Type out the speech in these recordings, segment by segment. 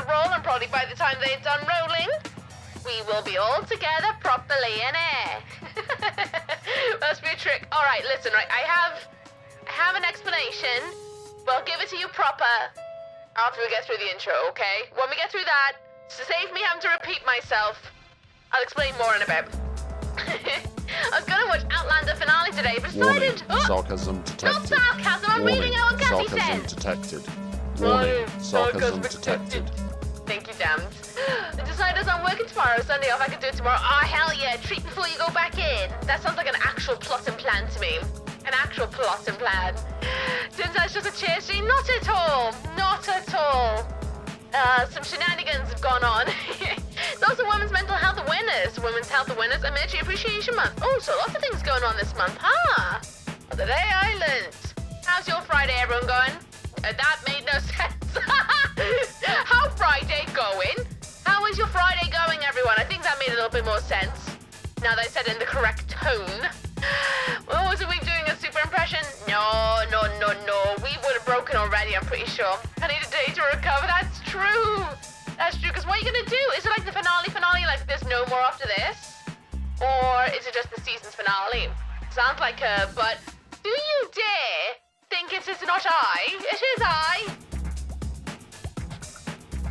roll, and probably by the time they're done rolling, we will be all together properly in air. Must be a trick. All right, listen, right, I have an explanation, but I'll give it to you proper after we get through the intro, okay? When we get through that, to save me having to repeat myself, I'll explain more in a bit. I was going to watch Outlander finale today, but decided... Warning, sarcasm detected. Not sarcasm, I'm reading out what Cassie says. Sarcasm detected. Warning, sarcasm detected. Thank you, damned. I decided as I'm working tomorrow, Sunday off, I could do it tomorrow. Oh, hell yeah, treat before you go back in. That sounds like an actual plot and plan to me. An actual plot and plan. Since that's just a cheer stream, not at all. Not at all. Some shenanigans have gone on. It's also Women's Mental Health Awareness, Women's Health Awareness and Military Appreciation Month. Oh, so lots of things going on this month, huh? Holiday Island. How's your Friday, everyone, going? That made no sense. How Friday going? How is your Friday going, everyone? I think that made a little bit more sense. Now that I said it in the correct tone. Well, was a week doing a super impression? No. We would have broken already, I'm pretty sure. I need a day to recover. That's true. That's true, because what are you going to do? Is it like the finale, like there's no more after this? Or is it just the season's finale? Sounds like her, but do you dare think it is not I? It is I.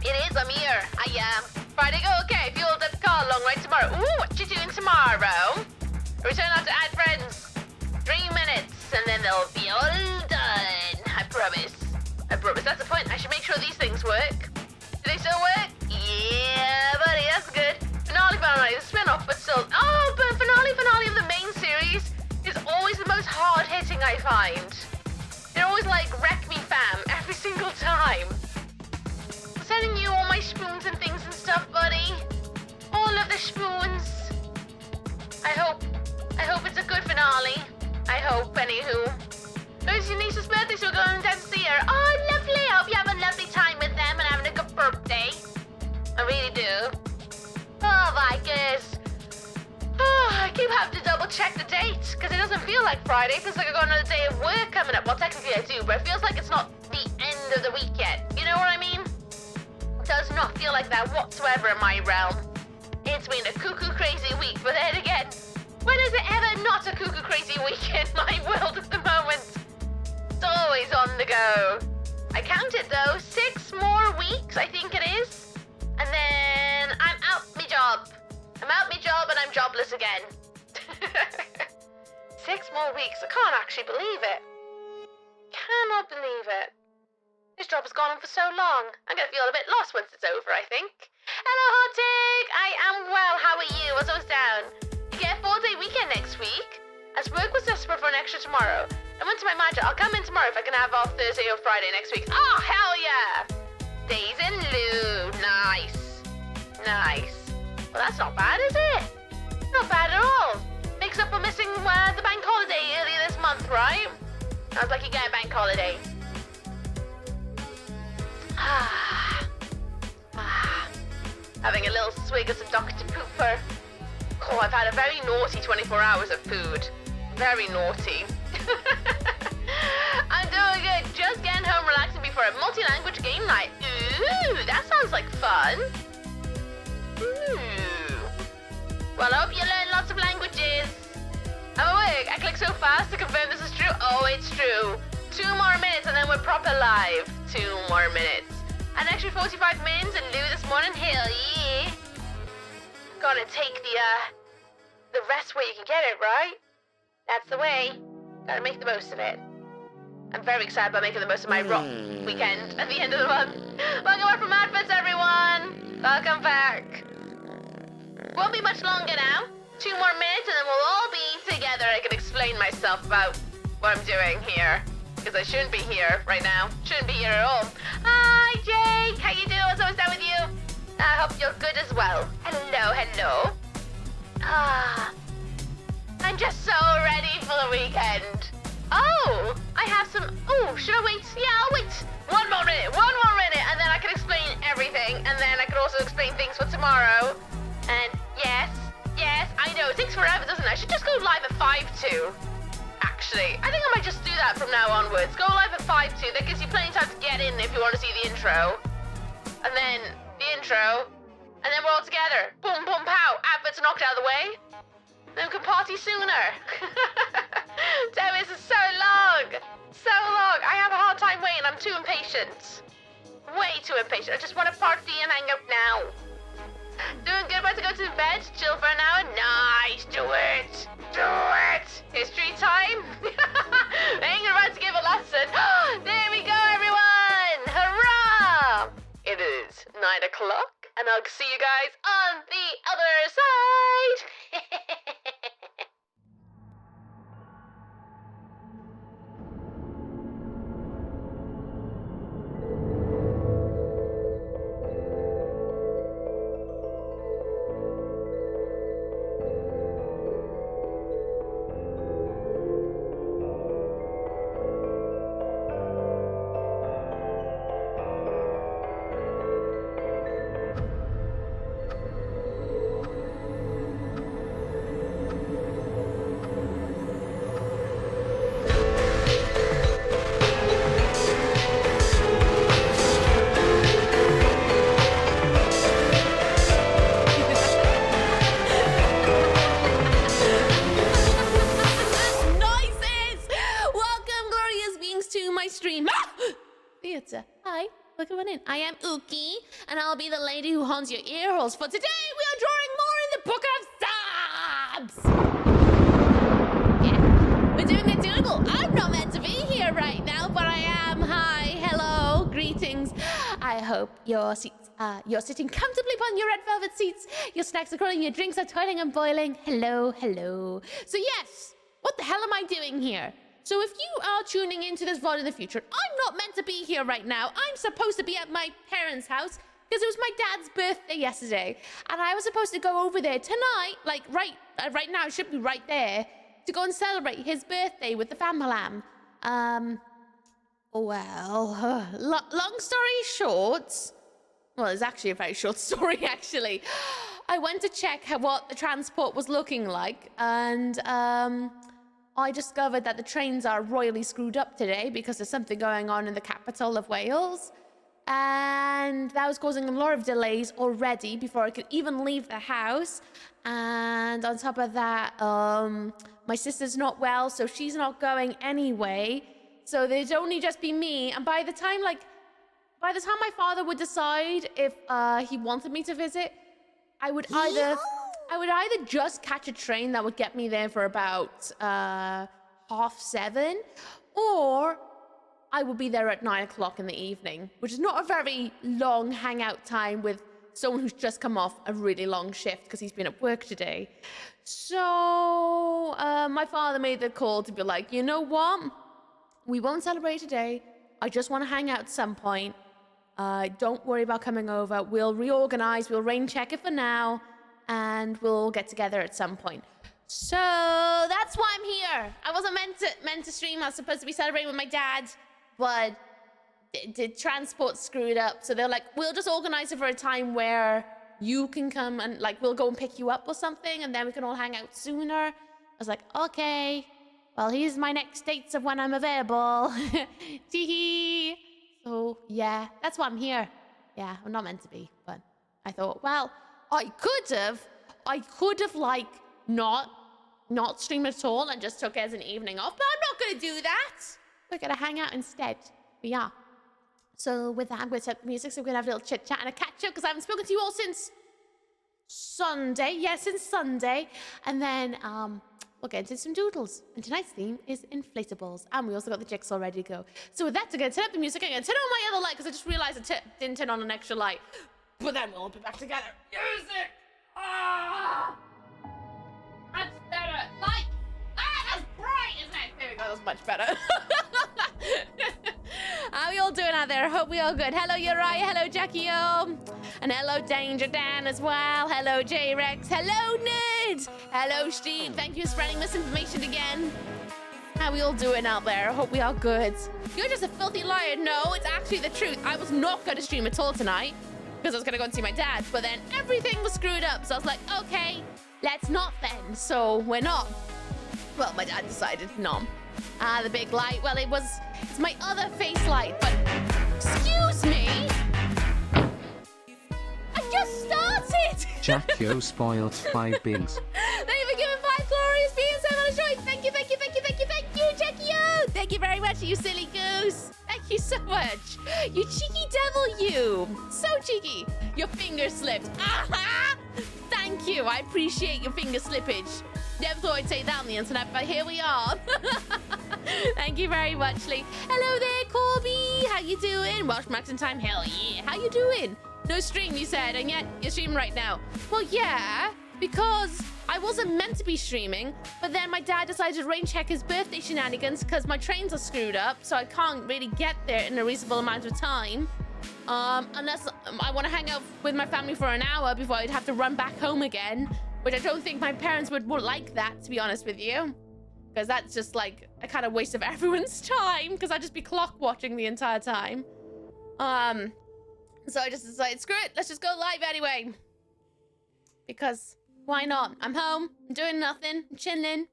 It is, I'm here. I am. Friday go, okay. Fueled up the car, long ride tomorrow. Ooh, what you doing tomorrow? Return after add friends. 3 minutes, and then they'll be all done. I promise. That's the point. I should make sure these things work. Do they still work? Yeah, buddy, that's good. Finale, a spin-off, but still. Oh, but finale of the main series is always the most hard-hitting, I find. They're always like, wreck me, fam, every single time. I'm sending you all my spoons and things and stuff, buddy. All of the spoons. I hope it's a good finale. I hope, anywho. It's your niece's birthday, so we're going down to see her. Oh, lovely. I hope you have a lovely time with them and having a good birthday. I really do. Oh, Vikers. Oh, I keep having to double check the date, because it doesn't feel like Friday. It feels like I've got another day of work coming up. Well, technically I do, but it feels like it's not the end of the week yet. You know what I mean? It does not feel like that whatsoever in my realm. It's been a cuckoo crazy week, but then again, when is it ever not a cuckoo crazy week in my world at the moment? It's always on the go. I counted though, 6 more weeks, I think it is. And then I'm out my job. And I'm jobless again. 6 more weeks, I can't actually believe it. Cannot believe it. This job has gone on for so long. I'm gonna feel a bit lost once it's over, I think. Hello, Hot Take! I am well, how are you? What's always down? You get a 4-day weekend next week. As work was desperate for an extra tomorrow, I went to my manager. I'll come in tomorrow if I can have off Thursday or Friday next week. Oh, hell yeah! Days in lieu. Nice. Well, that's not bad, is it? Not bad at all. Makes up for missing the bank holiday earlier this month, right? Sounds like you get a bank holiday. Having a little swig of some Dr. Pooper. Oh, I've had a very naughty 24 hours of food. Very naughty. I'm doing good. Just getting home relaxing before a multi-language game night. Ooh, that sounds like fun. Ooh. Well, I hope you learn lots of languages. I'm awake. I click so fast to confirm this is true. Oh, it's true. 2 more minutes and then we're proper live. 2 more minutes. An extra 45 minutes in lieu this morning. Hell yeah. Gotta take the rest where you can get it, right? That's the way. Gotta make the most of it. I'm very excited about making the most of my rock weekend at the end of the month. Welcome back from Adverts, everyone. Welcome back. Won't be much longer now. 2 more minutes and then we'll all be together. I can explain myself about what I'm doing here. Because I shouldn't be here right now. Shouldn't be here at all. Hi, Jake. How you doing? What's always down with you? I hope you're good as well. Hello. I'm just so ready for the weekend. Oh, I have some... Oh, should I wait? Yeah, I'll wait. 1 more minute. And then I can explain everything. And then I can also explain things for tomorrow. And yes, I know. It takes forever, doesn't it? I should just go live at 5:02. Actually, I think I might just do that from now onwards. Go live at 5:02. That gives you plenty of time to get in if you want to see the intro. And then intro, and then we're all together. Boom, boom, pow. Adverts knocked out of the way. Then we can party sooner. Damn, this is so long. So long. I have a hard time waiting. I'm too impatient. Way too impatient. I just want to party and hang out now. Doing good, about to go to bed, chill for an hour. Nice, do it. Do it. History time. Ain't about to give a lesson. There we go, everyone. Hurrah. It is 9 o'clock, and I'll see you guys on the other side. Hi, welcome on in. I am Ooky, and I'll be the lady who haunts your ear holes. For today, we are drawing more in the Book of Subs. Yeah, we're doing a doodle. I'm not meant to be here right now, but I am. Hi, hello, greetings. I hope you're sitting comfortably upon your red velvet seats. Your snacks are crawling, your drinks are toiling and boiling. Hello, hello. So yes, what the hell am I doing here? So if you are tuning into this VOD in the future, I'm not meant to be here right now. I'm supposed to be at my parents' house because it was my dad's birthday yesterday. And I was supposed to go over there tonight, like right now, I should be right there, to go and celebrate his birthday with the family. Long story short, well, it's actually a very short story, actually. I went to check what the transport was looking like, and I discovered that the trains are royally screwed up today because there's something going on in the capital of Wales. And that was causing a lot of delays already before I could even leave the house. And on top of that, my sister's not well, so she's not going anyway. So there'd only just be me. And by the time my father would decide if he wanted me to visit, I would either just catch a train that would get me there for about 7:30, or I would be there at 9 o'clock in the evening, which is not a very long hangout time with someone who's just come off a really long shift because he's been at work today. So my father made the call to be like, you know what? We won't celebrate today. I just want to hang out at some point. Don't worry about coming over. We'll reorganize. We'll rain check it for now. And we'll get together at some point. So that's why I'm here. I wasn't meant to stream. I was supposed to be celebrating with my dad, but the transport screwed up. So they're like, we'll just organize it for a time where you can come and like we'll go and pick you up or something, and then we can all hang out sooner. I was like, okay. Well, here's my next dates of when I'm available. Tee-hee. So yeah, that's why I'm here. Yeah, I'm not meant to be, but I thought, well, I could have like not stream at all and just took it as an evening off, but I'm not going to do that. We're going to hang out instead. We are. So with that, I'm going to set the music, so we're going to have a little chit chat and a catch up because I haven't spoken to you all since Sunday. Yeah, since Sunday. And then we'll get into some doodles. And tonight's theme is Inflatables. And we also got the jigsaw ready to go. So with that, I'm going to turn up the music. I'm going to turn on my other light because I just realized I didn't turn on an extra light. But then we'll all be back together. Music! Ah! That's better. Light! Ah, that's bright, isn't it? There we go, that's much better. How we all doing out there? I hope we all good. Hello, Uriah. Hello, Jackie O. And hello, Danger Dan as well. Hello, J-Rex. Hello, Nerd. Hello, Steve. Thank you for spreading misinformation again. How we all doing out there? I hope we are good. You're just a filthy liar. No, it's actually the truth. I was not going to stream at all tonight because I was going to go and see my dad, but then everything was screwed up. So I was like, okay, let's not then. So we're not. Well, my dad decided not. The big light. Well, it's my other face light, but excuse me. Jack, yo, spoiled 5 beans. Thank you for giving 5 glorious beans so much joy. Thank you, thank you, thank you, thank you, thank you, Jackie-o. Thank you very much, you silly goose. Thank you so much. You cheeky devil, you. So cheeky. Your finger slipped. Aha! Thank you. I appreciate your finger slippage. Never thought I'd say that on the internet, but here we are. Thank you very much, Lee. Hello there, Corby. How you doing? Welsh Max in time. Hell yeah. How you doing? No stream, you said, and yet you're streaming right now. Well, yeah, because I wasn't meant to be streaming, but then my dad decided to rain check his birthday shenanigans because my trains are screwed up, so I can't really get there in a reasonable amount of time. Unless I want to hang out with my family for an hour before I'd have to run back home again, which I don't think my parents would like that, to be honest with you. Because that's just like a kind of waste of everyone's time, because I'd just be clock watching the entire time. So I just decided, screw it, let's just go live anyway. Because why not? I'm home, I'm doing nothing, I'm chilling.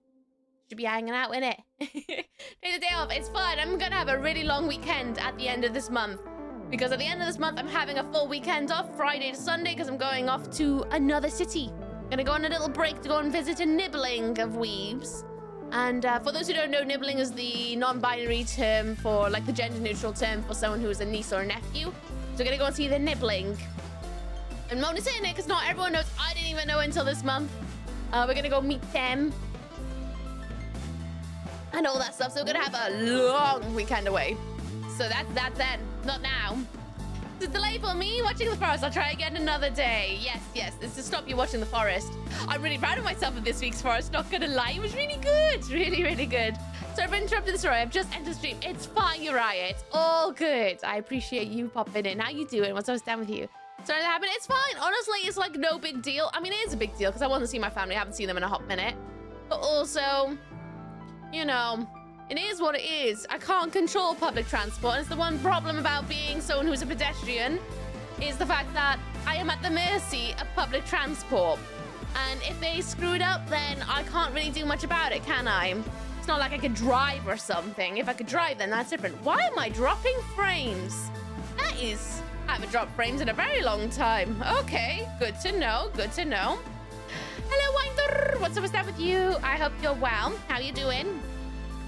Should be hanging out, innit? Take the day off, it's fun. I'm gonna have a really long weekend at the end of this month. Because at the end of this month, I'm having a full weekend off, Friday to Sunday, because I'm going off to another city. Gonna go on a little break to go and visit a nibbling of weebs. And for those who don't know, nibbling is the non-binary term for, like, the gender-neutral term for someone who is a niece or a nephew. So we're gonna go and see the nibbling. And Mona's in it because not everyone knows. I didn't even know until this month. We're gonna go meet them. And all that stuff. So we're gonna have a long weekend away. So that's then, not now. It's a delay for me watching the forest. I'll try again another day. Yes, it's to stop you watching the forest. I'm really proud of myself of this week's forest, not gonna lie. It was really good, really good. So I've interrupted this, Uriah. I've just entered the stream. It's fine, Uriah. It's all good. I appreciate you popping in. How you doing? What's always down with you? Sorry that happened. It's fine. Honestly, it's like no big deal. I mean, it is a big deal because I want to see my family. I haven't seen them in a hot minute. But also, you know, it is what it is. I can't control public transport. And it's the one problem about being someone who's a pedestrian is the fact that I am at the mercy of public transport. And if they screw it up, then I can't really do much about it, can I? It's not like I could drive or something. If I could drive, then that's different. Why am I dropping frames? That is... I haven't dropped frames in a very long time. Okay, good to know, good to know. Hello, Winder. What's up with you? I hope you're well. How you doing?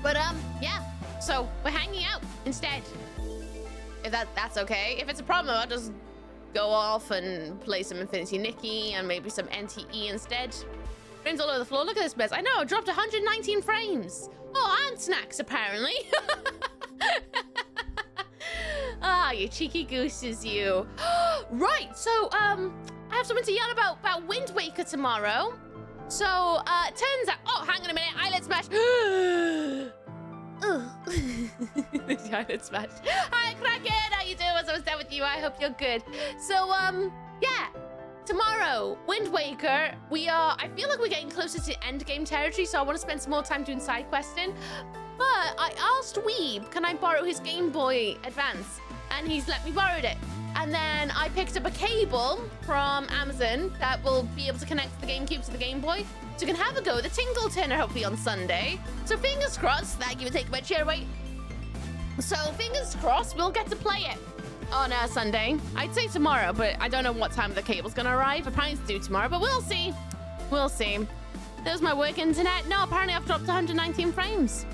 But, yeah. So, we're hanging out instead. If that's okay. If it's a problem, I'll just go off and play some Infinity Nikki and maybe some NTE instead. Frames all over the floor. Look at this mess. I know, I dropped 119 frames. Oh, and snacks, apparently. Ah, you cheeky gooses, you. Right, so, I have something to yell about Wind Waker tomorrow. So, turns out... Oh, hang on a minute. Eyelid smash. The eyelid smash. Hi, Kraken. How you doing? What's down with you? I hope you're good. So, yeah. Tomorrow, Wind Waker, I feel like we're getting closer to endgame territory, so I want to spend some more time doing side questing. But I asked Weeb, can I borrow his Game Boy Advance? And he's let me borrow it. And then I picked up a cable from Amazon that will be able to connect the GameCube to the Game Boy. So you can have a go at the Tingle Turner hopefully on Sunday. So fingers crossed that you would take my chair away. So fingers crossed we'll get to play it on Sunday. I'd say tomorrow, but I don't know what time the cable's gonna arrive. Apparently it's due tomorrow, but we'll see. We'll see. There's my work internet. No, apparently I've dropped 119 frames.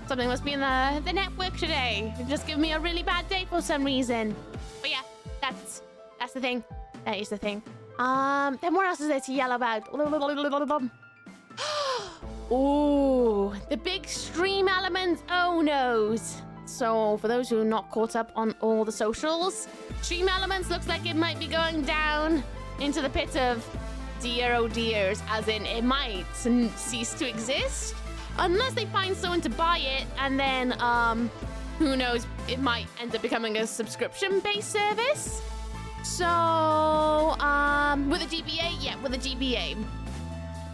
Something must be in the network today. It just gave me a really bad day for some reason. But yeah, that's the thing. That is the thing. Then what else is there to yell about? Ooh, the big stream element. Oh noes. So for those who are not caught up on all the socials, stream elements looks like it might be going down into the pit of dear oh dears, as in it might cease to exist. Unless they find someone to buy it, and then, who knows, it might end up becoming a subscription-based service. So, with a GBA? Yeah, with a GBA.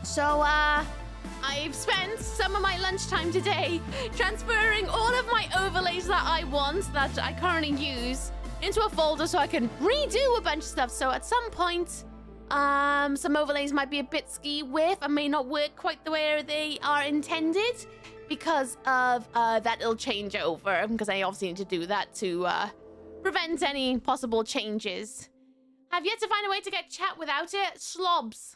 So, I've spent some of my lunchtime today transferring all of my overlays that I want, that I currently use, into a folder so I can redo a bunch of stuff. So at some point... some overlays might be a bit ski with and may not work quite the way they are intended because of that it'll change over, because I obviously need to do that to prevent any possible changes. Have yet to find a way to get chat without it. Slobs.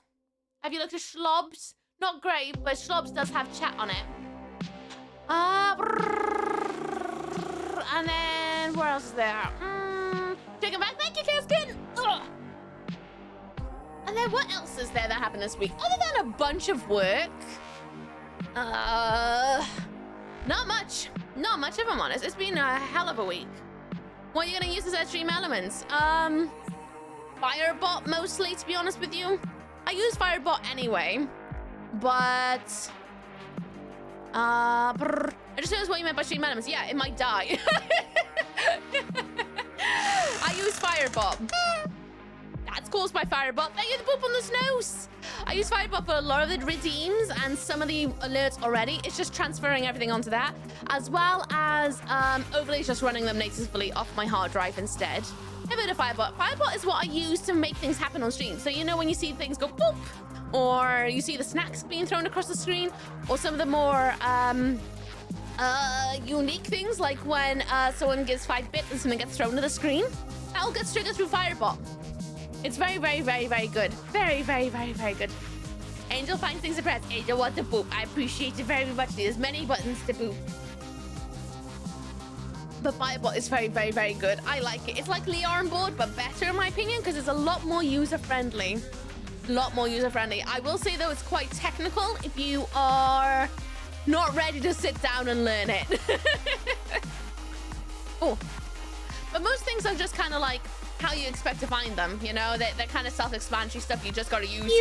Have you looked at Slobs? Not great, but Slobs does have chat on it. And then where else is there? Chicken back. Thank you, Kirskin. And then what else is there that happened this week? Other than a bunch of work. Not much. Not much, if I'm honest. It's been a hell of a week. What are you gonna use as stream elements? Firebot mostly, to be honest with you. I use Firebot anyway, but I just noticed what you meant by stream elements. Yeah, it might die. I use Firebot. That's caused by Firebot. Thank you, the poop on the snooze. I use Firebot for a lot of the redeems and some of the alerts already. It's just transferring everything onto that, as well as overlays, just running them natively off my hard drive instead. A bit of Firebot. Firebot is what I use to make things happen on stream. So you know when you see things go boop, or you see the snacks being thrown across the screen, or some of the more unique things like when someone gives 5 bits and something gets thrown to the screen. That all gets triggered through Firebot. It's very, very, very, very good. Very, very, very, very good. Angel finds things to press. Angel wants to boop. I appreciate it very much. There's many buttons to boop. But Firebot is very, very, very good. I like it. It's like Lear on board, but better in my opinion, because it's a lot more user-friendly. A lot more user-friendly. I will say, though, it's quite technical if you are not ready to sit down and learn it. Oh. But most things are just kind of like how you expect to find them, you know? They're kind of self-explanatory stuff. You just got to use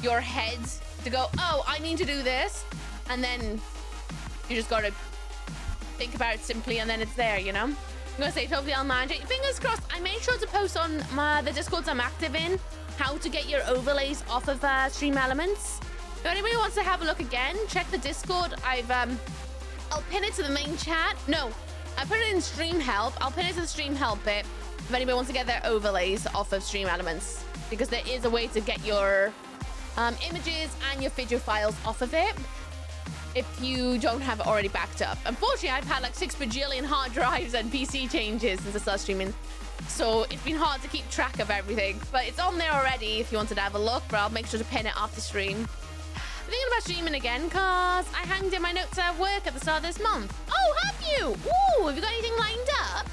your head to go, oh, I need to do this. And then you just got to think about it simply, and then it's there, you know? I'm going to say, hopefully I'll manage it. Fingers crossed. I made sure to post on the Discords I'm active in how to get your overlays off of Stream Elements. If anybody wants to have a look again, check the Discord. I'll pin it to the main chat. No, I put it in Stream Help. I'll pin it to the Stream Help bit if anybody wants to get their overlays off of Stream Elements, because there is a way to get your images and your video files off of it if you don't have it already backed up. Unfortunately, I've had like 6 bajillion hard drives and PC changes since I started streaming, so it's been hard to keep track of everything. But it's on there already if you wanted to have a look, but I'll make sure to pin it after stream. I'm thinking about streaming again because I hanged in my notes at work at the start of this month. Oh, have you? Ooh, have you got anything lined up?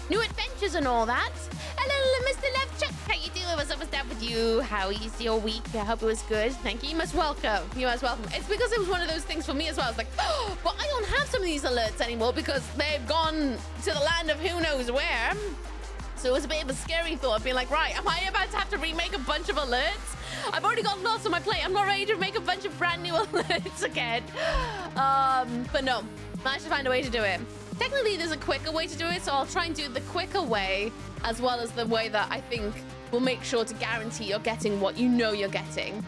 New adventures and all that? Hello, Mr. Love Chuck. How you doing? What's up with you? How is your week? I hope it was good. Thank you. You must welcome. You must welcome. It's because it was one of those things for me as well. It's like, oh, but I don't have some of these alerts anymore because they've gone to the land of who knows where. So it was a bit of a scary thought, being like, right, am I about to have to remake a bunch of alerts? I've already got lots on my plate. I'm not ready to make a bunch of brand new alerts again. But no, managed to find a way to do it. Technically, there's a quicker way to do it, so I'll try and do the quicker way, as well as the way that I think will make sure to guarantee you're getting what you know you're getting.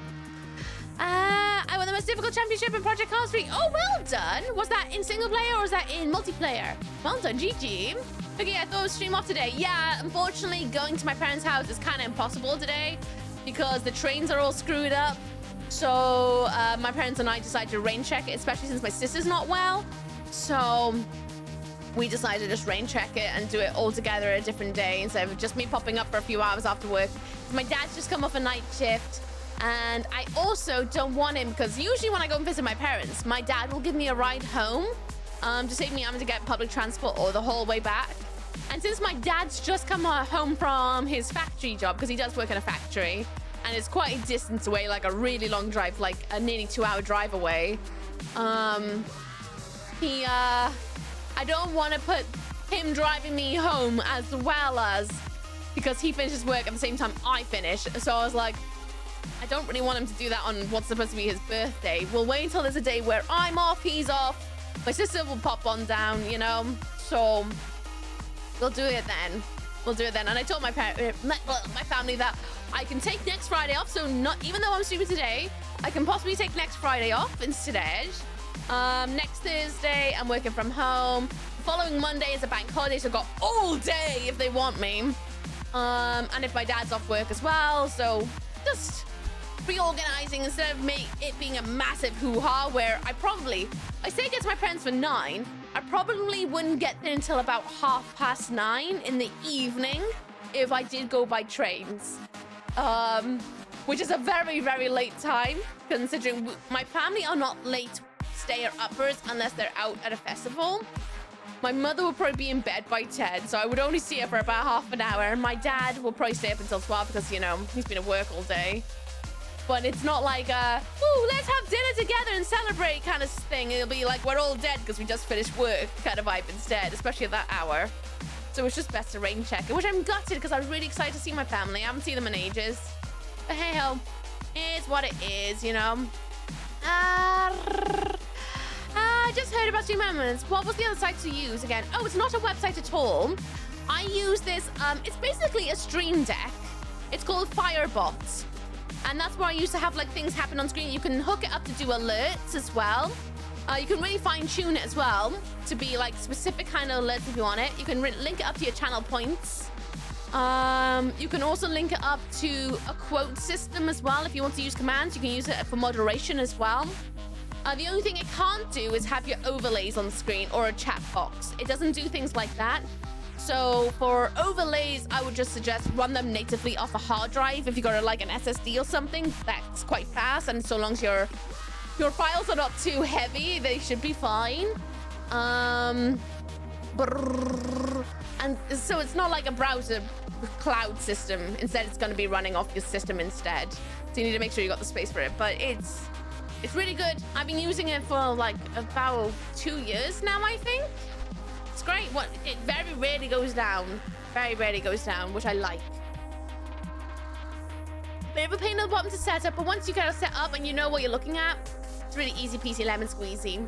I won the most difficult championship in Project Cars 3. Oh, well done. Was that in single player or was that in multiplayer? Well done, GG. Okay, I thought I would stream off today. Yeah, unfortunately, going to my parents' house is kind of impossible today because the trains are all screwed up. So my parents and I decided to rain check it, especially since my sister's not well. So we decided to just rain check it and do it all together a different day instead of just me popping up for a few hours after work. My dad's just come off a night shift, and I also don't want him, because usually when I go and visit my parents, my dad will give me a ride home to save me having to get public transport or the whole way back. And since my dad's just come home from his factory job, because he does work in a factory, and it's quite a distance away, like a really long drive, like a nearly 2-hour drive away, I don't want to put him driving me home as well as, because he finishes work at the same time I finish. So I was like, I don't really want him to do that on what's supposed to be his birthday. We'll wait until there's a day where I'm off, he's off. My sister will pop on down, you know? So we'll do it then. We'll do it then. And I told my family that I can take next Friday off. So not, even though I'm streaming today, I can possibly take next Friday off instead. Next Thursday, I'm working from home. The following Monday is a bank holiday, so I've got all day if they want me. And if my dad's off work as well, so just reorganizing instead of it being a massive hoo-ha where I say get to my parents for 9. I probably wouldn't get there until about 9:30 in the evening if I did go by trains. Which is a very, very late time, considering my family are not late stayer-uppers unless they're out at a festival. My mother will probably be in bed by 10, so I would only see her for about half an hour. And my dad will probably stay up until 12 because, you know, he's been at work all day. But it's not like ooh, let's have dinner together and celebrate kind of thing. It'll be like we're all dead because we just finished work kind of vibe instead, especially at that hour. So it's just best to rain check it, which I'm gutted because I was really excited to see my family. I haven't seen them in ages. But hey ho, it's what it is, you know. I just heard about Stream Elements. What was the other site to use again? Oh, it's not a website at all. I use this, it's basically a stream deck. It's called Firebot. And that's where I used to have like things happen on screen. You can hook it up to do alerts as well. You can really fine tune it as well to be like specific kind of alerts if you want it. You can link it up to your channel points. You can also link it up to a quote system as well. If you want to use commands, you can use it for moderation as well. The only thing it can't do is have your overlays on the screen or a chat box. It doesn't do things like that. So for overlays, I would just suggest run them natively off a hard drive. If you got like an SSD or something, that's quite fast. And so long as your files are not too heavy, they should be fine. And so it's not like a browser cloud system. Instead, it's going to be running off your system instead. So you need to make sure you got the space for it. But it's really good. I've been using it for like about 2 years now, I think. It's great. It very rarely goes down. Very rarely goes down, which I like. Bit of a pain in the bottom to set up, but once you get it set up and you know what you're looking at, it's really easy peasy lemon squeezy.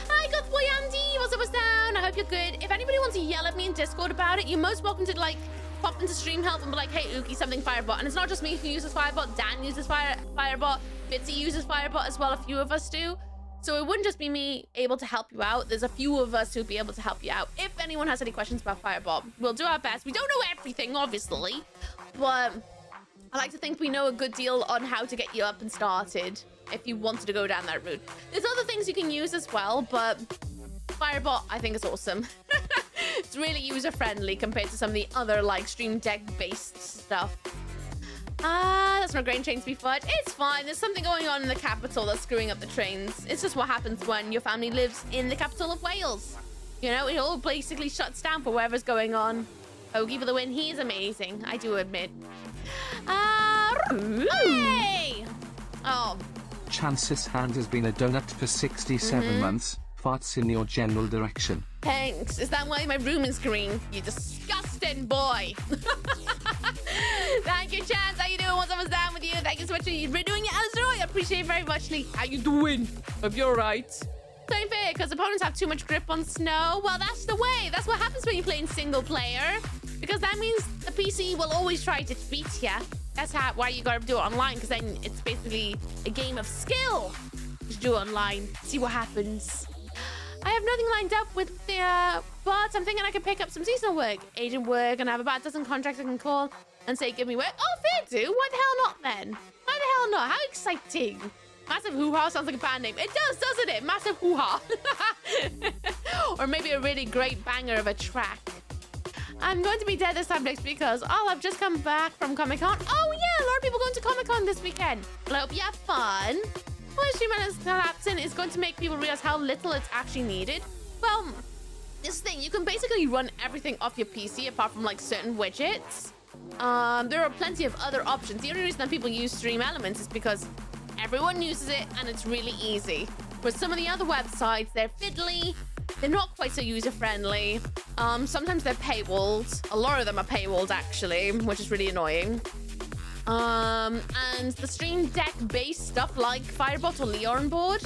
Hi, good boy Andy. What's up, what's down? I hope you're good. If anybody wants to yell at me in Discord about it, you're most welcome to like pop into stream help and be like, hey, Ooky, something Firebot. And it's not just me who uses Firebot. Dan uses Firebot. Bitsy uses Firebot as well. A few of us do. So it wouldn't just be me able to help you out. There's a few of us who'd be able to help you out. If anyone has any questions about Firebot, we'll do our best. We don't know everything, obviously, but I like to think we know a good deal on how to get you up and started if you wanted to go down that route. There's other things you can use as well, but Firebot, I think, is awesome. It's really user-friendly compared to some of the other, like, Stream Deck-based stuff. That's not great trains to be fun. It's fine. There's something going on in the capital that's screwing up the trains. It's just what happens when your family lives in the capital of Wales. You know, it all basically shuts down for whatever's going on. Ooky for the win. He is amazing, I do admit. Hey! Oh. Chance's hand has been a donut for 67 months. Farts in your general direction. Thanks. Is that why my room is green? You disgusting boy. Thank you, Chance. How you doing? What's up, what's down with you? Thank you so much for redoing it, Alistair. I appreciate it very much, Lee. How you doing? Hope you're alright. So unfair, because opponents have too much grip on snow. Well, that's the way. That's what happens when you play in single player. Because that means the PC will always try to beat you. That's why you gotta do it online, because then it's basically a game of skill. Just do it online. See what happens. I have nothing lined up with the, but I'm thinking I can pick up some seasonal work, agent work, and I have about a dozen contracts I can call and say, give me work. Oh, fair do. Why the hell not then? Why the hell not? How exciting. Massive hoo-ha sounds like a band name. It does, doesn't it? Massive hoo-ha. Or maybe a really great banger of a track. I'm going to be dead this time next week because, I've just come back from Comic-Con. Oh, yeah, a lot of people going to Comic-Con this weekend. Well, I hope you have fun. Well, streaming collapsing is going to make people realize how little it's actually needed. Well, this thing, you can basically run everything off your PC apart from like certain widgets. There are plenty of other options. The only reason that people use Stream Elements is because everyone uses it and it's really easy. But some of the other websites, they're fiddly. They're not quite so user-friendly. Sometimes they're paywalled. A lot of them are paywalled, actually, which is really annoying. And the Stream Deck-based stuff like Firebot or Leon board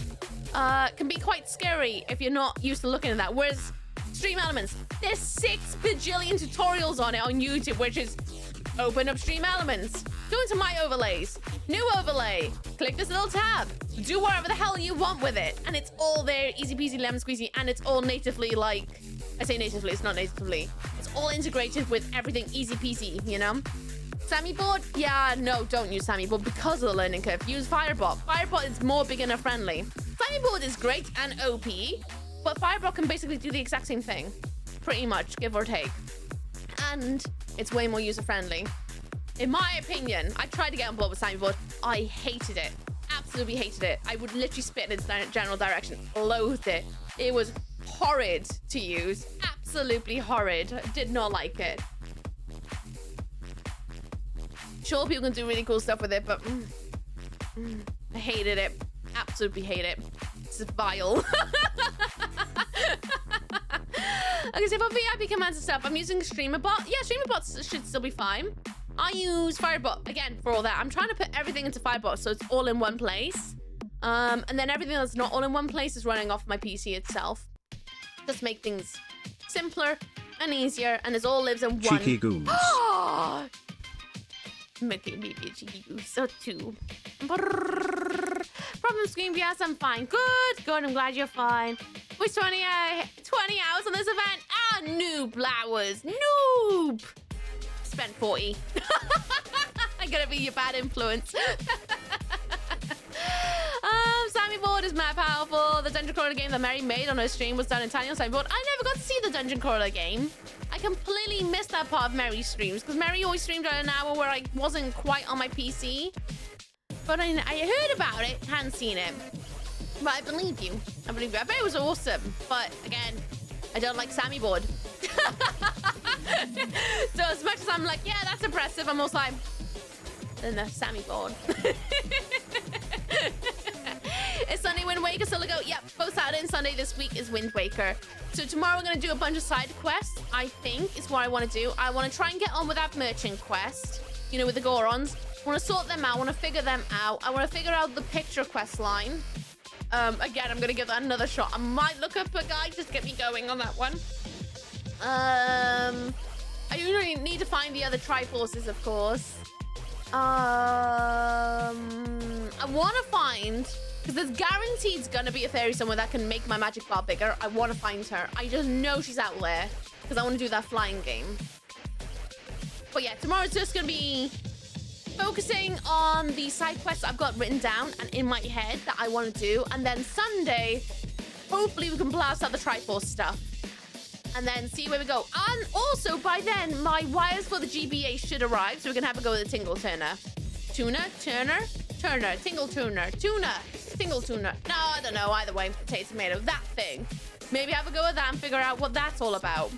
can be quite scary if you're not used to looking at that. Whereas Stream Elements, there's 6 bajillion tutorials on it on YouTube, which is open up Stream Elements, go into My Overlays, New Overlay, click this little tab, do whatever the hell you want with it, and it's all there, easy peasy lemon squeezy, and it's all natively, like, I say natively, it's not natively, it's all integrated with everything easy peasy, you know? Sammy board? Yeah, no, don't use Sammy board because of the learning curve. Use Firebot. Firebot is more beginner friendly. Sammy board is great and OP, but Firebot can basically do the exact same thing. Pretty much, give or take. And It's way more user-friendly. In my opinion, I tried to get on board with Sammy Board. I hated it. Absolutely hated it. I would literally spit in its general direction. Loathed it. It was horrid to use. Absolutely horrid. Did not like it. Sure, people can do really cool stuff with it, but I hated it. Absolutely hate it. It's vile. Okay, so for VIP commands and stuff, I'm using StreamerBot. Yeah, StreamerBot should still be fine. I use Firebot, again, for all that. I'm trying to put everything into Firebot so it's all in one place. And then everything that's not all in one place is running off my PC itself. Just make things simpler and easier, and it all lives in one. Cheeky goose. Making me be a cheeky goose, so too. Problem screen, yes, I'm fine. Good, I'm glad you're fine. Wish 20 hours on this event. Ah, noob flowers, noob. Spent 40. I'm gonna be your bad influence. Sammy Board is mad powerful. The Dungeon Crawler game that Mary made on her stream was done entirely on Sammy Board. I never got to see the Dungeon Crawler game. I completely missed that part of Mary's streams because Mary always streamed at an hour where I wasn't quite on my PC. But I heard about it, hadn't seen it. But I believe you. I bet it was awesome. But again, I don't like Sammy Board. So as much as I'm like, yeah, that's impressive, I'm also like, then the Sammy Board. It's Sunday Wind Waker, so look out. Yep, both Saturday and Sunday this week is Wind Waker. So tomorrow we're going to do a bunch of side quests, I think, is what I want to do. I want to try and get on with that merchant quest, you know, with the Gorons. I want to sort them out. I want to figure them out. I want to figure out the picture quest line. Again, I'm going to give that another shot. I might look up a guide just to get me going on that one. I usually need to find the other Triforces, of course. I want to find... Because there's guaranteed going to be a fairy somewhere that can make my magic bar bigger. I want to find her. I just know she's out there. Because I want to do that flying game. But yeah, tomorrow's just going to be focusing on the side quests I've got written down and in my head that I want to do. And then Sunday, hopefully we can blast out the Triforce stuff. And then see where we go. And also, by then, my wires for the GBA should arrive. So we can have a go with the Tingle Turner. Tingle Tuner. Tingle Tuner. No, I don't know. Either way, potato, tomato. That thing. Maybe have a go with that and figure out what that's all about.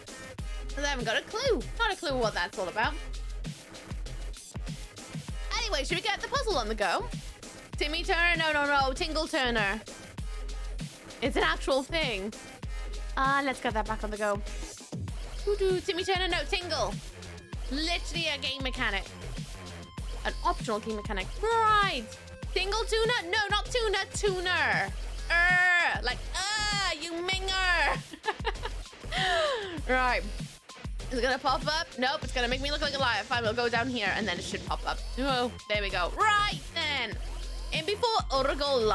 Because I haven't got a clue. Not a clue what that's all about. Anyway, should we get the puzzle on the go? Timmy Turner? No. Tingle Turner. It's an actual thing. Let's get that back on the go. Timmy Turner, no, Tingle. Literally a game mechanic. An optional game mechanic. Right. Tingle Tuner? No, not tuna. Tuner. You minger. Right. Is it gonna pop up? Nope, it's gonna make me look like a liar. Fine, we'll go down here and then it should pop up. Oh, there we go. Right then. And before Oracle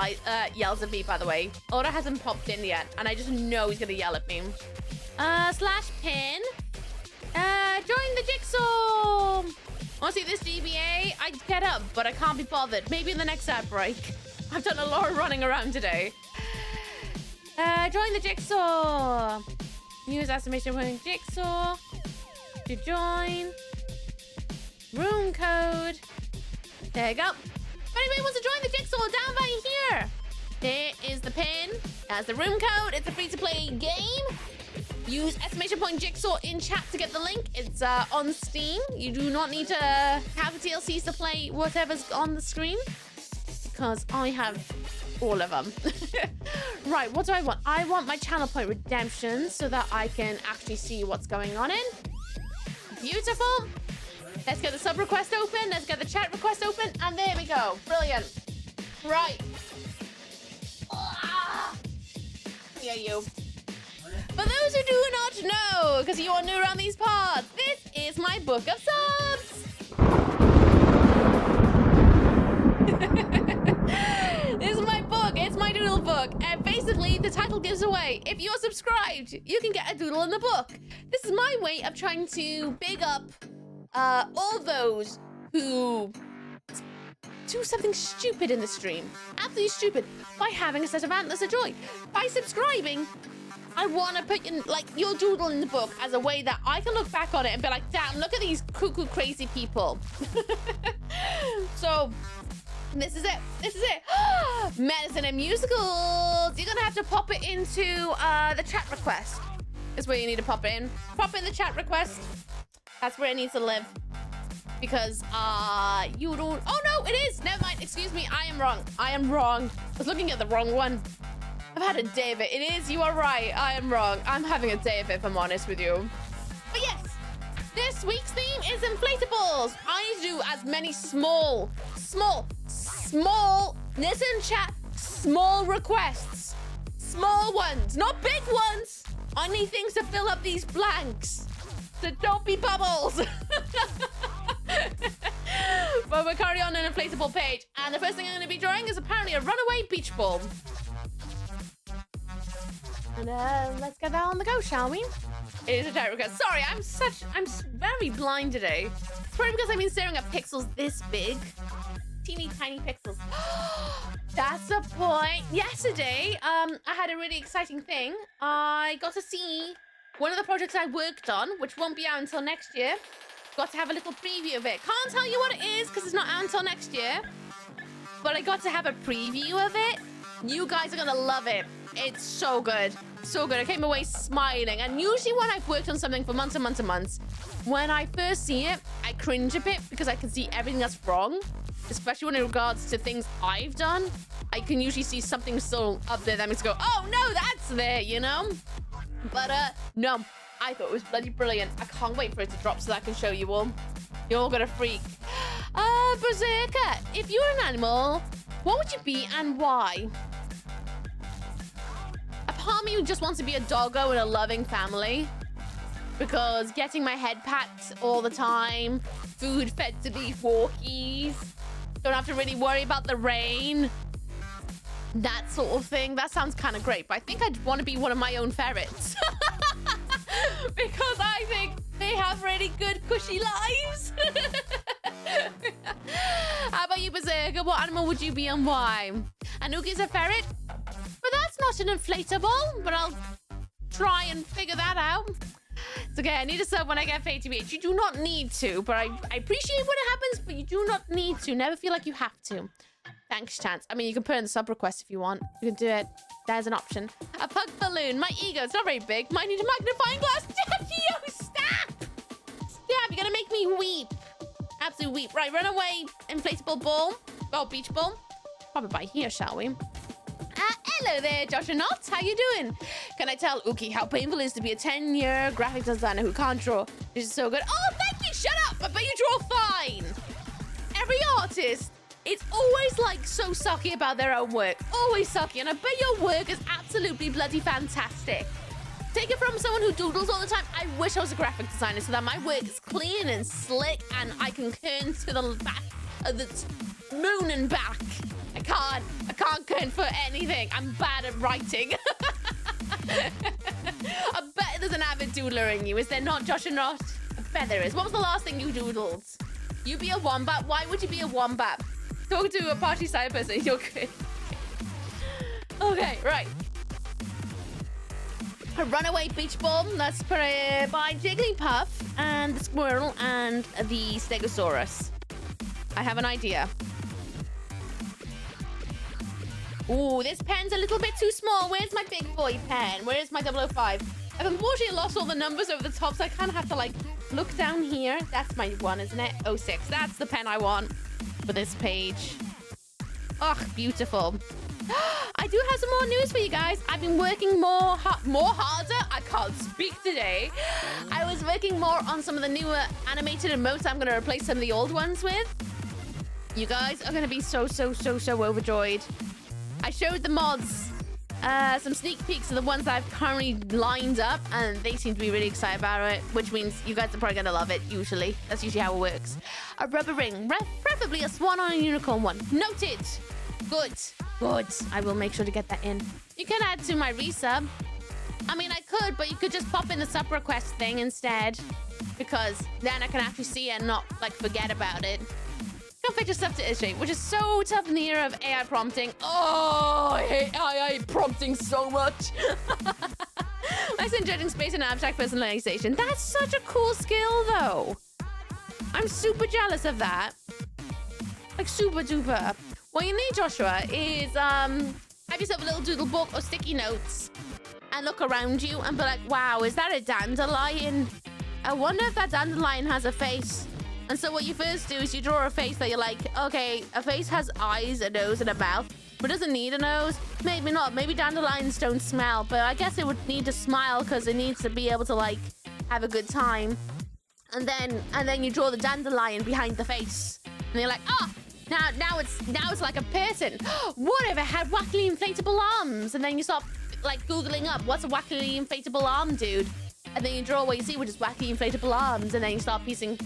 yells at me, by the way, Ora hasn't popped in yet, and I just know he's gonna yell at me. /pin. Join the jigsaw. Want to see this GBA? I'd get up, but I can't be bothered. Maybe in the next ad break. I've done a lot of running around today. Join the jigsaw. Use estimation point jigsaw to join. Room code. There you go. If anybody wants to join the jigsaw, down by here. There is the pin. That's the room code. It's a free-to-play game. Use estimation point jigsaw in chat to get the link. It's on Steam. You do not need to have DLCs to play whatever's on the screen. Because I have all of them. Right, what do I want? I want my channel point redemption so that I can actually see what's going on in. Beautiful. Let's get the sub request open. Let's get the chat request open. And there we go. Brilliant. Right. Yeah, you. For those who do not know, because you are new around these parts, this is my book of subs. This is my book. It's my doodle book. And basically, the title gives away. If you're subscribed, you can get a doodle in the book. This is my way of trying to big up all those who do something stupid in the stream. Absolutely stupid. By having a set of antlers of joy. By subscribing I want to put your doodle in the book as a way that I can look back on it and be like, damn, look at these cuckoo crazy people. So this is it. This is it. Medicine and musicals. You're gonna have to pop it into the chat request. Is where you need to pop it in. Pop in the chat request. That's where it needs to live. Because you don't. Oh no, it is. Never mind. Excuse me. I am wrong. I am wrong. I was looking at the wrong one. I've had a day of it. It is. You are right. I am wrong. I'm having a day of it, if I'm honest with you. But yes, this week's theme is inflatables. I need to do as many small, listen chat, small requests. Small ones, not big ones. I need things to fill up these blanks. So don't be bubbles. But we'll carry on an inflatable page. And the first thing I'm going to be drawing is apparently a runaway beach ball. And let's get that on the go, shall we? It is a chat request. Sorry, I'm very blind today. It's probably because I've been staring at pixels this big. Teeny tiny pixels. That's the point. Yesterday, I had a really exciting thing. I got to see one of the projects I worked on, which won't be out until next year. Got to have a little preview of it. Can't tell you what it is because it's not out until next year. But I got to have a preview of it. You guys are gonna love it. It's so good. So good. I came away smiling. And usually when I've worked on something for months and months and months, when I first see it, I cringe a bit because I can see everything that's wrong. Especially when in regards to things I've done. I can usually see something still up there that makes me go, oh no, that's there, you know? But no, I thought it was bloody brilliant. I can't wait for it to drop so that I can show you all. You're all gonna freak. Berserker, if you're an animal, what would you be and why? A part of me just wants to be a doggo in a loving family. Because getting my head packed all the time, food fed to these walkies, don't have to really worry about the rain, that sort of thing. That sounds kind of great, but I think I'd want to be one of my own ferrets. Because I think they have really good, cushy lives. How about you, Berserker? What animal would you be and why? And Ooky's a ferret? But that's not an inflatable, but I'll try and figure that out. It's okay, I need a sub when I get paid to be it. You do not need to, but I appreciate when it happens, but you do not need to. Never feel like you have to. Thanks, Chance. I mean, you can put in the sub request if you want. You can do it. There's an option. A pug balloon. My ego, it's not very big. Might need a magnifying glass. Yo, stop! Stop, you're gonna make me weep. Absolute weep. Right, runaway inflatable ball. Oh, beach ball. Probably by here, shall we? Hello there, Josh and Knott. How you doing? Can I tell Ooky how painful it is to be a 10-year graphic designer who can't draw? This is so good. Oh, thank you. Shut up. I bet you draw fine. Every artist is always like so sucky about their own work. Always sucky. And I bet your work is absolutely bloody fantastic. Take it from someone who doodles all the time. I wish I was a graphic designer so that my work is clean and slick and I can turn to the back of the moon and back. I can't turn for anything. I'm bad at writing. I bet there's an avid doodler in you. Is there not, Josh and Knott? I bet there is. What was the last thing you doodled? You be a wombat? Why would you be a wombat? Talk to a party side person. You're good. Okay, right. A runaway beach ball. That's by Jigglypuff and the squirrel and the Stegosaurus. I have an idea. Ooh, this pen's a little bit too small. Where's my big boy pen? Where's my 005? I've unfortunately lost all the numbers over the top, so I kind of have to, like, look down here. That's my one, isn't it? 06. That's the pen I want for this page. Oh, beautiful. I do have some more news for you guys. I've been working more harder. I can't speak today. I was working more on some of the newer animated emotes I'm going to replace some of the old ones with. You guys are going to be so overjoyed. I showed the mods some sneak peeks of the ones that I've currently lined up, and they seem to be really excited about it, which means you guys are probably going to love it, usually. That's usually how it works. A rubber ring, preferably a swan on a unicorn one. Noted. Good. I will make sure to get that in. You can add to my resub. I mean, I could, but you could just pop in the sub request thing instead, because then I can actually see it and not, like, forget about it. Don't fetch your stuff to illustrate, which is so tough in the era of AI prompting. Oh, I hate AI prompting so much. Nice in judging space and abstract personalization. That's such a cool skill, though. I'm super jealous of that. Like, super duper. What you need, Joshua, is have yourself a little doodle book or sticky notes and look around you and be like, wow, is that a dandelion? I wonder if that dandelion has a face. And so what you first do is you draw a face that you're like, okay, a face has eyes, a nose, and a mouth, but doesn't need a nose. Maybe not. Maybe dandelions don't smell, but I guess it would need to smile because it needs to be able to, like, have a good time. And then you draw the dandelion behind the face. And you're like, oh, now it's like a person. What if it had wackily inflatable arms? And then you start, like, Googling up, what's a wackily inflatable arm, dude? And then you draw what you see, which is wacky inflatable arms. And then you start piecing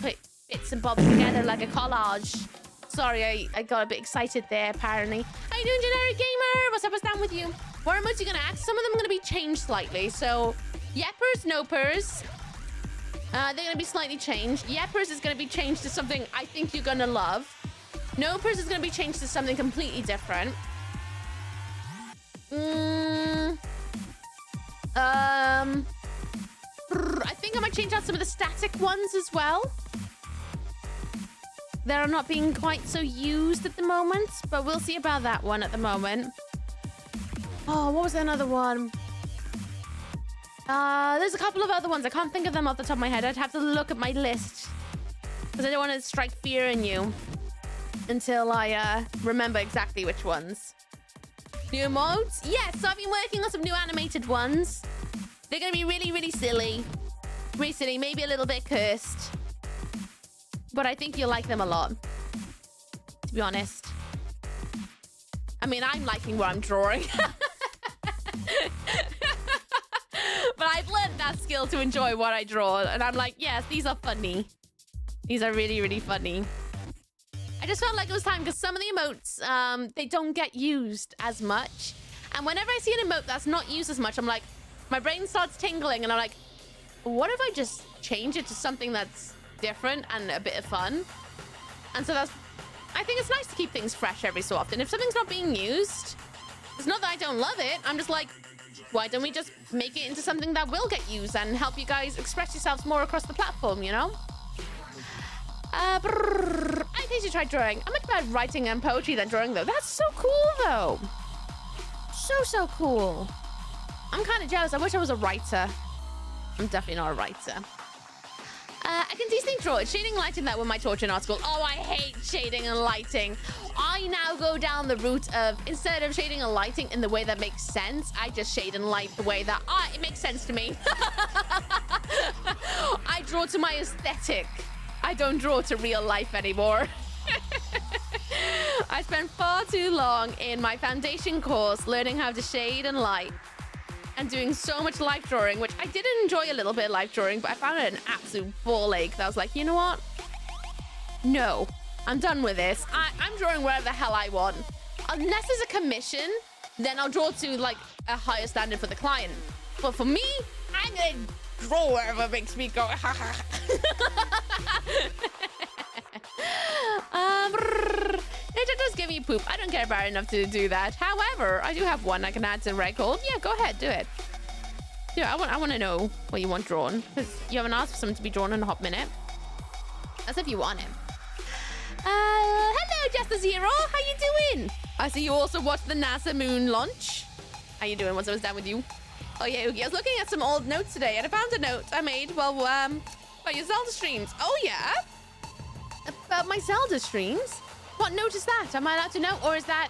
bits and bobs together like a collage. Sorry, I got a bit excited there, apparently. How you doing, Generic Gamer? What's up, what's down with you? What emotes are you going to add? Some of them are going to be changed slightly. So, yeppers, nopers. They're going to be slightly changed. Yeppers is going to be changed to something I think you're going to love. Nopers is going to be changed to something completely different. I think I might change out some of the static ones as well. They're not being quite so used at the moment, but we'll see about that one at the moment. Oh, what was another one? There's a couple of other ones. I can't think of them off the top of my head. I'd have to look at my list because I don't want to strike fear in you until I remember exactly which ones. New modes? Yes, so I've been working on some new animated ones. They're going to be really, really silly. Really silly, maybe a little bit cursed. But I think you'll like them a lot, to be honest. I mean, I'm liking what I'm drawing. But I've learned that skill to enjoy what I draw. And I'm like, yes, these are funny. These are really, really funny. I just felt like it was time because some of the emotes, they don't get used as much. And whenever I see an emote that's not used as much, I'm like, my brain starts tingling and I'm like, what if I just change it to something that's different and a bit of fun? And so I think it's nice to keep things fresh every so often. If something's not being used, it's not that I don't love it. I'm just like, why don't we just make it into something that will get used and help you guys express yourselves more across the platform, you know? I think you tried drawing. I'm much better at writing and poetry than drawing, though. That's so cool, though. So cool. I'm kind of jealous. I wish I was a writer. I'm definitely not a writer. I can decently draw it. Shading, lighting, that were my torture in art school. Oh, I hate shading and lighting. I now go down the route of, instead of shading and lighting in the way that makes sense, I just shade and light the way that it makes sense to me. I draw to my aesthetic. I don't draw to real life anymore. I spent far too long in my foundation course learning how to shade and light and doing so much life drawing, which I did enjoy a little bit of life drawing, but I found it an absolute ball ache. I was like, you know what? No, I'm done with this. I'm drawing wherever the hell I want. Unless there's a commission, then I'll draw to like a higher standard for the client. But for me, I'm gonna draw wherever makes me go. It does give you poop. I don't care about it enough to do that. However, I do have one I can add to record. Yeah, go ahead, do it. Yeah, I want to know what you want drawn because you haven't asked for something to be drawn in a hot minute. As if you want it. Hello, Just the Zero. How you doing? I see you also watched the NASA moon launch. How you doing? What's down with you? Oh yeah, Ooky. I was looking at some old notes today and I found a note I made about your Zelda streams. Oh yeah? About my Zelda streams? What note is that? Am I allowed to know? Or is that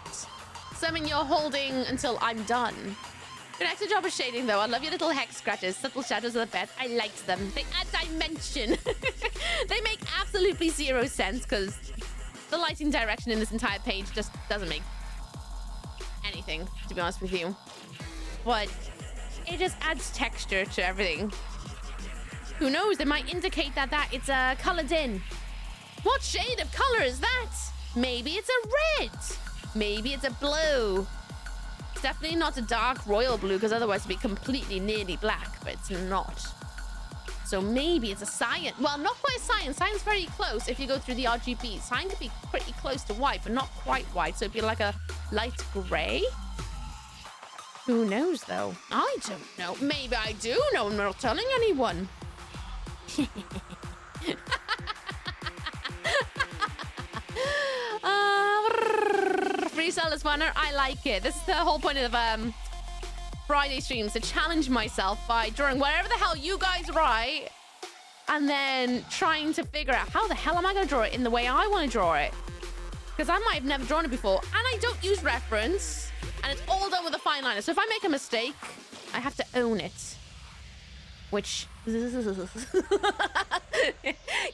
something you're holding until I'm done? Good extra job of shading though. I love your little hex scratches, subtle shadows of the bed. I like them. They add dimension. They make absolutely zero sense because the lighting direction in this entire page just doesn't make anything, to be honest with you. But it just adds texture to everything. Who knows? It might indicate that it's colored in. What shade of color is that? Maybe it's a red. Maybe it's a blue. It's definitely not a dark royal blue because otherwise it'd be completely nearly black, but it's not. So maybe it's a cyan. Well, not quite cyan. Cyan's very close if you go through the RGB. Cyan could be pretty close to white, but not quite white. So it'd be like a light gray. Who knows, though? I don't know. Maybe I do know. I'm not telling anyone. Freestyle Spawner, I like it. This is the whole point of Friday streams, to challenge myself by drawing whatever the hell you guys write and then trying to figure out how the hell am I going to draw it in the way I want to draw it. Because I might have never drawn it before, and I don't use reference, and it's all done with a fine liner. So if I make a mistake, I have to own it. Which...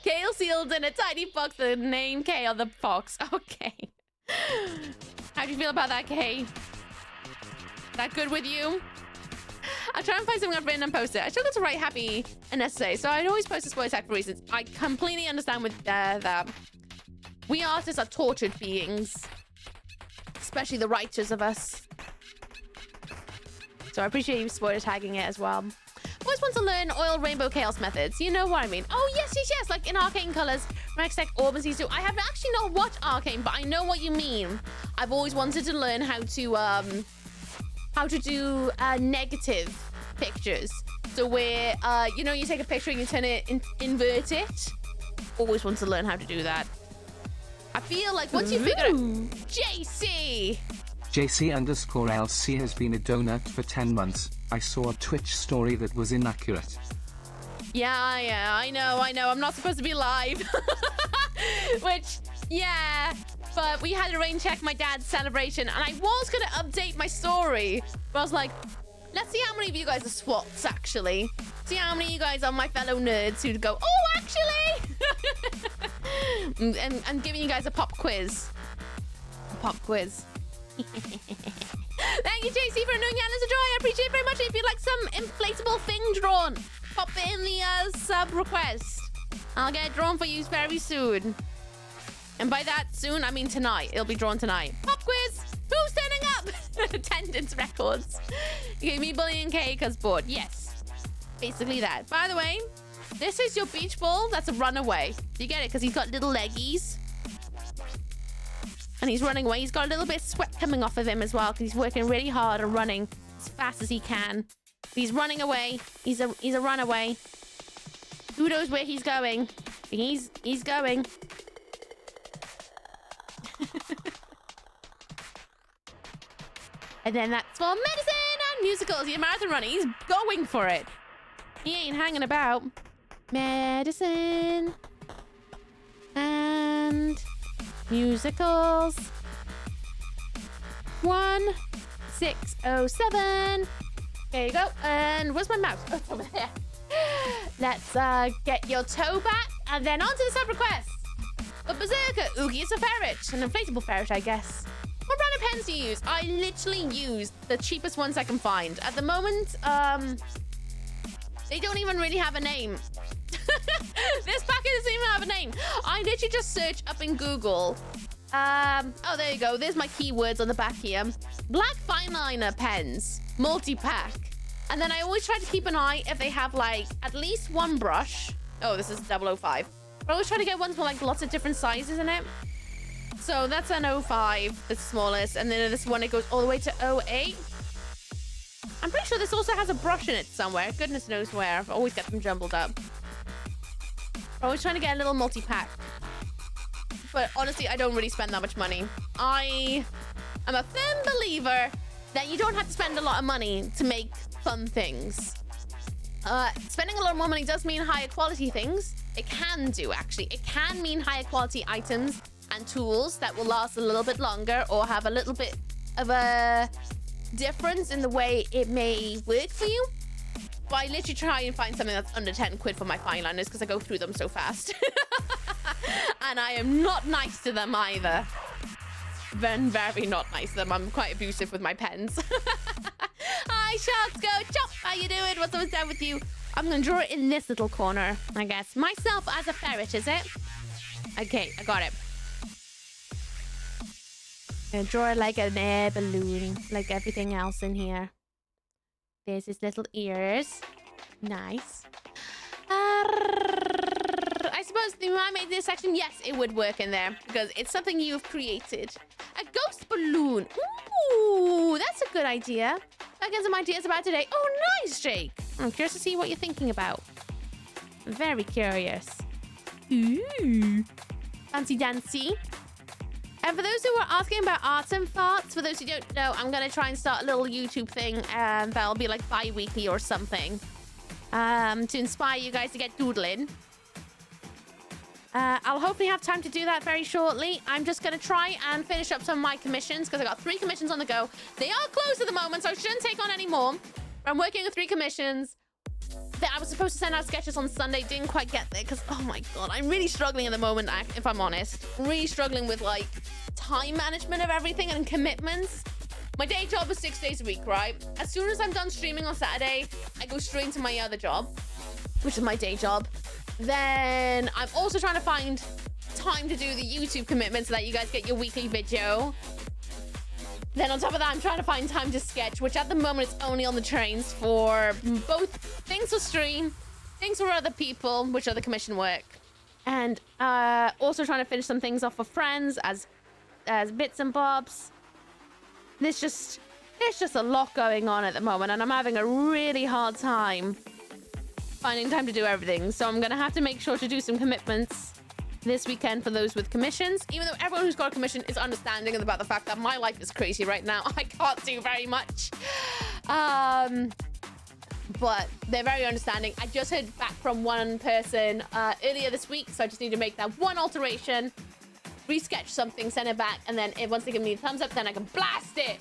Kale sealed in a tiny box, the name K on the box. Okay. How do you feel about that, Kay? That good with you? I'll try and find something I've written and post it. I struggle to write happy and necessary, so I'd always post a spoiler tag for reasons. I completely understand with that. We artists are tortured beings. Especially the writers of us. So I appreciate you spoiler tagging it as well. Always want to learn oil rainbow chaos methods. You know what I mean? Oh, yes. Like in Arcane Colors, Rextech, Orb, and C2. I have actually not watched Arcane, but I know what you mean. I've always wanted to learn how to do negative pictures. So where, you know, you take a picture and you turn it, invert it. Always want to learn how to do that. I feel like once you figure out... JC! JC_LC has been a donut for 10 months. I saw a Twitch story that was inaccurate. Yeah, I know. I'm not supposed to be live. Which, yeah. But we had to rain check my dad's celebration, and I was going to update my story. But I was like, let's see how many of you guys are SWATs, actually. See how many of you guys are my fellow nerds who'd go, oh, actually! and I'm giving you guys a pop quiz. Thank you, JC, for knowing Alice a joy. I appreciate it very much. If you'd like some inflatable thing drawn, pop it in the sub request. I'll get it drawn for you very soon. And by that soon, I mean tonight. It'll be drawn tonight. Pop quiz. Who's turning up? Attendance records. You gave me bullying K because bored. Yes. Basically that. By the way, this is your beach ball. That's a runaway. Do you get it? Because he's got little leggies. And he's running away. He's got a little bit of sweat coming off of him as well because he's working really hard and running as fast as he can. But he's running away. He's a runaway. Who knows where he's going? He's going. And then that's for medicine and musicals. He's a marathon running. He's going for it. He ain't hanging about. Medicine and musicals. 1607. There you go. And where's my mouse? Oh, it's over there. Let's get your toe back and then on to the sub request. A berserker. Ooky is a ferret. An inflatable ferret, I guess. What brand of pens do you use? I literally use the cheapest ones I can find. At the moment, they don't even really have a name. This packet doesn't even have a name. I literally just search up in Google. Oh, there you go. There's my keywords on the back here. Black fine liner pens, multi-pack. And then I always try to keep an eye if they have like at least one brush. Oh, this is 005. But I always try to get ones with like lots of different sizes in it. So that's an 05, the smallest. And then this one, it goes all the way to 08. I'm pretty sure this also has a brush in it somewhere. Goodness knows where. I always get them jumbled up. I'm always trying to get a little multi-pack. But honestly, I don't really spend that much money. I am a firm believer that you don't have to spend a lot of money to make fun things. Spending a lot more money does mean higher quality things. It can do, actually. It can mean higher quality items and tools that will last a little bit longer or have a little bit of a difference in the way it may work for you. But I literally try and find something that's under 10 quid for my fine liners because I go through them so fast. And I am not nice to them either. Very, very not nice to them. I'm quite abusive with my pens. Hi, Sharks, go chop. How you doing? What's always down with you? I'm going to draw it in this little corner, I guess. Myself as a ferret, is it? Okay, I got it. I'm going to draw it like an air balloon, like everything else in here. There's his little ears. Nice. I suppose if I made this section, yes, it would work in there because it's something you've created. A ghost balloon. Ooh, that's a good idea. Get some ideas about today. Oh, nice, Jake. I'm curious to see what you're thinking about. Very curious. Ooh. Fancy dancy. And for those who were asking about arts and farts, for those who don't know, I'm going to try and start a little YouTube thing that'll be like bi-weekly or something to inspire you guys to get doodling. I'll hopefully have time to do that very shortly. I'm just going to try and finish up some of my commissions because I got 3 commissions on the go. They are closed at the moment, so I shouldn't take on any more. I'm working on 3 commissions. I was supposed to send out sketches on Sunday. Didn't quite get there because, oh my God, I'm really struggling at the moment, if I'm honest. Really struggling with, like, time management of everything and commitments. My day job is 6 days a week, right? As soon as I'm done streaming on Saturday, I go straight into my other job, which is my day job. Then I'm also trying to find time to do the YouTube commitment so that you guys get your weekly video. Then on top of that, I'm trying to find time to sketch, which at the moment is only on the trains for both things for stream, things for other people, which are the commission work. And also trying to finish some things off for friends as bits and bobs. There's just a lot going on at the moment, and I'm having a really hard time finding time to do everything. So I'm going to have to make sure to do some commitments this weekend for those with commissions, even though everyone who's got a commission is understanding about the fact that my life is crazy right now. I can't do very much. But they're very understanding. I just heard back from one person earlier this week, so I just need to make that one alteration, resketch something, send it back, and then once they give me a thumbs up, then I can blast it.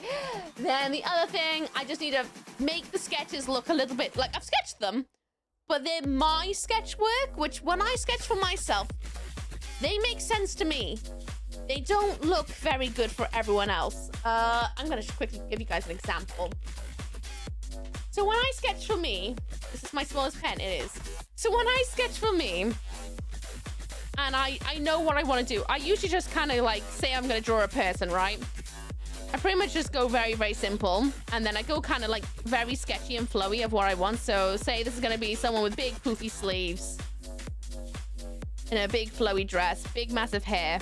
Then the other thing, I just need to make the sketches look a little bit like I've sketched them, but they're my sketch work, which when I sketch for myself, they make sense to me. They don't look very good for everyone else. I'm gonna quickly give you guys an example. So when I sketch for me, this is my smallest pen, it is. So when I sketch for me, and I know what I want to do, I usually just kind of like say I'm gonna draw a person, right? I pretty much just go very, very simple. And then I go kind of like very sketchy and flowy of what I want. So say this is gonna be someone with big poofy sleeves, in a big flowy dress, big massive hair.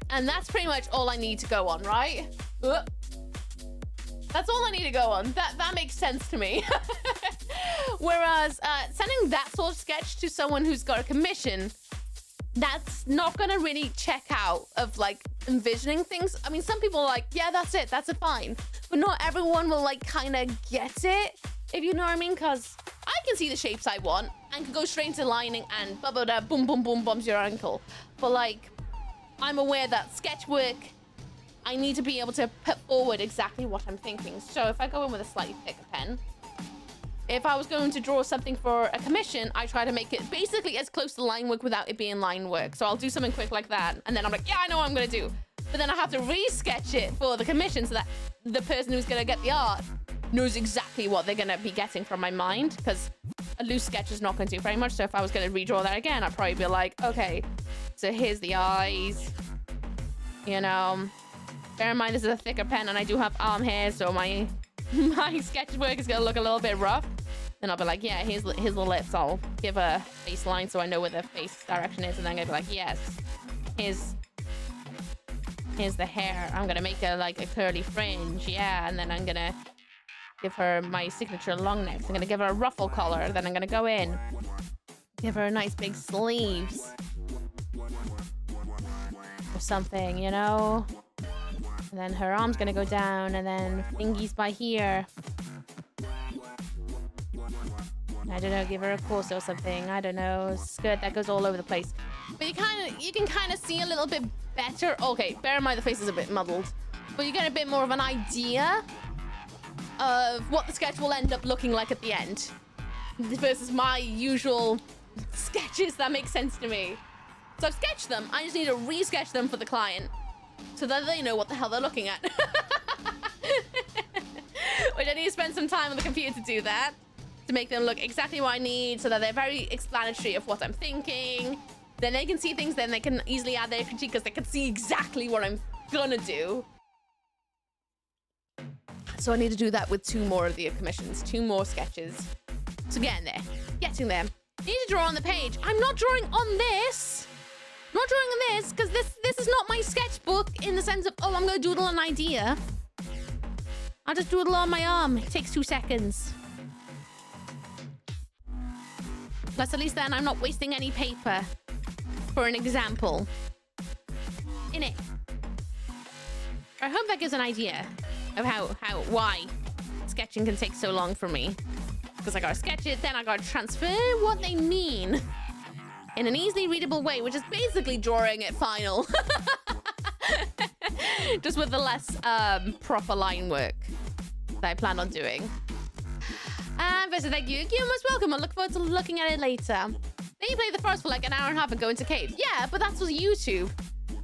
And that's pretty much all I need to go on, right? That's all I need to go on. That makes sense to me. Whereas sending that sort of sketch to someone who's got a commission, that's not gonna really check out of like envisioning things. I mean, some people are like, yeah, that's it, that's fine. But not everyone will like kind of get it, if you know what I mean? Because I can see the shapes I want and can go straight into lining and boom, boom, boom, bumps your ankle. But like, I'm aware that sketch work, I need to be able to put forward exactly what I'm thinking. So if I go in with a slightly thicker pen, if I was going to draw something for a commission, I try to make it basically as close to line work without it being line work. So I'll do something quick like that. And then I'm like, yeah, I know what I'm going to do. But then I have to re-sketch it for the commission so that the person who's going to get the art knows exactly what they're going to be getting from my mind. Because a loose sketch is not going to do very much. So if I was going to redraw that again, I'd probably be like, okay, so here's the eyes, you know. Bear in mind, this is a thicker pen and I do have arm hair, so my sketch work is going to look a little bit rough. Then I'll be like, yeah, here's the lips. I'll give a face line so I know where the face direction is. And then I'm going to be like, yes, here's the hair. I'm going to make it like a curly fringe. Yeah, and then I'm going to give her my signature long neck. I'm going to give her a ruffle collar. Then I'm going to go in, give her a nice big sleeves or something, you know? And then her arm's gonna go down, and then thingies by here. I don't know, give her a corset or something. I don't know, skirt that goes all over the place. But you can kind of see a little bit better. Okay, bear in mind the face is a bit muddled, but you get a bit more of an idea of what the sketch will end up looking like at the end versus my usual sketches that make sense to me. So I've sketched them. I just need to re-sketch them for the client, so that they know what the hell they're looking at. Which I need to spend some time on the computer to do that, to make them look exactly what I need, so that they're very explanatory of what I'm thinking. Then they can see things, then they can easily add their critique because they can see exactly what I'm gonna do. So I need to do that with 2 more of the commissions, 2 more sketches. So getting there, getting there. I need to draw on the page. I'm not drawing on this. Not drawing on this, because this is not my sketchbook in the sense of, oh, I'm going to doodle an idea. I'll just doodle on my arm. It takes 2 seconds. Plus, at least then I'm not wasting any paper. For an example. Innit? I hope that gives an idea of why sketching can take so long for me. Because I gotta sketch it, then I gotta transfer what they mean in an easily readable way, which is basically drawing it final. Just with the less proper line work that I plan on doing. And first, thank you. You're most welcome. I look forward to looking at it later. Then you play the forest for like an hour and a half and go into caves. Yeah, but that's with YouTube.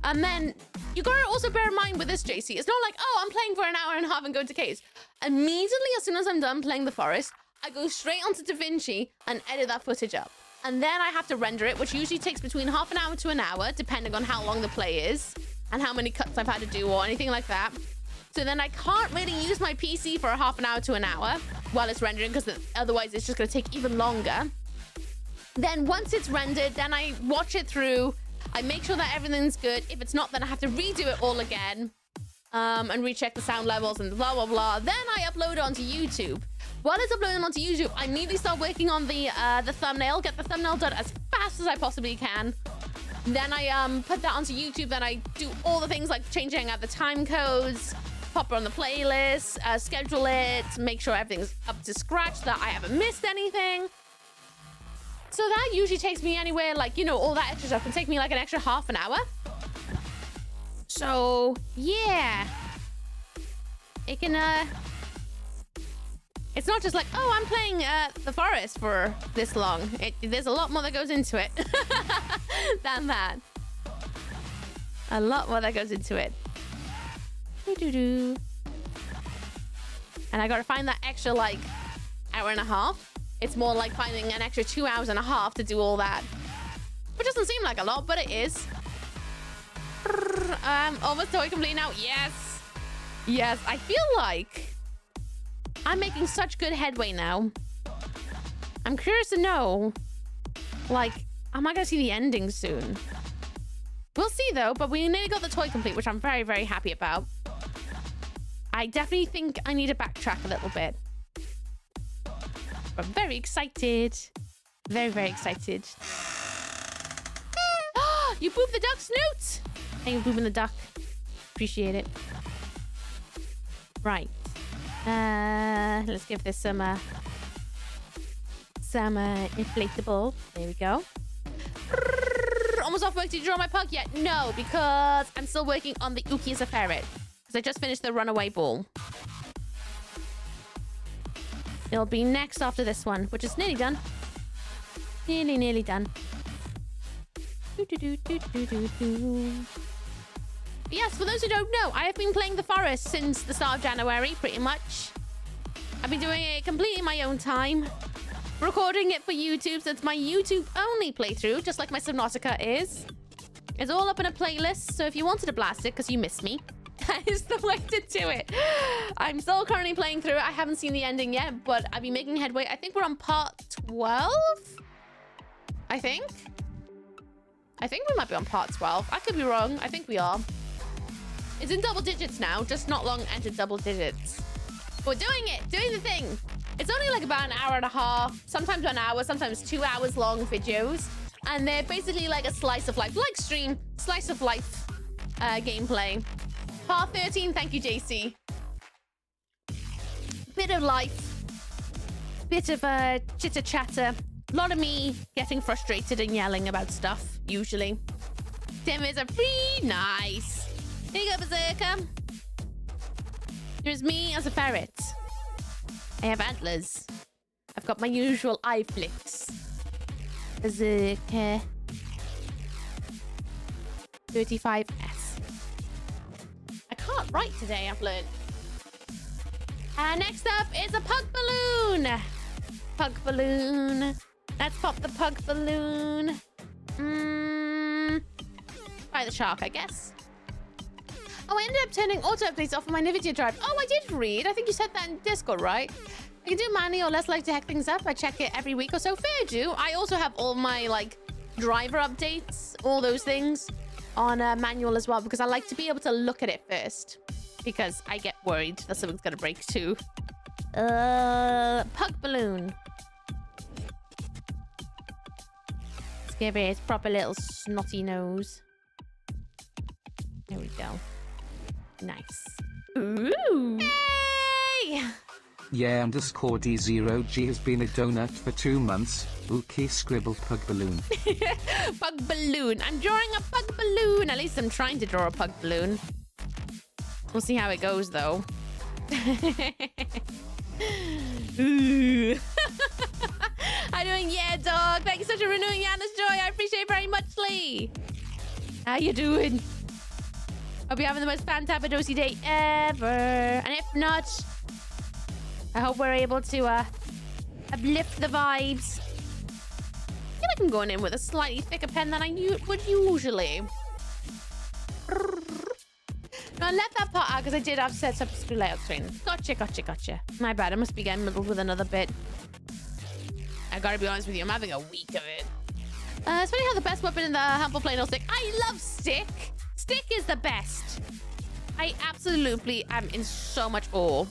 And then you gotta also bear in mind with this, JC, it's not like, oh, I'm playing for an hour and a half and go into caves. Immediately, as soon as I'm done playing the forest, I go straight onto DaVinci and edit that footage up. And then I have to render it, which usually takes between half an hour to an hour, depending on how long the play is and how many cuts I've had to do or anything like that. So then I can't really use my PC for a half an hour to an hour while it's rendering, because otherwise it's just going to take even longer. Then once it's rendered, then I watch it through. I make sure that everything's good. If it's not, then I have to redo it all again and recheck the sound levels and blah, blah, blah. Then I upload it onto YouTube. While it's uploading onto YouTube, I immediately start working on the thumbnail, get the thumbnail done as fast as I possibly can. Then I put that onto YouTube. Then I do all the things like changing out the time codes, pop it on the playlist, schedule it, make sure everything's up to scratch, that I haven't missed anything. So that usually takes me anywhere, like, you know, all that extra stuff can take me like an extra half an hour. So, yeah. It can, it's not just like, oh, I'm playing the forest for this long. There's a lot more that goes into it than that. A lot more that goes into it. Doo-doo-doo. And I gotta find that extra, like, hour and a half. It's more like finding an extra 2 hours and a half to do all that. Which doesn't seem like a lot, but it is. Almost toy complete now. Yes. Yes, I feel like I'm making such good headway now. I'm curious to know, like, am I gonna see the ending soon? We'll see though, but we nearly got the toy complete, which I'm very, very happy about. I definitely think I need to backtrack a little bit. I'm very excited. Very, very excited. You pooped the duck, Snoot! Thank you for pooping the duck. Appreciate it. Right. Let's give this some inflatable. There we go. Almost off work. Did you draw my pug yet? No, because I'm still working on the Ooky as a ferret. Because I just finished the runaway ball. It'll be next after this one, which is nearly done. Nearly done. Yes, for those who don't know, I have been playing the forest since the start of January, pretty much. I've been doing it completely in my own time. Recording it for YouTube, so it's my YouTube only playthrough, just like my Subnautica is. It's all up in a playlist, so if you wanted to blast it because you missed me, that is the way to do it. I'm still currently playing through it. I haven't seen the ending yet, but I've been making headway. I think we're on part 12? I think we might be on part 12. I could be wrong. I think we are. It's in double digits now, just not long entered double digits. We're doing it, doing the thing. It's only like about an hour and a half, sometimes an hour, sometimes 2 hours long videos. And they're basically like a slice of life, like stream, slice of life gameplay. Part 13, thank you, JC. Bit of life, bit of chitter-chatter. A lot of me getting frustrated and yelling about stuff, usually. Tim is a free, nice. Here you go, Berserker. Here's me as a ferret. I have antlers. I've got my usual eye flicks. Berserker. 35S. I can't write today, I've learned. Next up is a pug balloon. Pug balloon. Let's pop the pug balloon. By the shark, I guess. Oh, I ended up turning auto updates off on my NVIDIA drive. Oh, I did read. I think you said that in Discord, right? You can do manual or less like to hack things up. I check it every week or so. Fair do. I also have all my like driver updates, all those things on manual as well, because I like to be able to look at it first. because I get worried that something's gonna break too. Pug balloon. Let's give it its proper little snotty nose. There we go. Nice. Ooh. Hey! Yeah, _D0G has been a donut for 2 months. Ooky scribble pug balloon. Pug balloon. I'm drawing a pug balloon. At least I'm trying to draw a pug balloon. We'll see how it goes, though. Ooh. How you doing? Yeah, dog. Thank you so much for renewing Anna's joy. I appreciate it very much, Lee. How you doing? Hope you're having the most fantabadosy day ever. And if not, I hope we're able to uplift the vibes. I feel like I'm going in with a slightly thicker pen than I would usually. No, I left that part out because I did have set up a screw layout screen. Gotcha. My bad. I must be getting muddled with another bit. I gotta be honest with you, I'm having a week of it. It's funny how the best weapon in the Humble Plano stick. I love stick. Stick is the best. I absolutely am in so much awe.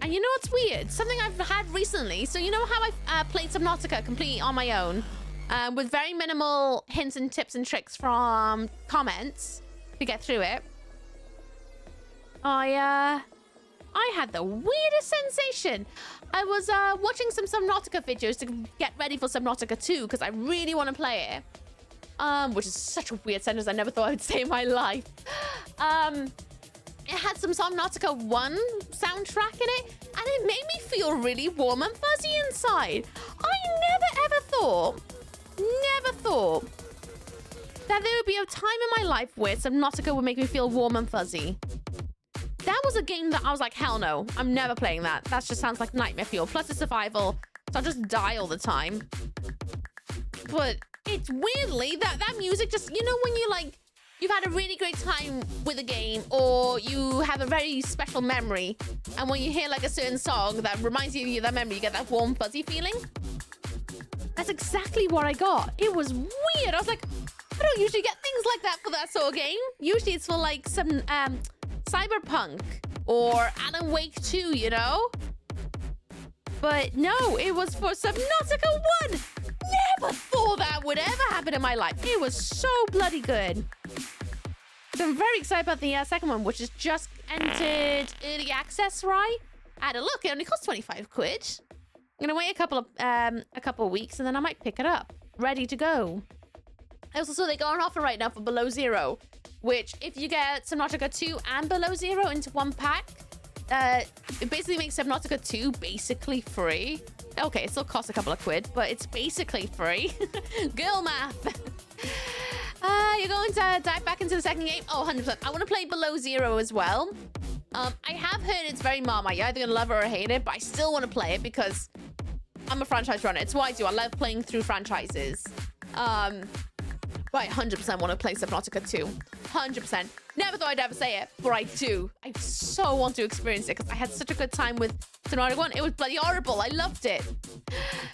And you know what's weird? Something I've had recently. So you know how I played Subnautica completely on my own, with very minimal hints and tips and tricks from comments to get through it. I had the weirdest sensation. I was watching some Subnautica videos to get ready for Subnautica 2 because I really want to play it. Which is such a weird sentence I never thought I would say in my life. It had some Subnautica 1 soundtrack in it, and it made me feel really warm and fuzzy inside. I never thought that there would be a time in my life where Subnautica would make me feel warm and fuzzy. That was a game that I was like, hell no, I'm never playing that. That just sounds like nightmare fuel. Plus it's survival, so I'll just die all the time. But it's weirdly that music just, you know, when you like, you've had a really great time with a game, or you have a very special memory, and when you hear like a certain song that reminds you of that memory, you get that warm, fuzzy feeling. That's exactly what I got. It was weird. I was like, I don't usually get things like that for that sort of game. Usually it's for like some Cyberpunk or Alan Wake 2, you know? But no, it was for Subnautica 1. Never thought that would ever happen in my life. It was so bloody good. So I'm very excited about the second one, which has just entered early access, right? I had a look. It only costs 25 quid. I'm gonna wait a couple of weeks, and then I might pick it up, ready to go. I also saw they go on offer right now for Below Zero, which if you get Subnautica 2 and Below Zero into one pack, it basically makes Subnautica 2 basically free. Okay, it still costs a couple of quid, but it's basically free. Girl math. You're going to dive back into the second game? Oh, 100%. I want to play Below Zero as well. I have heard it's very Marmite. You're either going to love it or hate it, but I still want to play it because I'm a franchise runner. It's what I do. I love playing through franchises. But I 100% want to play Subnautica 2. 100%. Never thought I'd ever say it, but I do. I so want to experience it because I had such a good time with Subnautica 1. It was bloody horrible. I loved it.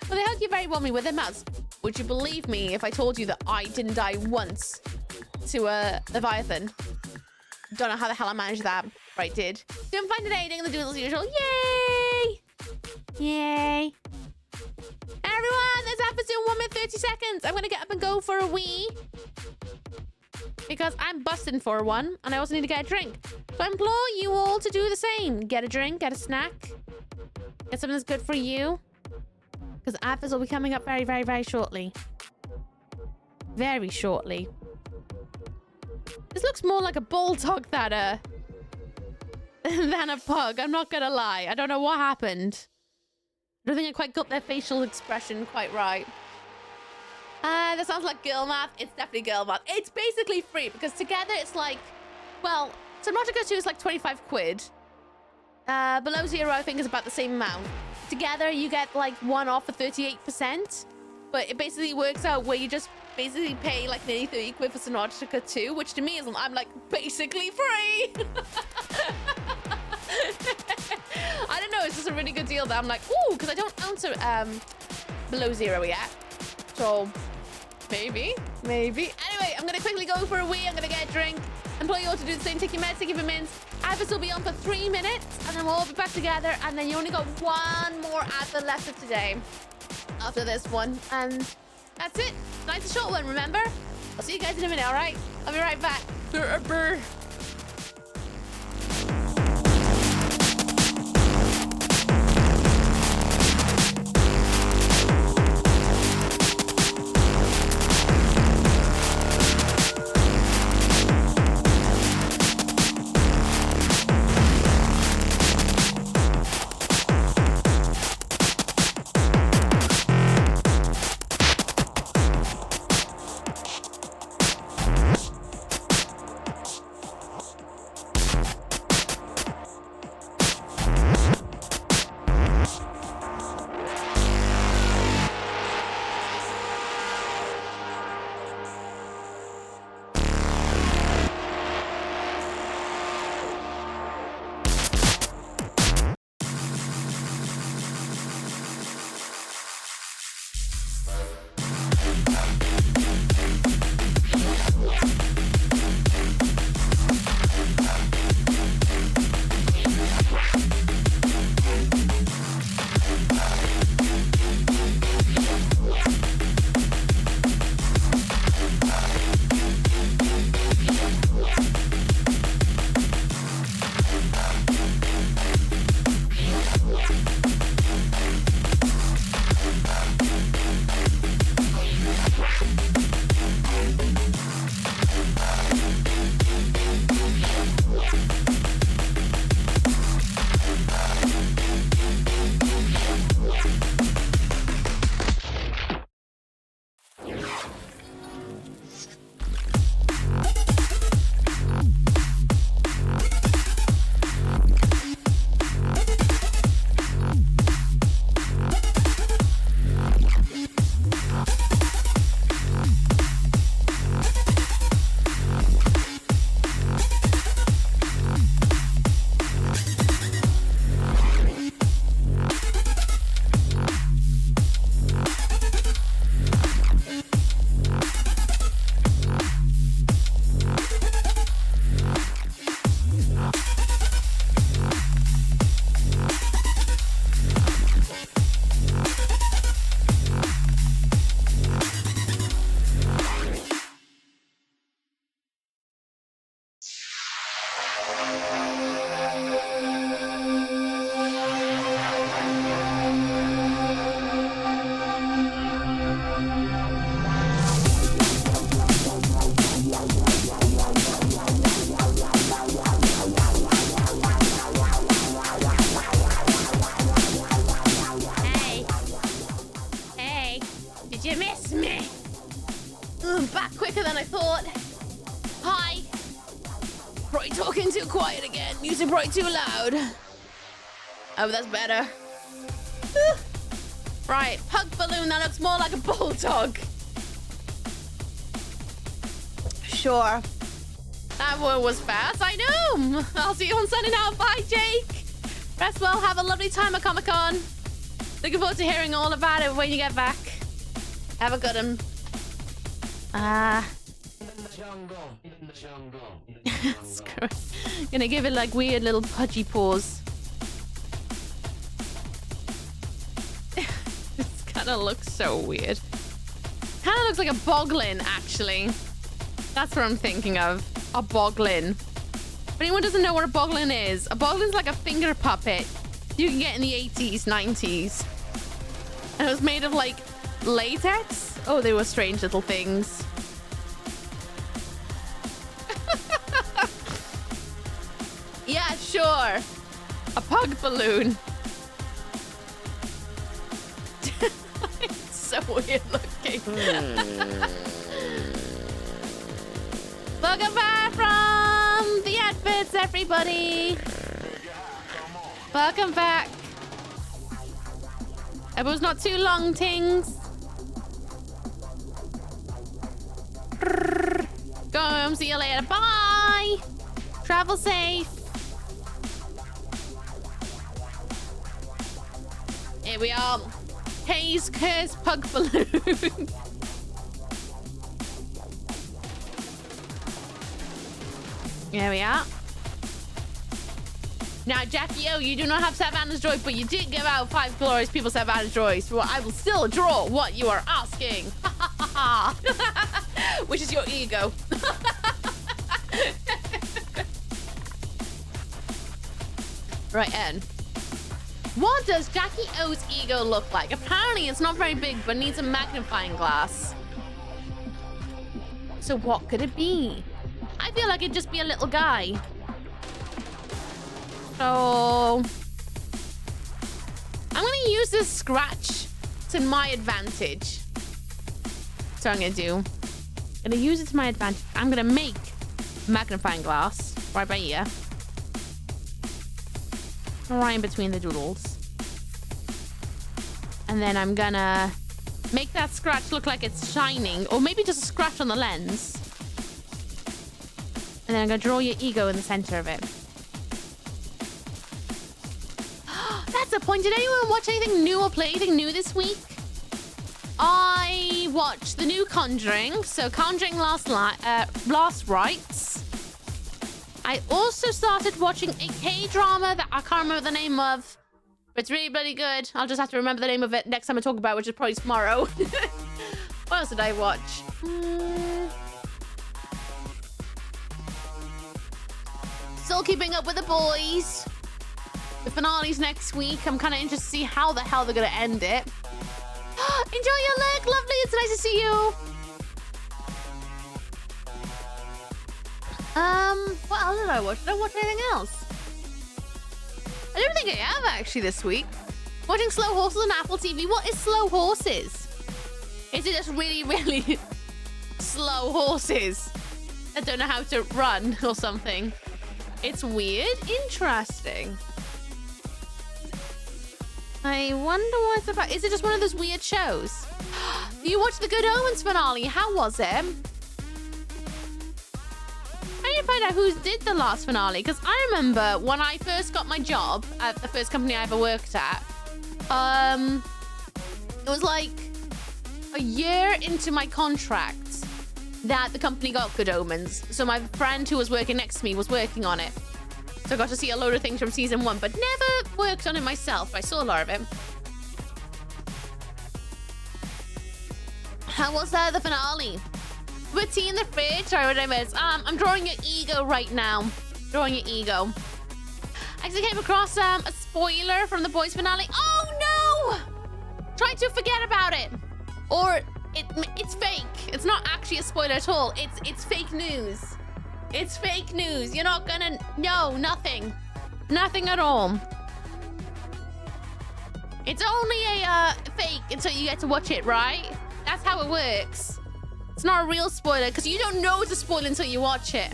Well, they hug you very warmly with their mouths. Would you believe me if I told you that I didn't die once to a Leviathan? Don't know how the hell I managed that, but I did. Doing fine today, doing the doodles as usual. Yay! Yay! Everyone, there's episode 1 minute 30 seconds. I'm gonna get up and go for a wee because I'm busting for one and I also need to get a drink. So I implore you all to do the same. Get a drink, get a snack, get something that's good for you. Because Aphis will be coming up very, very, very shortly. Very shortly. This looks more like a bulldog than a pug. I'm not gonna lie. I don't know what happened. I don't think I quite got their facial expression quite right. That sounds like girl math. It's definitely girl math. It's basically free because together it's like, well, Subnautica 2 is like 25 quid. Below Zero, I think, is about the same amount. Together, you get like one off for 38%. But it basically works out where you just basically pay like nearly 30 quid for Subnautica 2, which to me is, I'm like, basically free. I don't know, it's just a really good deal that I'm like, ooh, because I don't own Below Zero yet. So maybe. Anyway, I'm gonna quickly go for a wee. I'm gonna get a drink. Implore you all to do the same. Take your meds, take your vitamins. Adverts will be on for 3 minutes, and then we'll all be back together. And then you only got one more advert left of today after this one. And that's it. Tonight's a short one, remember? I'll see you guys in a minute, all right? I'll be right back. Brr. Quicker than I thought. Hi. Probably talking too quiet again. Music probably too loud. Oh, that's better. Right, pug balloon. That looks more like a bulldog. Sure. That one was fast. I know. I'll see you on Sunday now. Bye, Jake. Rest well. Have a lovely time at Comic-Con. Looking forward to hearing all about it when you get back. Have a good one. Screw it. Gonna give it like weird little pudgy paws. This kind of looks so weird. Kind of looks like a boglin, actually. That's what I'm thinking of. A boglin. If anyone doesn't know what a boglin is, a boglin's like a finger puppet you can get in the 80s, 90s. And it was made of like latex. Oh, they were strange little things. Yeah, sure. A pug balloon. It's so weird looking. Welcome back from the adverts, everybody. Welcome back. It was not too long, tings. Go home, see you later. Bye. Travel safe. Here we are. Hayes Curse Pug Balloon. There we are. Now, Jackie O, you do not have Savannah's joy, but you did give out 5 glorious people Savannah's joy, so I will still draw what you are asking. Which is your ego. Right, Ed. What does Jackie O's ego look like? Apparently, it's not very big, but needs a magnifying glass. So what could it be? I feel like it'd just be a little guy. So I'm gonna use this scratch to my advantage. So I'm gonna do. I'm gonna use it to my advantage. I'm gonna make magnifying glass right by here. Right in between the doodles. And then I'm gonna make that scratch look like it's shining, or maybe just a scratch on the lens. And then I'm gonna draw your ego in the center of it. That's the point. Did anyone watch anything new or play anything new this week? I watched the new Conjuring, so Conjuring Last Rites. I also started watching a K-drama that I can't remember the name of, but it's really bloody good. I'll just have to remember the name of it next time I talk about it, which is probably tomorrow. What else did I watch? Still keeping up with the boys. The finale's next week. I'm kind of interested to see how the hell they're going to end it. Enjoy your leg, lovely. It's nice to see you. What else did I watch? Did I watch anything else? I don't think I have actually this week. Watching Slow Horses on Apple TV. What is Slow Horses? Is it just really, really slow horses that don't know how to run or something? It's weird. Interesting. I wonder what it's about. Is it just one of those weird shows? You watched the Good Omens finale. How was it? I need to find out who did the last finale, because I remember when I first got my job at the first company I ever worked at, it was like a year into my contract that the company got Good Omens. So my friend who was working next to me was working on it. So I got to see a load of things from season 1, but never worked on it myself. I saw a lot of it. How was the finale? With tea in the fridge. Sorry, what did I miss? I'm drawing your ego right now. Drawing your ego. I actually came across a spoiler from the boys finale. Oh no! Try to forget about it. Or it's fake. It's not actually a spoiler at all. It's fake news. It's fake news. You're not gonna know nothing. Nothing at all. It's only a fake until you get to watch it, right? That's how it works. It's not a real spoiler because you don't know it's a spoiler until you watch it.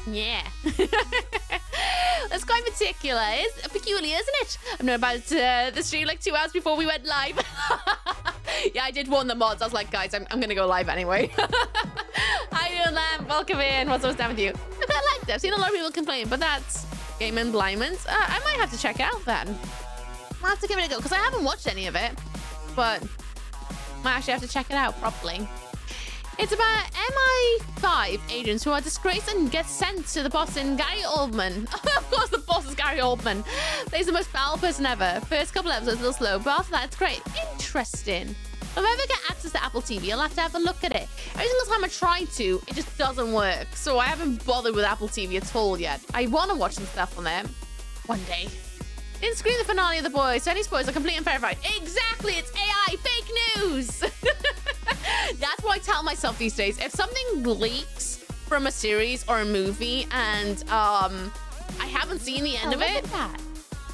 Yeah. That's quite particular. It's peculiar, isn't it? I've known about the stream like 2 hours before we went live. Yeah, I did warn the mods. I was like, guys, I'm going to go live anyway. How you doing, Lamb? Welcome in. What's down with you? I quite liked it. I've seen a lot of people complain, but that's Game and Blindmans. I might have to check it out then. I'll have to give it a go because I haven't watched any of it, but might actually have to check it out properly. It's about MI5 agents who are disgraced and get sent to the boss in Gary Oldman. Of course, the boss is Gary Oldman. He's the most foul person ever. First couple episodes a little slow, but after that, it's great. Interesting. If I ever get access to Apple TV, I'll have to have a look at it. Every single time I try to, it just doesn't work. So I haven't bothered with Apple TV at all yet. I want to watch some stuff on there one day. Didn't screen the finale of The Boys, so any spoilers are complete and verified. Exactly, it's AI, fake news. That's what I tell myself these days. If something leaks from a series or a movie and I haven't seen the end of it,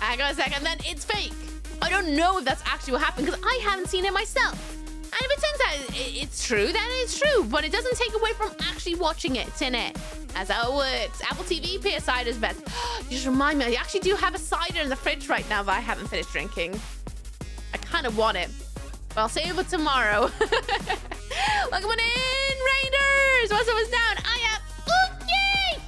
hang on a second, then it's fake. I don't know if that's actually what happened because I haven't seen it myself. And if it turns out it's true, then it's true. But it doesn't take away from actually watching it, innit? That's how it works. Apple TV, pear cider is best. You just remind me, I actually do have a cider in the fridge right now that I haven't finished drinking. I kind of want it. But I'll save it for tomorrow. Welcome on in, Raiders! What's up, what's down? I am Ooky!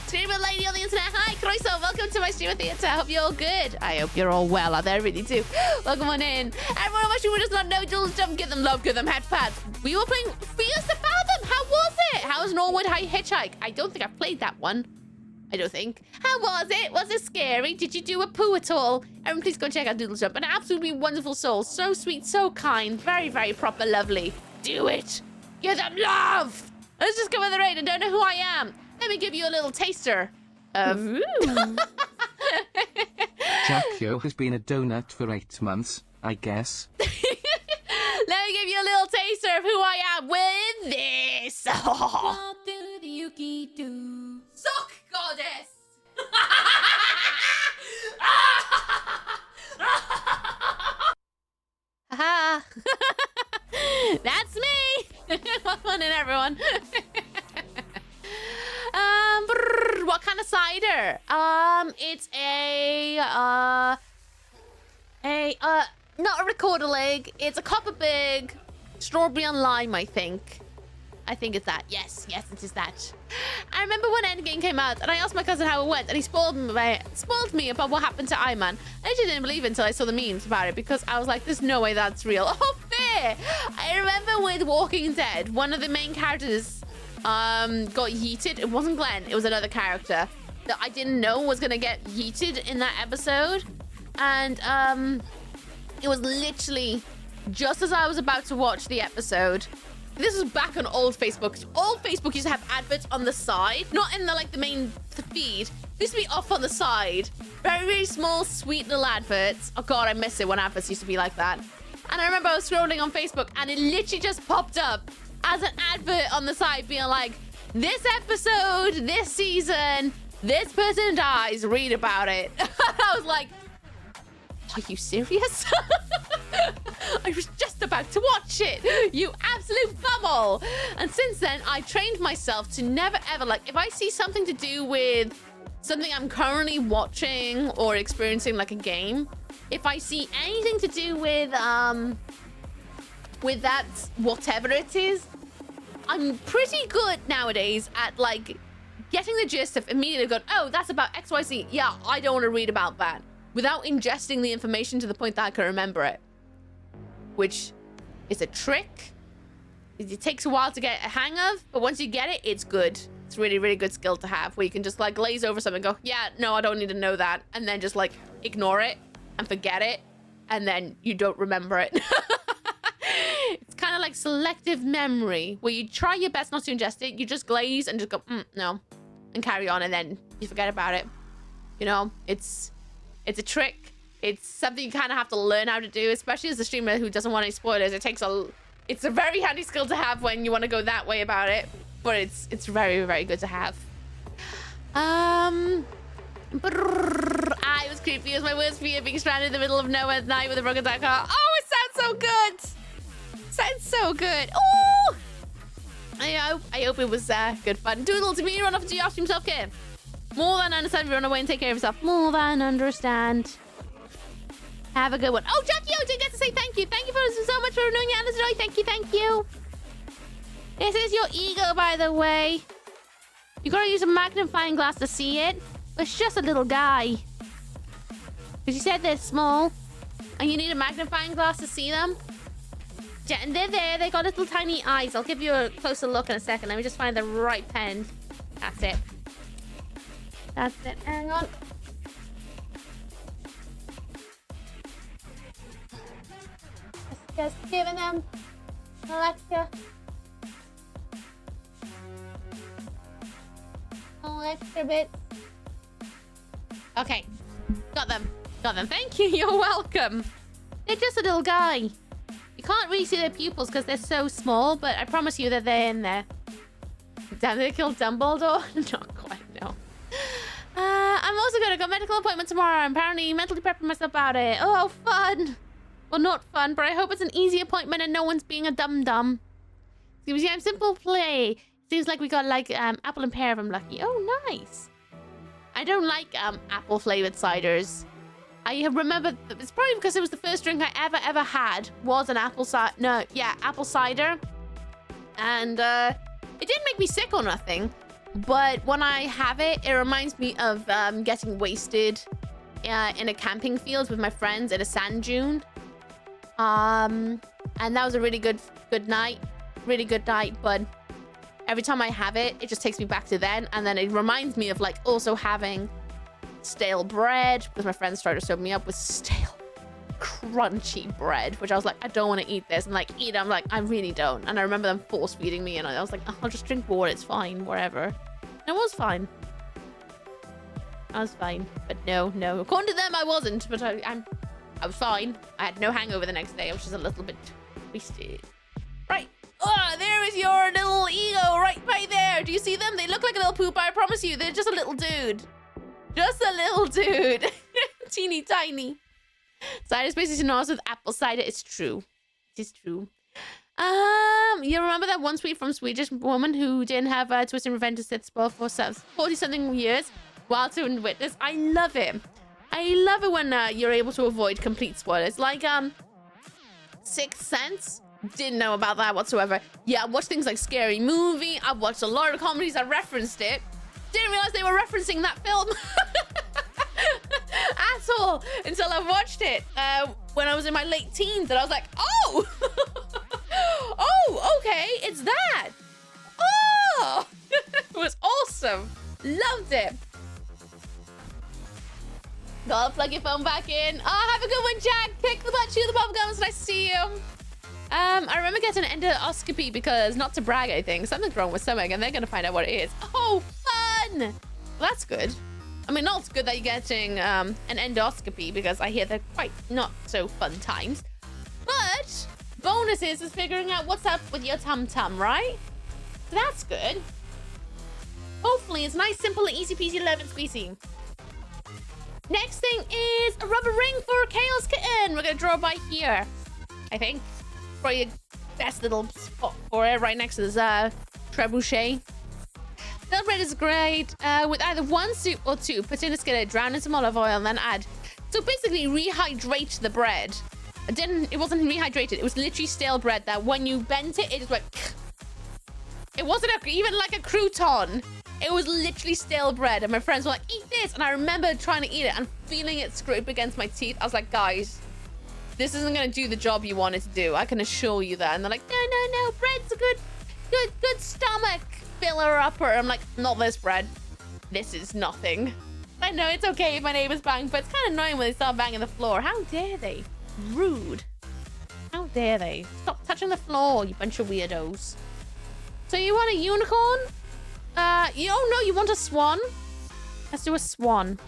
Streamer lady on the internet. Hi, Croiso. Welcome to my streamer theater. I hope you're all good. I hope you're all well out there. I really do. Welcome on in. Everyone on my stream who does not know Jules Jump, give them love, give them head pads. We were playing Fears to Fathom. How was it? How was Norwood High Hitchhike? I don't think I've played that one. I don't think. How was it? Was it scary? Did you do a poo at all? Everyone, please go check out Doodle Jump. An absolutely wonderful soul. So sweet, so kind. Very, very proper, lovely. Do it. Give them love. Let's just go with the rain and don't know who I am. Let me give you a little taster of... Jackio has been a donut for 8 months, I guess. Let me give you a little taster of who I am with this. Suck, goddess. Haha. That's me. Fun in everyone. What kind of cider? It's not a recorder leg. It's a copper big strawberry on lime, I think. I think it's that. Yes, it is that. I remember when Endgame came out, and I asked my cousin how it went, and he spoiled me about what happened to Iron Man. I actually didn't believe it until I saw the memes about it, because I was like, there's no way that's real. Oh, fair! I remember with Walking Dead, one of the main characters got yeeted. It wasn't Glenn, it was another character that I didn't know was gonna get yeeted in that episode. And it was literally just as I was about to watch the episode. This was back on old Facebook. Old Facebook used to have adverts on the side, not in the main feed. It used to be off on the side. Very, very small, sweet little adverts. Oh God, I miss it when adverts used to be like that. And I remember I was scrolling on Facebook and it literally just popped up as an advert on the side being like, this episode, this season, this person dies, read about it. I was like, are you serious? I was just about to watch it. You absolute bumble. And since then, I trained myself to never ever, if I see something to do with something I'm currently watching or experiencing, like a game, if I see anything to do with that, whatever it is, I'm pretty good nowadays at getting the gist of immediately going, oh, that's about XYZ. Yeah, I don't want to read about that, without ingesting the information to the point that I can remember it, which is a trick. It takes a while to get a hang of, but once you get it, it's good. It's really, really good skill to have, where you can just glaze over something and go, yeah, no, I don't need to know that, and then just ignore it and forget it, and then you don't remember it. It's kind of like selective memory, where you try your best not to ingest it, you just glaze and just go, no, and carry on, and then you forget about it. You know, it's a trick. It's something you kind of have to learn how to do, especially as a streamer who doesn't want any spoilers. It's a very handy skill to have when you want to go that way about it, but it's very, very good to have. It was creepy. It was my worst fear, being stranded in the middle of nowhere at night with a broken down car. Oh, it sounds so good. Sounds so good. Oh, I hope it was good fun. Doodle, to me, run off and do your stream self-care. More than understand if you run away and take care of yourself. More than understand. Have a good one. Oh, Jackie, I didn't get to say thank you. Thank you so much for renewing your Anna's Joy. Thank you. This is your ego, by the way. You gotta use a magnifying glass to see it. It's just a little guy. Because you said they're small. And you need a magnifying glass to see them. And they're there. They got little tiny eyes. I'll give you a closer look in a second. Let me just find the right pen. That's it. That's it. Hang on. Just giving them a lecture. A extra bit. Okay. Got them. Thank you. You're welcome. They're just a little guy. You can't really see their pupils because they're so small, but I promise you that they're in there. Damn, they killed Dumbledore? Not quite, no. I'm also going to go medical appointment tomorrow. I'm apparently mentally prepping myself about it. Oh, fun. Well, not fun, but I hope it's an easy appointment and no one's being a dum-dum. Seems like simple play. Seems like we got apple and pear if I'm lucky. Oh, nice. I don't like apple flavored ciders. I remember, it's probably because it was the first drink I ever had was an apple cider. No, yeah, apple cider. And it didn't make me sick or nothing. But when I have it, it reminds me of getting wasted in a camping field with my friends at a sand dune. And that was a really good night. Really good night, but every time I have it, it just takes me back to then. And then it reminds me of like also having stale bread, because my friends tried to serve me up with stale, crunchy bread, which I was like, I don't want to eat this. And like, eat it. I'm like, I really don't. And I remember them force feeding me, and I was like, oh, I'll just drink water. It's fine, wherever. And it was fine. I was fine, but no. According to them, I wasn't, but I was fine. I had no hangover the next day. I was just a little bit twisted. Right. Oh, there is your little ego right by there. Do you see them? They look like a little poop. I promise you, they're just a little dude. Just a little dude. Teeny tiny. Cider space is synonymous with apple cider. It's true. It is true. You remember that one tweet from Swedish woman who didn't have a twisted revenge Sith spell for 40-something years while to witness? I love it. I love it when you're able to avoid complete spoilers. Like, Sixth Sense. Didn't know about that whatsoever. Yeah, I watched things like Scary Movie. I've watched a lot of comedies that referenced it. Didn't realize they were referencing that film at all until I watched it when I was in my late teens, and I was like, oh, oh, okay, it's that. Oh, it was awesome. Loved it. Gotta plug your phone back in. Oh, have a good one, Jack. Kick the butt, chew the bubble gums. Nice to see you. I remember getting an endoscopy because, not to brag, I think, something's wrong with stomach, and they're gonna find out what it is. Oh, fun! Well, that's good. I mean, not good that you're getting an endoscopy, because I hear they're quite not so fun times. But bonuses is figuring out what's up with your tum-tum, right? So that's good. Hopefully it's nice, simple, easy peasy, lemon squeezy. Next thing is a rubber ring for Chaos Kitten. We're gonna draw by here, I think. Probably a best little spot for it, right next to this trebuchet. The bread is great with either one soup or two. Put in a skillet, drown in some olive oil, and then add. So basically, rehydrate the bread. It wasn't rehydrated. It was literally stale bread that when you bent it, it just went. It wasn't even like a crouton. It was literally stale bread, and my friends were like, "Eat this!" And I remember trying to eat it and feeling it scrape against my teeth. I was like, "Guys, this isn't gonna do the job you want it to do. I can assure you that." And they're like, "No, bread's a good stomach filler upper." I'm like, "Not this bread. This is nothing." I know it's okay if my neighbors bang, but it's kind of annoying when they start banging the floor. How dare they? Rude. How dare they? Stop touching the floor, you bunch of weirdos. So you want a unicorn? Oh no, you want a swan? Let's do a swan.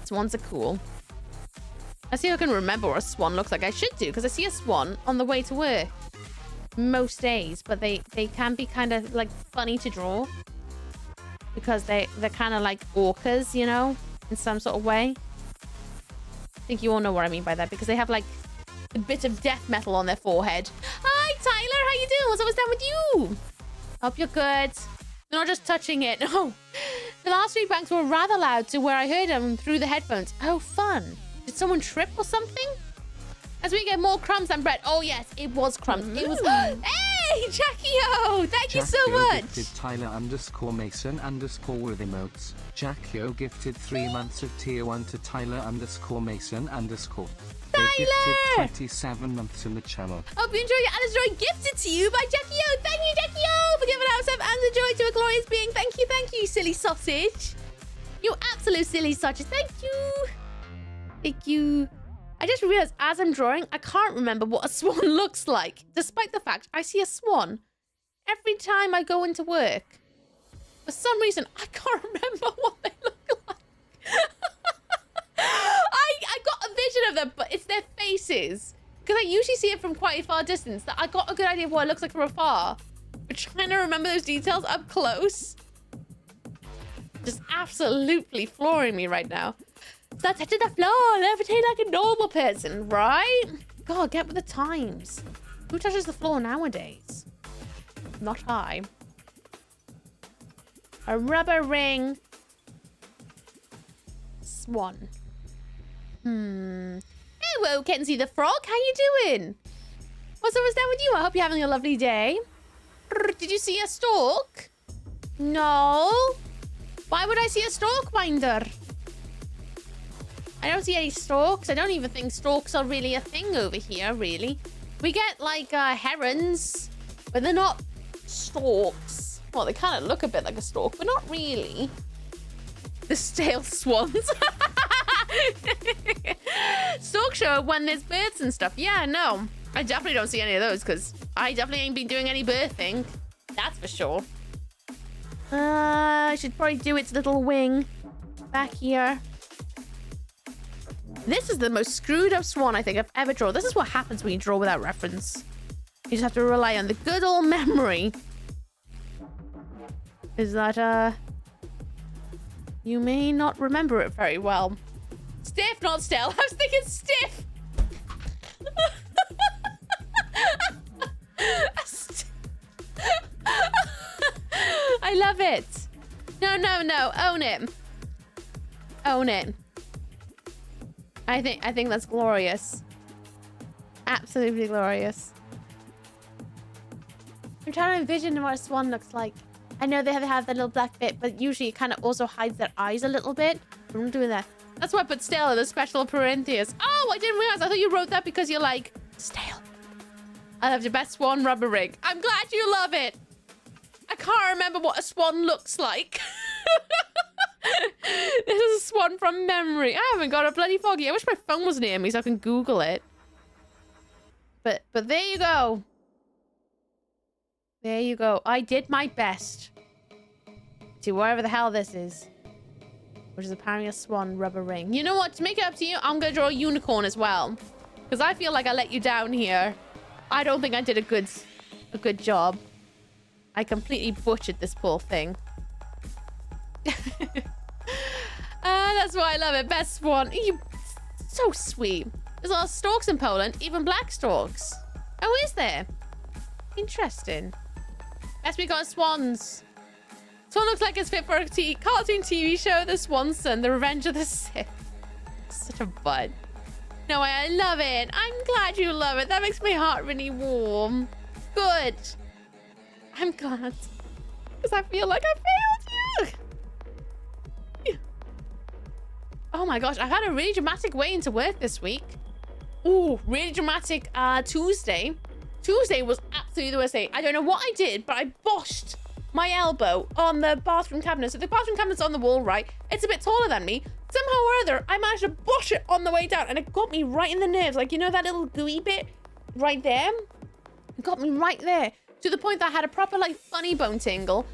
Swans are cool. I see if I can remember what a swan looks like. I should do, because I see a swan on the way to work most days, but they can be kind of like funny to draw because they're kind of like orcas, you know, in some sort of way. I think you all know what I mean by that, because they have like a bit of death metal on their forehead. Hi Tyler, how you doing? What's always down with you? Hope you're good. You're not just touching it. No. The last 3 bangs were rather loud to where I heard them through the headphones. Oh, fun. Did someone trip or something? As we get more crumbs and bread. Oh, yes, it was crumbs. It was... Hey, Jackie-O! Thank you so much! Gifted Tyler_Mason_ with emotes. Jackie-O gifted 3 months of tier 1 to Tyler_Mason_. They're gifted 27 months in the channel. Hope you enjoy your Alice Joy gifted to you by Jackie-O. Thank you, Jackie-O, for giving out some Alice Joy to a glorious being. Thank you, silly sausage. You absolute silly sausage. Thank you. Thank you. I just realized as I'm drawing, I can't remember what a swan looks like, despite the fact I see a swan every time I go into work. For some reason, I can't remember what they look like. I got a vision of them, but it's their faces. Because I usually see it from quite a far distance. That I got a good idea of what it looks like from afar. But trying to remember those details up close. Just absolutely flooring me right now. Start touching the floor, levitate like a normal person, right? God, get with the times. Who touches the floor nowadays? Not I. A rubber ring. Swan. Hello, Kenzie the frog. How you doing? What's always down with you? I hope you're having a lovely day. Did you see a stork? No. Why would I see a stork, Minder? I don't see any storks. I don't even think storks are really a thing over here, really. We get, like, herons, but they're not storks. Well, they kind of look a bit like a stork, but not really. The stale swans. Stork show when there's births and stuff. Yeah, no. I definitely don't see any of those because I definitely ain't been doing any birthing. That's for sure. I should probably do its little wing back here. This is the most screwed up swan I think I've ever drawn. This is what happens when you draw without reference. You just have to rely on the good old memory. Is that, you may not remember it very well. Stiff, not still. I was thinking stiff. I love it. No, no, no. Own it. Own it. I think that's glorious. Absolutely glorious. I'm trying to envision what a swan looks like. I know they have the little black bit, but usually it kind of also hides their eyes a little bit. I'm not doing that. That's why I put stale in the special parentheses. Oh, I didn't realize. I thought you wrote that because you're like, stale. I love your best swan rubber rig. I'm glad you love it. I can't remember what a swan looks like. This is a swan from memory. I haven't got a bloody foggy. I wish my phone was near me so I can Google it. But there you go. There you go. I did my best to whatever the hell this is, which is apparently a swan rubber ring. You know what? To make it up to you, I'm gonna draw a unicorn as well, because I feel like I let you down here. I don't think I did a good job. I completely butchered this poor thing. That's why I love it. Best swan. So sweet. There's a lot of storks in Poland, even black storks. Oh, is there? Interesting. Yes, we got swans. Swan looks like it's fit for a cartoon TV show, The Swanson, The Revenge of the Sith. Such a bud. No way, I love it. I'm glad you love it. That makes my heart really warm. Good. I'm glad. Because I feel like I failed you. Oh my gosh, I had a really dramatic way into work this week. Ooh, really dramatic Tuesday. Tuesday was absolutely the worst day. I don't know what I did, but I boshed my elbow on the bathroom cabinet. So the bathroom cabinet's on the wall, right? It's a bit taller than me. Somehow or other, I managed to bosh it on the way down, and it got me right in the nerves. Like, you know that little gooey bit right there? It got me right there. To the point that I had a proper, like, funny bone tingle.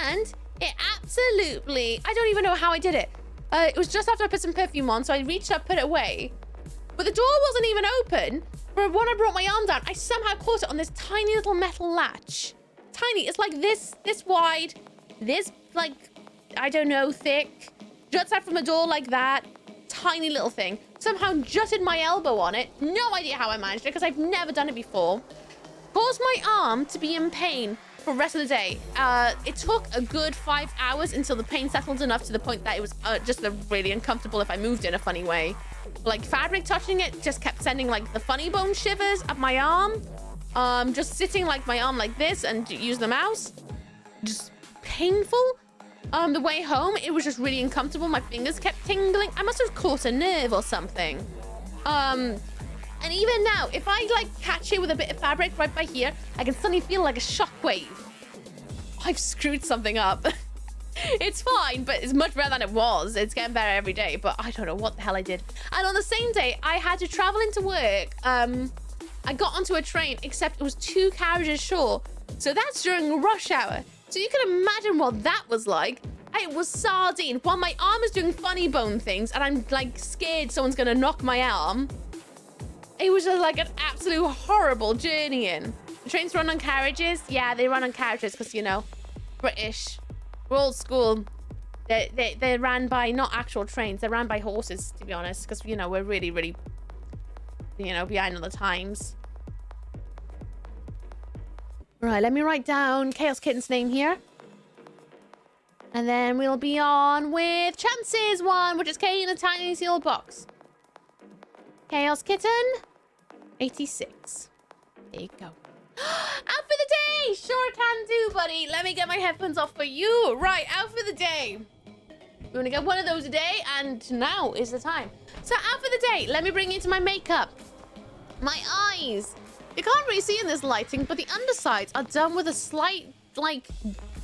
And it absolutely... I don't even know how I did it. It was just after I put some perfume on, so I reached up, put it away. But the door wasn't even open. But when I brought my arm down, I somehow caught it on this tiny little metal latch. Tiny. It's like this wide, this, like, I don't know, thick. Juts out from the door like that. Tiny little thing. Somehow jutted my elbow on it. No idea how I managed it, because I've never done it before. Caused my arm to be in pain for the rest of the day. It took a good 5 hours until the pain settled enough to the point that it was just really uncomfortable if I moved in a funny way. Like, fabric touching it just kept sending, like, the funny bone shivers up my arm. Just sitting, like, my arm like this and use the mouse. Just painful. The way home, it was just really uncomfortable. My fingers kept tingling. I must have caught a nerve or something. And even now, if I, like, catch it with a bit of fabric right by here, I can suddenly feel like a shockwave. I've screwed something up. It's fine, but it's much better than it was. It's getting better every day, but I don't know what the hell I did. And on the same day, I had to travel into work. I got onto a train, except it was 2 carriages short. So that's during rush hour. So you can imagine what that was like. It was sardine. While my arm is doing funny bone things, and I'm, like, scared someone's gonna knock my arm. It was just like an absolute horrible journey in. The trains run on carriages. Yeah, they run on carriages because, you know, British. We're old school. They're ran by not actual trains. They're ran by horses, to be honest, because, you know, we're really, really, you know, behind on the times. Right, let me write down Chaos Kitten's name here. And then we'll be on with Chance's one, which is K in a tiny sealed box. Chaos Kitten, 86. There you go. Out for the day! Sure can do, buddy. Let me get my headphones off for you. Right, out for the day. We're gonna get one of those a day, and now is the time. So out for the day, let me bring you to my makeup. My eyes. You can't really see in this lighting, but the undersides are done with a slight like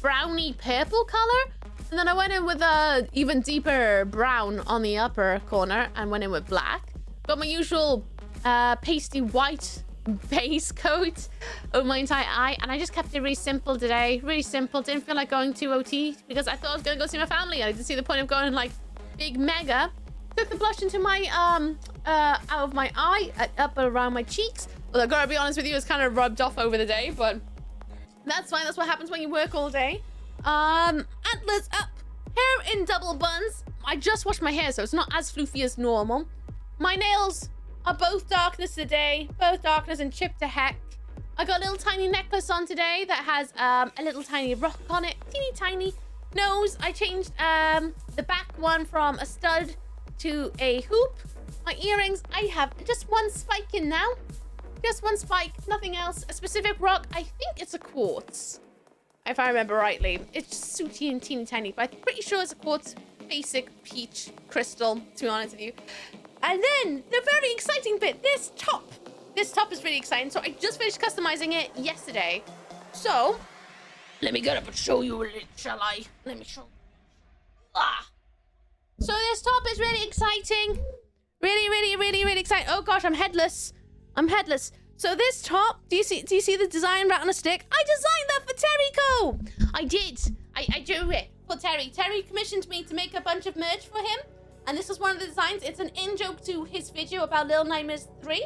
browny purple color. And then I went in with a even deeper brown on the upper corner and went in with black. Got my usual pasty white base coat over my entire eye, and I just kept it really simple today. Really simple. Didn't feel like going to OT because I thought I was gonna go see my family. I didn't see the point of going like big mega. Took the blush into my out of my eye, up around my cheeks. Well, I gotta be honest with you, it's kind of rubbed off over the day, but that's fine. That's what happens when you work all day. Antlers up, hair in double buns. I just washed my hair, so it's not as floofy as normal. My nails are both darkness today, both darkness and chipped to heck. I got a little tiny necklace on today that has a little tiny rock on it, teeny tiny. Nose, I changed the back one from a stud to a hoop. My earrings, I have just one spike in now. Just one spike, nothing else. A specific rock, I think it's a quartz, if I remember rightly. It's just sooty and teeny tiny, but I'm pretty sure it's a quartz basic peach crystal, to be honest with you. And then the very exciting bit, this top. This top is really exciting. So I just finished customizing it yesterday. So let me get up and show you, shall I? Let me show. So this top is really exciting. Really exciting. Oh gosh, I'm headless. So this top, do you see the design right on a stick? I designed that for Terry Co. I did. I drew it for Terry. Terry commissioned me to make a bunch of merch for him. And this was one of the designs. It's an in-joke to his video about Little Nightmares 3.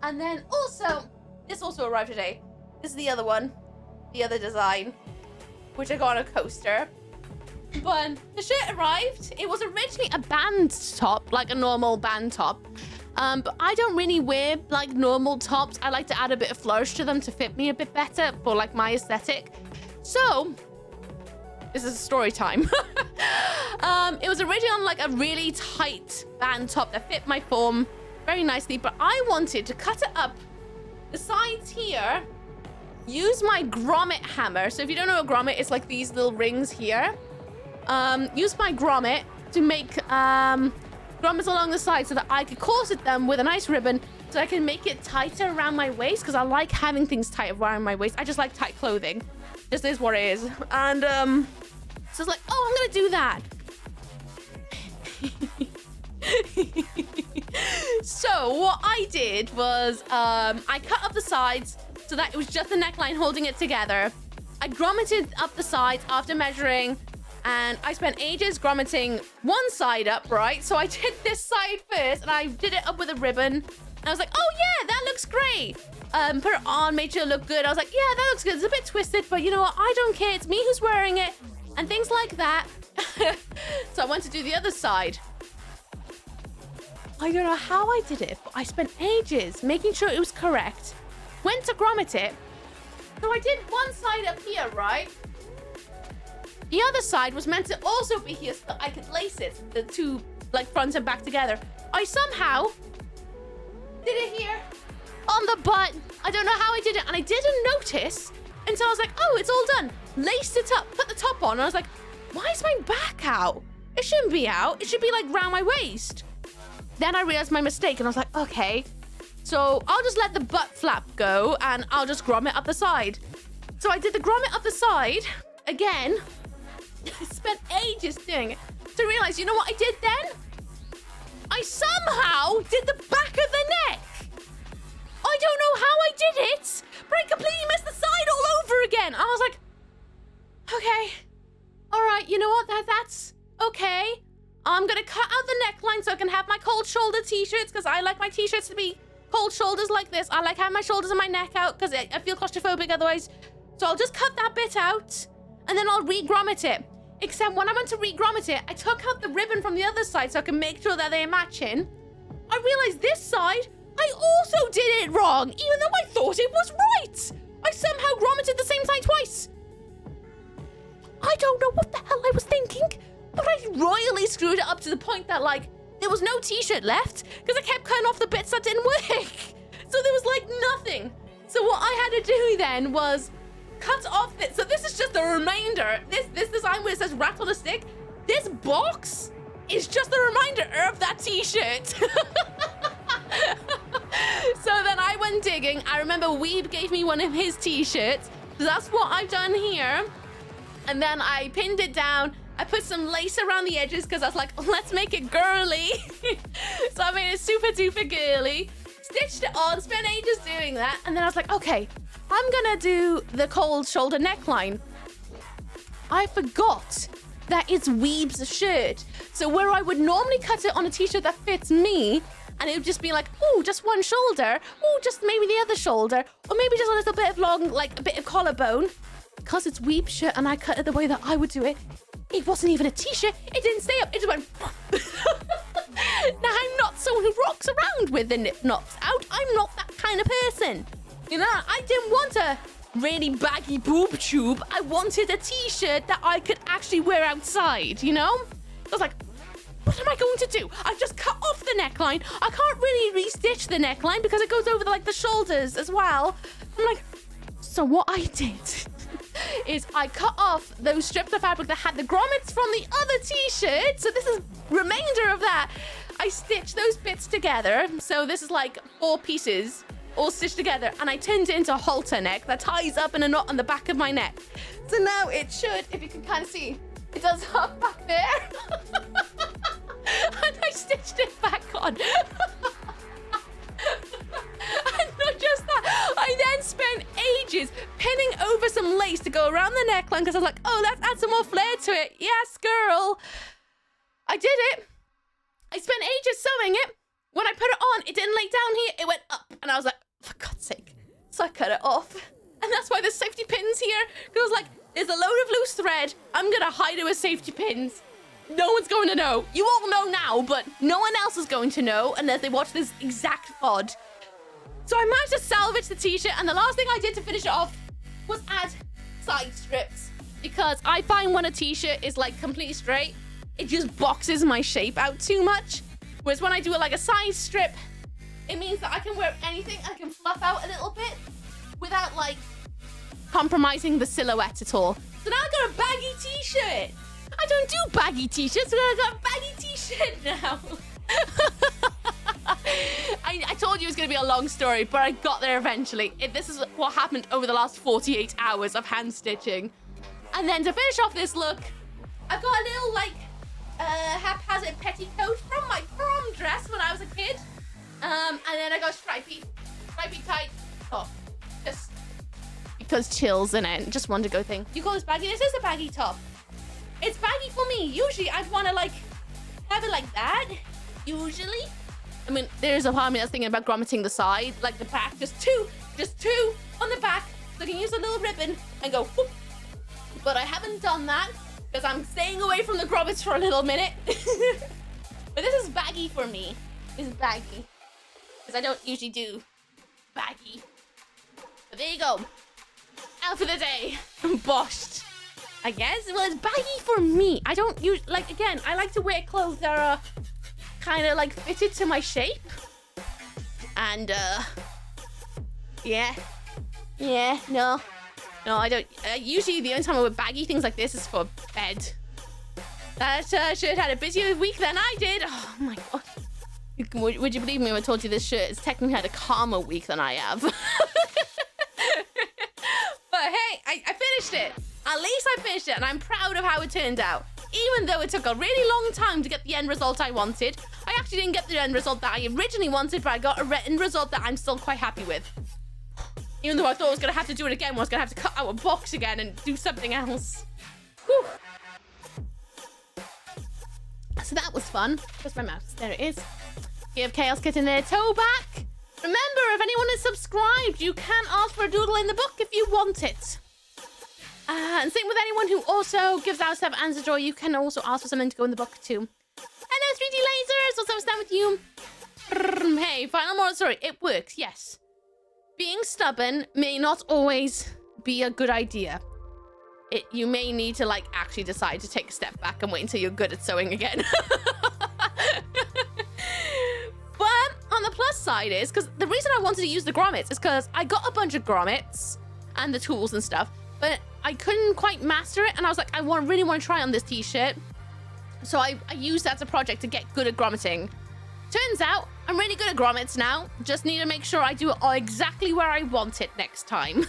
And then also, this also arrived today. This is the other one. The other design, which I got on a coaster. But the shirt arrived. It was originally a band top, like a normal band top. But I don't really wear like normal tops. I like to add a bit of flourish to them to fit me a bit better for like my aesthetic. So this is story time. It was originally on like a really tight band top that fit my form very nicely, but I wanted to cut it up the sides here, use my grommet hammer. So if you don't know a grommet, it's like these little rings here. Use my grommet to make grommets along the side so that I could corset them with a nice ribbon so I can make it tighter around my waist, because I like having things tight around my waist. I just like tight clothing. This is what it is. And so it's like, oh, I'm gonna do that. So what I did was I cut up the sides so that it was just the neckline holding it together. I grommeted up the sides after measuring, and I spent ages grommeting one side up, right? So I did this side first, and I did it up with a ribbon. And I was like, oh yeah, that looks great. Put it on, made sure it looked good. I was like, yeah, that looks good. It's a bit twisted, but you know what? I don't care. It's me who's wearing it, and things like that. So I went to do the other side. I don't know how I did it, but I spent ages making sure it was correct. Went to grommet it. So I did one side up here, right? The other side was meant to also be here so that I could lace it, the two, like front and back together. I somehow did it here on the butt. I don't know how I did it, and I didn't notice until I was like, oh, it's all done. Laced it up, put the top on, and I was like, why is my back out? It shouldn't be out. It should be like round my waist. Then I realized my mistake, and I was like, okay, so I'll just let the butt flap go, and I'll just grommet up the side. So I did the grommet up the side again. I spent ages doing it to realize, you know what I did then? I somehow did the back of the neck. I don't know how I did it, but I completely messed the side all over again. I was like, okay, all right, you know what? That's okay. I'm gonna cut out the neckline so I can have my cold shoulder t-shirts, because I like my t-shirts to be cold shoulders like this. I like having my shoulders and my neck out because I feel claustrophobic otherwise. So I'll just cut that bit out, and then I'll re-grommet it. Except when I went to re-grommet it, I took out the ribbon from the other side so I can make sure that they're matching. I realized this side, I also did it wrong, even though I thought it was right. I somehow grommeted the same side twice. I don't know what the hell I was thinking, but I royally screwed it up to the point that, like, there was no t-shirt left because I kept cutting off the bits that didn't work. So there was, like, nothing. So what I had to do then was cut off this. So this is just a reminder. This design where it says wrapped on a stick, this box is just a reminder of that t-shirt. So then I went digging. I remember Weeb gave me one of his t-shirts, So that's what I've done here. And then I pinned it down. I put some lace around the edges because I was like, let's make it girly. So I made it super duper girly. Stitched it on, spent ages doing that. And then I was like, okay, I'm gonna do the cold shoulder neckline. I forgot that it's Weeb's shirt. So where I would normally cut it on a t-shirt that fits me, and it would just be like, oh, just one shoulder. Oh, just maybe the other shoulder. Or maybe just a little bit of long, like a bit of collarbone. Because it's Weeb's shirt and I cut it the way that I would do it, it wasn't even a t-shirt. It didn't stay up. It just went. Now, I'm not someone who rocks around with the nip knots out. I'm not that kind of person. You know, I didn't want a really baggy boob tube. I wanted a t-shirt that I could actually wear outside, you know? I was like, what am I going to do? I've just cut off the neckline. I can't really restitch the neckline because it goes over the shoulders as well. I'm like, so what I did is I cut off those strips of fabric that had the grommets from the other t-shirt. So this is remainder of that. I stitched those bits together. So this is like 4 pieces all stitched together, and I turned it into a halter neck that ties up in a knot on the back of my neck. So now it should, if you can kind of see, it does up back there. And I stitched it back on. And not just that, I then spent ages pinning over some lace to go around the neckline because I was like, oh, let's add some more flair to it. Yes, girl. I did it. I spent ages sewing it. When I put it on, it didn't lay down here. It went up. And I was like, for God's sake. So I cut it off. And that's why there's safety pins here. Because I was like, there's a load of loose thread. I'm going to hide it with safety pins. No one's going to know. You all know now, but no one else is going to know unless they watch this exact VOD. So I managed to salvage the t-shirt. And the last thing I did to finish it off was add side strips. Because I find when a t-shirt is like completely straight, it just boxes my shape out too much. Whereas when I do it like a side strip, it means that I can wear anything. I can fluff out a little bit without like compromising the silhouette at all. So now I got a baggy t-shirt. I don't do baggy t-shirts, but I got a baggy t-shirt now. I told you it was going to be a long story, but I got there eventually. This is what happened over the last 48 hours of hand stitching. And then to finish off this look, I've got a little like haphazard petticoat from my prom dress when I was a kid. And then I got stripy tight top. Just because chills in it. Just one to go thing. You call this baggy? This is a baggy top. It's baggy for me. Usually I'd want to like have it like that. Usually. I mean, there's a part of me that's thinking about grommeting the side, like the back. Just two on the back. So I can use a little ribbon and go whoop. But I haven't done that because I'm staying away from the grommets for a little minute. But this is baggy for me. This is baggy. Because I don't usually do baggy. But there you go. Out for the day. Boshed. I guess. Well, it's baggy for me. I don't use, like, again, I like to wear clothes that are kind of like fitted to my shape. And, yeah, no, I don't. Usually the only time I wear baggy things like this is for bed. That shirt had a busier week than I did. Oh my God. Would you believe me when I told you this shirt has technically had a calmer week than I have? But hey, I finished it. At least I finished it, and I'm proud of how it turned out. Even though it took a really long time to get the end result I wanted, I actually didn't get the end result that I originally wanted, but I got a end result that I'm still quite happy with. Even though I thought I was going to have to do it again, I was going to have to cut out a box again and do something else. Whew. So that was fun. Where's my mouse? There it is. Give Chaos Kitten their toe back. Remember, if anyone is subscribed, you can ask for a doodle in the book if you want it. And same with anyone who also gives out stuff and joy, you can also ask for something to go in the book too. Hello, 3D Lasers! What's up, stand with you? Hey, final moral story. It works, yes. Being stubborn may not always be a good idea. You may need to, like, actually decide to take a step back and wait until you're good at sewing again. But on the plus side is, because the reason I wanted to use the grommets is because I got a bunch of grommets and the tools and stuff, but I couldn't quite master it, and I was like, I really want to try on this t-shirt. So I used that as a project to get good at grommeting. Turns out, I'm really good at grommets now. Just need to make sure I do it all exactly where I want it next time.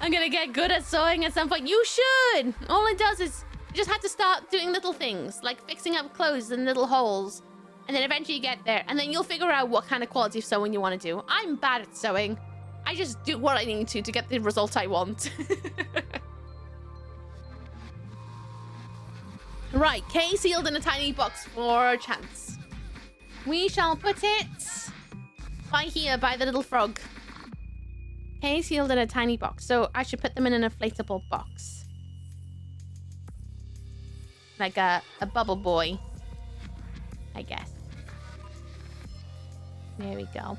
I'm gonna get good at sewing at some point. You should. All it does is you just have to start doing little things, like fixing up clothes in little holes. And then eventually you get there. And then you'll figure out what kind of quality of sewing you want to do. I'm bad at sewing. I just do what I need to get the result I want. Right, K sealed in a tiny box for chance. We shall put it by here, by the little frog. K sealed in a tiny box. So I should put them in an inflatable box. Like a bubble boy, I guess. There we go.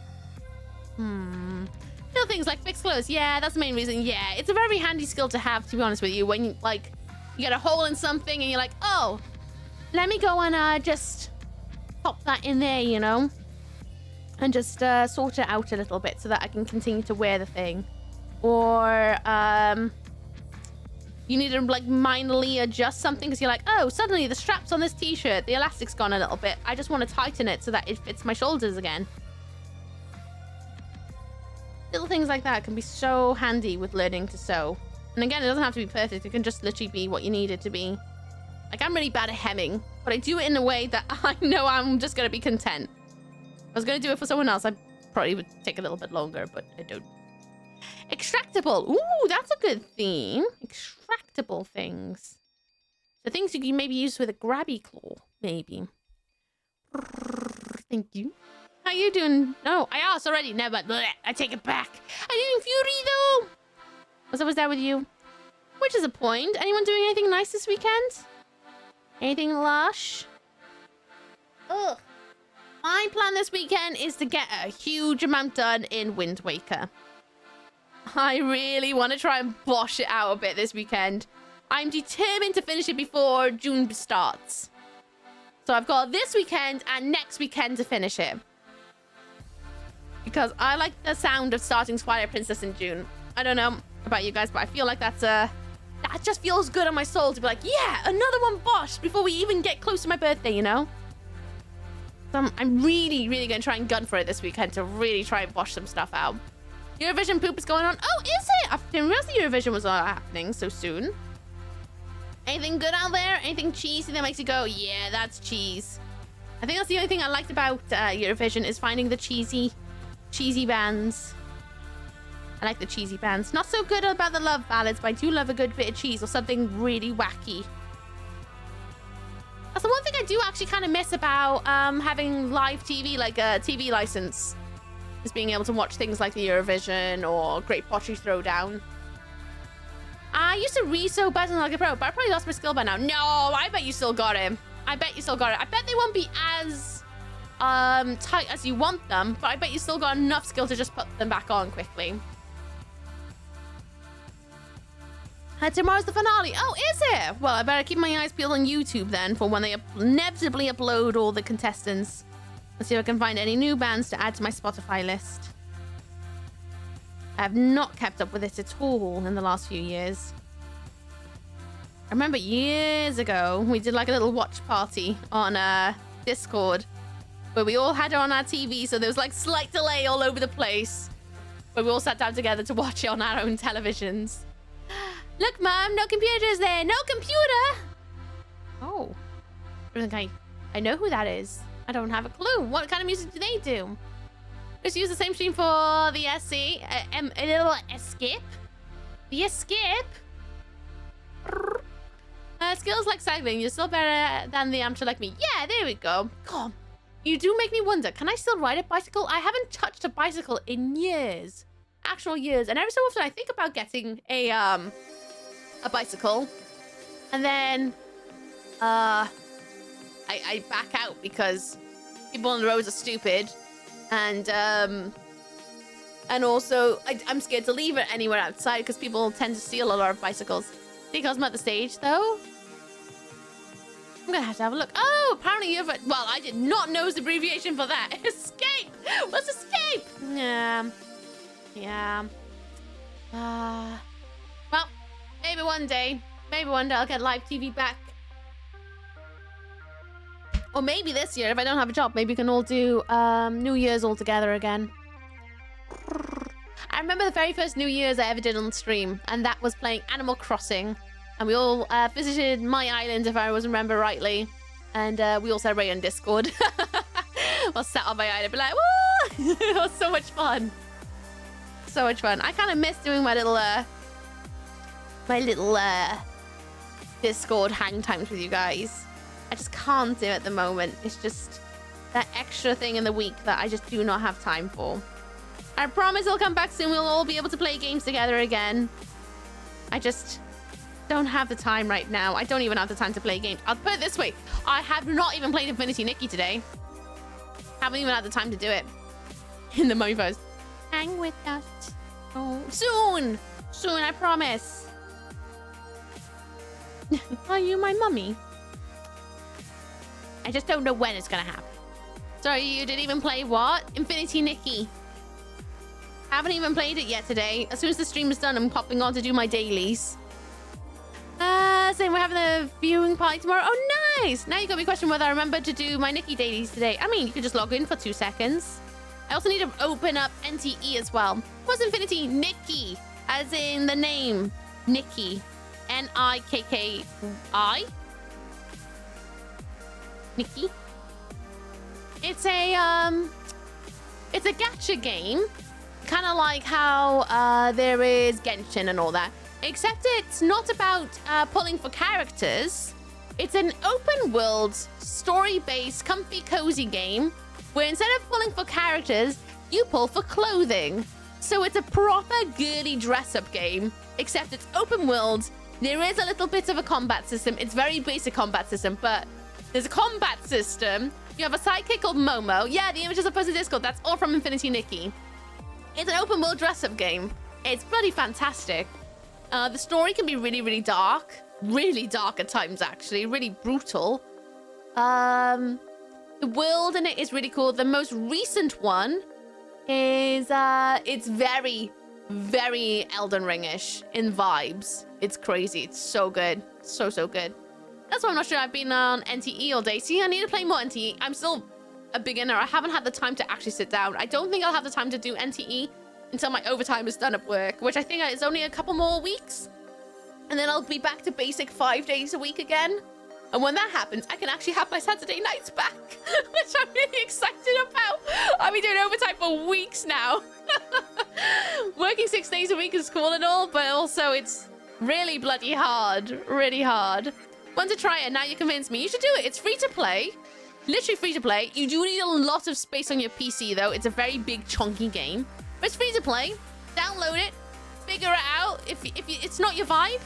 Little things like fix clothes. Yeah, that's the main reason. Yeah, it's a very handy skill to have, to be honest with you. When you, like, you get a hole in something and you're like, oh, let me go and just pop that in there, you know? And just sort it out a little bit so that I can continue to wear the thing. Or you need to like minorly adjust something because you're like, oh, suddenly the straps on this t-shirt, the elastic's gone a little bit. I just want to tighten it so that it fits my shoulders again. Little things like that can be so handy with learning to sew. And again, it doesn't have to be perfect. It can just literally be what you need it to be. Like, I'm really bad at hemming, but I do it in a way that I know I'm just going to be content. If I was going to do it for someone else, I probably would take a little bit longer, but I don't. Extractable. Ooh, that's a good theme. Extractable things. The things you can maybe use with a grabby claw, maybe. Thank you. How you doing? No, I asked already. Never. Bleh, I take it back. I didn't fury though. What's up with that with you? Which is a point. Anyone doing anything nice this weekend? Anything lush? Ugh. My plan this weekend is to get a huge amount done in Wind Waker. I really want to try and bosh it out a bit this weekend. I'm determined to finish it before June starts. So I've got this weekend and next weekend to finish it. Because I like the sound of starting Twilight Princess in June. I don't know about you guys, but I feel like that just feels good on my soul to be like, yeah, another one bosh before we even get close to my birthday, you know? So I'm really, really going to try and gun for it this weekend to really try and bosh some stuff out. Eurovision poop is going on. Oh, is it? I didn't realize the Eurovision was happening so soon. Anything good out there? Anything cheesy that makes you go, yeah, that's cheese? I think that's the only thing I liked about Eurovision is finding the cheesy bands. I like the cheesy bands. Not so good about the love ballads, but I do love a good bit of cheese or something really wacky. That's the one thing I do actually kind of miss about having live TV, like a TV license, is being able to watch things like the Eurovision or Great Pottery Throwdown. I used to re-sew buttons like a pro, but I probably lost my skill by now. No, I bet you still got it. I bet you still got it. I bet they won't be as tight as you want them, but I bet you still got enough skill to just put them back on quickly. Tomorrow's the finale. Oh, is it? Well, I better keep my eyes peeled on YouTube then for when they inevitably upload all the contestants. Let's see if I can find any new bands to add to my Spotify list. I have not kept up with it at all in the last few years. I remember years ago, we did like a little watch party on Discord where we all had it on our TV, so there was like slight delay all over the place. But we all sat down together to watch it on our own televisions. Look, Mom, no computers there. No computer. Oh. I know who that is. I don't have a clue. What kind of music do they do? Just use the same stream for the SC. A little escape. The escape. Skills like cycling. You're still better than the amateur like me. Yeah, there we go. God, you do make me wonder. Can I still ride a bicycle? I haven't touched a bicycle in years. Actual years. And every so often I think about getting a bicycle. And then I back out because people on the roads are stupid. And also I'm scared to leave it anywhere outside because people tend to steal a lot of bicycles. Think I'm at the stage though. I'm gonna have to have a look. Oh, apparently you've well, I did not know the abbreviation for that. Escape. What's escape? Yeah. Well, maybe one day I'll get live TV back. Or maybe this year, if I don't have a job, maybe we can all do New Year's all together again. I remember the very first New Year's I ever did on stream, and that was playing Animal Crossing. And we all visited my island, if I remember rightly. And we all celebrated on Discord. I'll sat on my island and be like, woo! It was so much fun. So much fun. I kind of miss doing my little Discord hang times with you guys. I just can't do it at the moment. It's just that extra thing in the week that I just do not have time for. I promise I'll come back soon. We'll all be able to play games together again. I just don't have the time right now. I don't even have the time to play games. I'll put it this way. I have not even played Infinity Nikki today. Haven't even had the time to do it. In the mofos. Hang with us. Oh, soon. Soon, I promise. Are you my mummy? I just don't know when it's gonna happen. Sorry, you didn't even play what? Infinity Nikki. Haven't even played it yet today. As soon as the stream is done, I'm popping on to do my dailies. Saying we're having a viewing party tomorrow. Oh, nice. Now you got me question whether I remember to do my Nikki dailies today. I mean, you could just log in for 2 seconds. I also need to open up NTE as well. What's Infinity Nikki? As in the name Nikki. Nikki. Nikki. It's a gacha game. Kind of like how there is Genshin and all that. Except it's not about pulling for characters. It's an open world, story-based, comfy, cozy game where instead of pulling for characters, you pull for clothing. So it's a proper girly dress-up game, except it's open world. There is a little bit of a combat system. It's very basic combat system, but there's a combat system. You have a sidekick called Momo. Yeah, the images are posted in Discord. That's all from Infinity Nikki. It's an open world dress-up game. It's bloody fantastic. The story can be really, really dark. Really dark at times, actually. Really brutal. The world in it is really cool. The most recent one is, it's very, very Elden Ring-ish in vibes. It's crazy. It's so good. So, so good. That's why I'm not sure I've been on NTE all day. See, I need to play more NTE. I'm still a beginner. I haven't had the time to actually sit down. I don't think I'll have the time to do NTE until my overtime is done at work, which I think is only a couple more weeks. And then I'll be back to basic 5 days a week again. And when that happens, I can actually have my Saturday nights back, which I'm really excited about. I've been doing overtime for weeks now. Working 6 days a week is cool and all, but also it's really bloody hard. Really hard. Want to try it? Now you convinced me. You should do it. It's free to play. Literally free to play. You do need a lot of space on your PC, though. It's a very big, chunky game. But it's free to play. Download it. Figure it out. If it's not your vibe,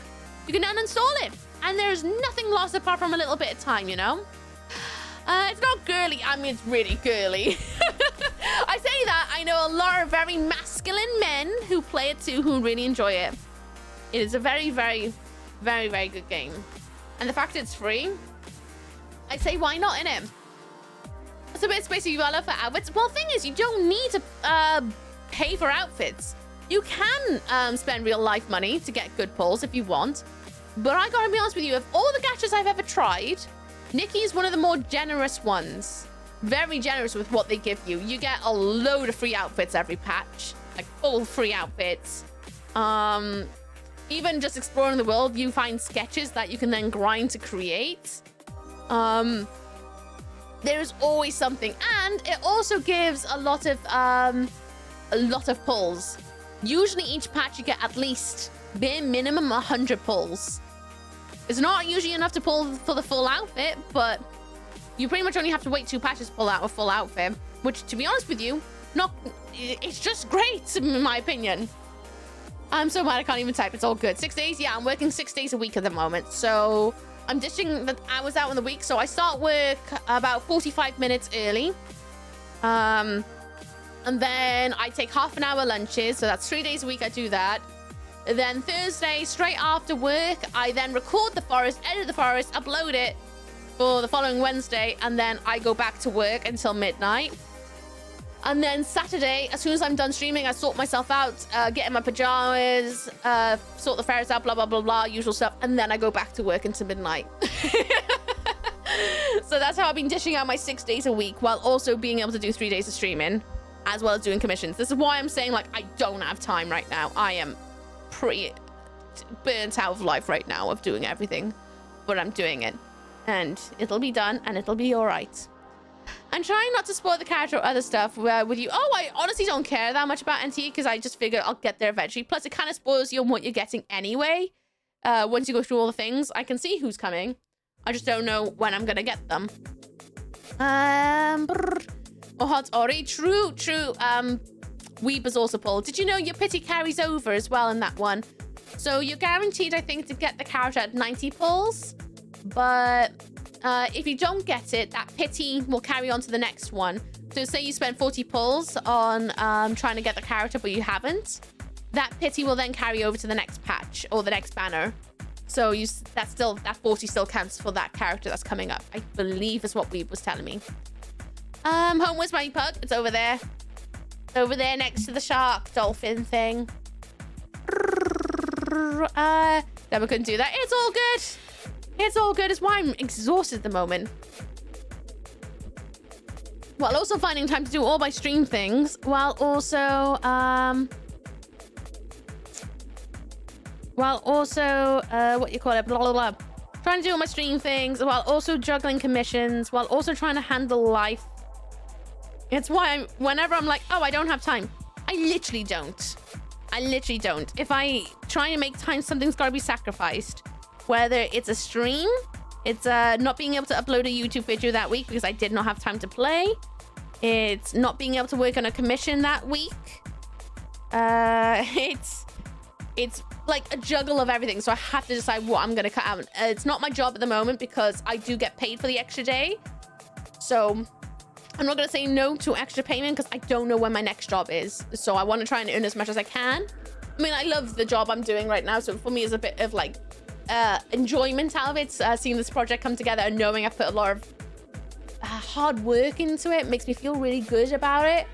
you can uninstall it. And there's nothing lost apart from a little bit of time, you know? It's not girly. I mean, it's really girly. I say that. I know a lot of very masculine men who play it too who really enjoy it. It is a very, very, very, very good game. And the fact it's free, I say, why not, innit? It's a bit spicy for outfits. Well, the thing is, you don't need to pay for outfits. You can spend real life money to get good pulls if you want. But I gotta be honest with you, of all the gachas I've ever tried, Nikki is one of the more generous ones. Very generous with what they give you. You get a load of free outfits every patch. Like full free outfits. Even just exploring the world, you find sketches that you can then grind to create. There's always something. And it also gives a lot of pulls. Usually each patch you get at least bare minimum 100 pulls. It's not usually enough to pull for the full outfit, but you pretty much only have to wait 2 patches to pull out a full outfit, which, to be honest with you, it's just great, in my opinion. I'm so mad I can't even type. It's all good. 6 days? Yeah, I'm working 6 days a week at the moment, so I'm dishing the hours out in the week, so I start work about 45 minutes early. And then I take half an hour lunches, so that's 3 days a week I do that. Then Thursday, straight after work, I then record the forest, edit the forest, upload it for the following Wednesday, and then I go back to work until midnight. And then Saturday, as soon as I'm done streaming, I sort myself out, get in my pajamas, sort the ferrets out, blah, blah, blah, blah, usual stuff, and then I go back to work until midnight. So that's how I've been dishing out my 6 days a week while also being able to do 3 days of streaming. as well as doing commissions. This is why I'm saying, like, I don't have time right now. I am pretty burnt out of life right now of doing everything, but I'm doing it. And it'll be done, and it'll be all right. I'm trying not to spoil the character or other stuff with you. Oh, I honestly don't care that much about NT because I just figured I'll get there eventually. Plus, it kind of spoils you on what you're getting anyway. Once you go through all the things, I can see who's coming. I just don't know when I'm gonna get them. Oh, hot Ori. True. Weeb is also pulled. Did you know your pity carries over as well in that one? So you're guaranteed, I think, to get the character at 90 pulls. But if you don't get it, that pity will carry on to the next one. So say you spend 40 pulls on trying to get the character, but you haven't. That pity will then carry over to the next patch or the next banner. So that 40 still counts for that character that's coming up. I believe is what Weeb was telling me. Home, where's my pug? It's over there. Over there next to the shark dolphin thing. Then we couldn't do that. It's all good. It's all good. It's why I'm exhausted at the moment. While also finding time to do all my stream things. While also what you call it, blah, blah, blah. Trying to do all my stream things while also juggling commissions, while also trying to handle life. It's why whenever I'm like, oh, I don't have time, I literally don't. If I try to make time, something's got to be sacrificed. Whether it's a stream, it's not being able to upload a YouTube video that week because I did not have time to play. It's not being able to work on a commission that week. It's like a juggle of everything. So I have to decide what I'm going to cut out. It's not my job at the moment because I do get paid for the extra day. So I'm not going to say no to extra payment because I don't know when my next job is. So I want to try and earn as much as I can. I mean, I love the job I'm doing right now. So for me, it's a bit of like enjoyment out of it. Seeing this project come together and knowing I've put a lot of hard work into it makes me feel really good about it.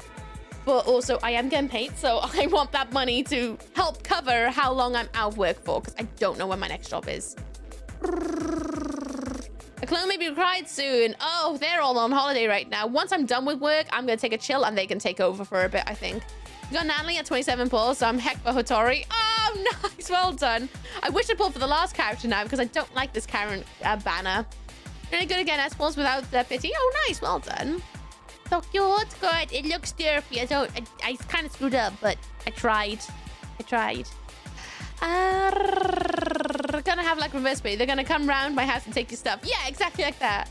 But also I am getting paid. So I want that money to help cover how long I'm out of work for because I don't know when my next job is. A clone may be required soon. Oh, they're all on holiday right now. Once I'm done with work, I'm going to take a chill and they can take over for a bit, I think. You got Natalie at 27 pulls, so I'm heck for Hotori. Oh, nice. Well done. I wish I pulled for the last character now because I don't like this current banner. Really good again, S-pulls without the pity. Oh, nice. Well done. So cute. Good. It looks derpy. I kind of screwed up, but I tried. Gonna have like reverse pay. They're gonna come round my house and take your stuff. Yeah, exactly like that.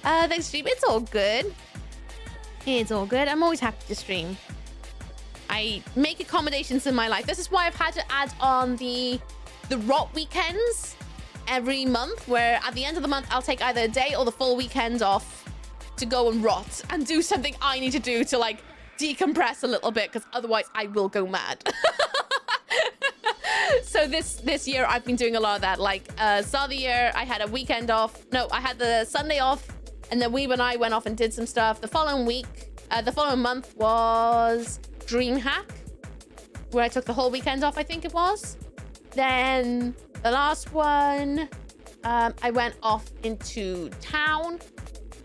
Thanks, stream. It's all good. I'm always happy to stream. I make accommodations in my life. This is why I've had to add on the rot weekends every month, where at the end of the month I'll take either a day or the full weekend off to go and rot and do something I need to do to like decompress a little bit, because otherwise I will go mad. So this year I've been doing a lot of that. Like start of the year I had a weekend off. No, I had the Sunday off, and then Weeb and I went off and did some stuff. The following month was DreamHack, where I took the whole weekend off, I think it was. Then the last one, I went off into town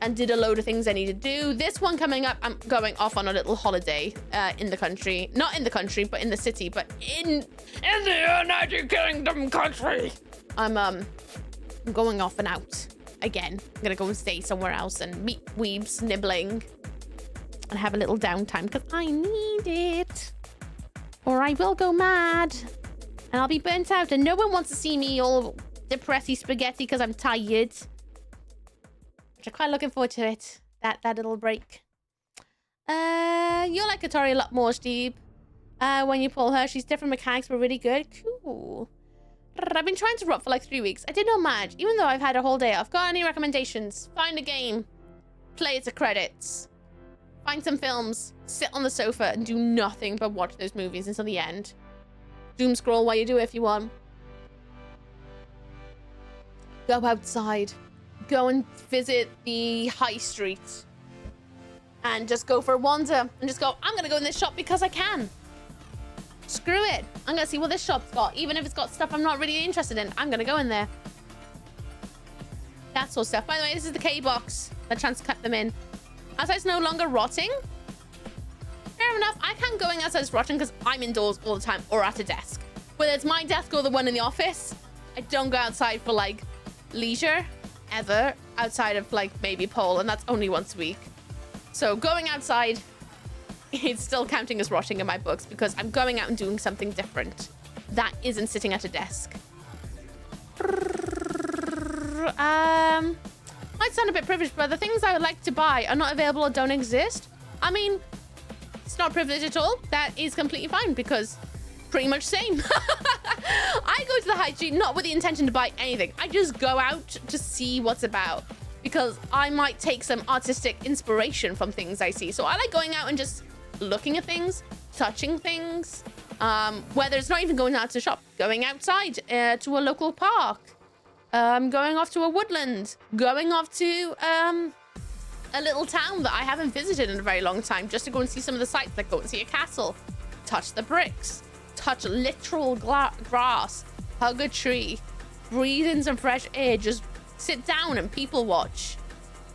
and did a load of things I need to do. This one coming up, I'm going off on a little holiday in the country. Not in the country, but in the city, but in the United Kingdom country. I'm going off and out again. I'm gonna go and stay somewhere else and meet weebs nibbling and have a little downtime because I need it, or I will go mad and I'll be burnt out and no one wants to see me all depressy spaghetti because I'm tired. I'm quite looking forward to it. That little break. You'll like Katori a lot more, Steve. When you pull her, she's different mechanics, but really good. Cool. I've been trying to rot for like 3 weeks. I did not manage, even though I've had a whole day off. Got any recommendations? Find a game. Play it to credits. Find some films. Sit on the sofa and do nothing but watch those movies until the end. Doom scroll while you do it if you want. Go outside. Go and visit the high street and just go for a wander and just go, I'm gonna go in this shop because I can. Screw it. I'm gonna see what this shop's got. Even if it's got stuff I'm not really interested in, I'm gonna go in there. That sort of stuff. By the way, this is the K box. The chance to cut them in. As it's no longer rotting, fair enough. I can't going outside is rotting because I'm indoors all the time or at a desk. Whether it's my desk or the one in the office, I don't go outside for like leisure ever outside of like maybe pole, and that's only once a week. So going outside, it's still counting as rotting in my books because I'm going out and doing something different that isn't sitting at a desk. Might sound a bit privileged, but the things I would like to buy are not available or don't exist. I mean, it's not privilege at all. That is completely fine because pretty much same. I go to the high street not with the intention to buy anything. I just go out to see what's about because I might take some artistic inspiration from things I see. So I like going out and just looking at things, touching things, whether it's not even going out to shop, going outside to a local park, going off to a woodland, going off to a little town that I haven't visited in a very long time just to go and see some of the sights, like go and see a castle, touch the bricks, touch literal grass, hug a tree, breathe in some fresh air, just sit down and people watch.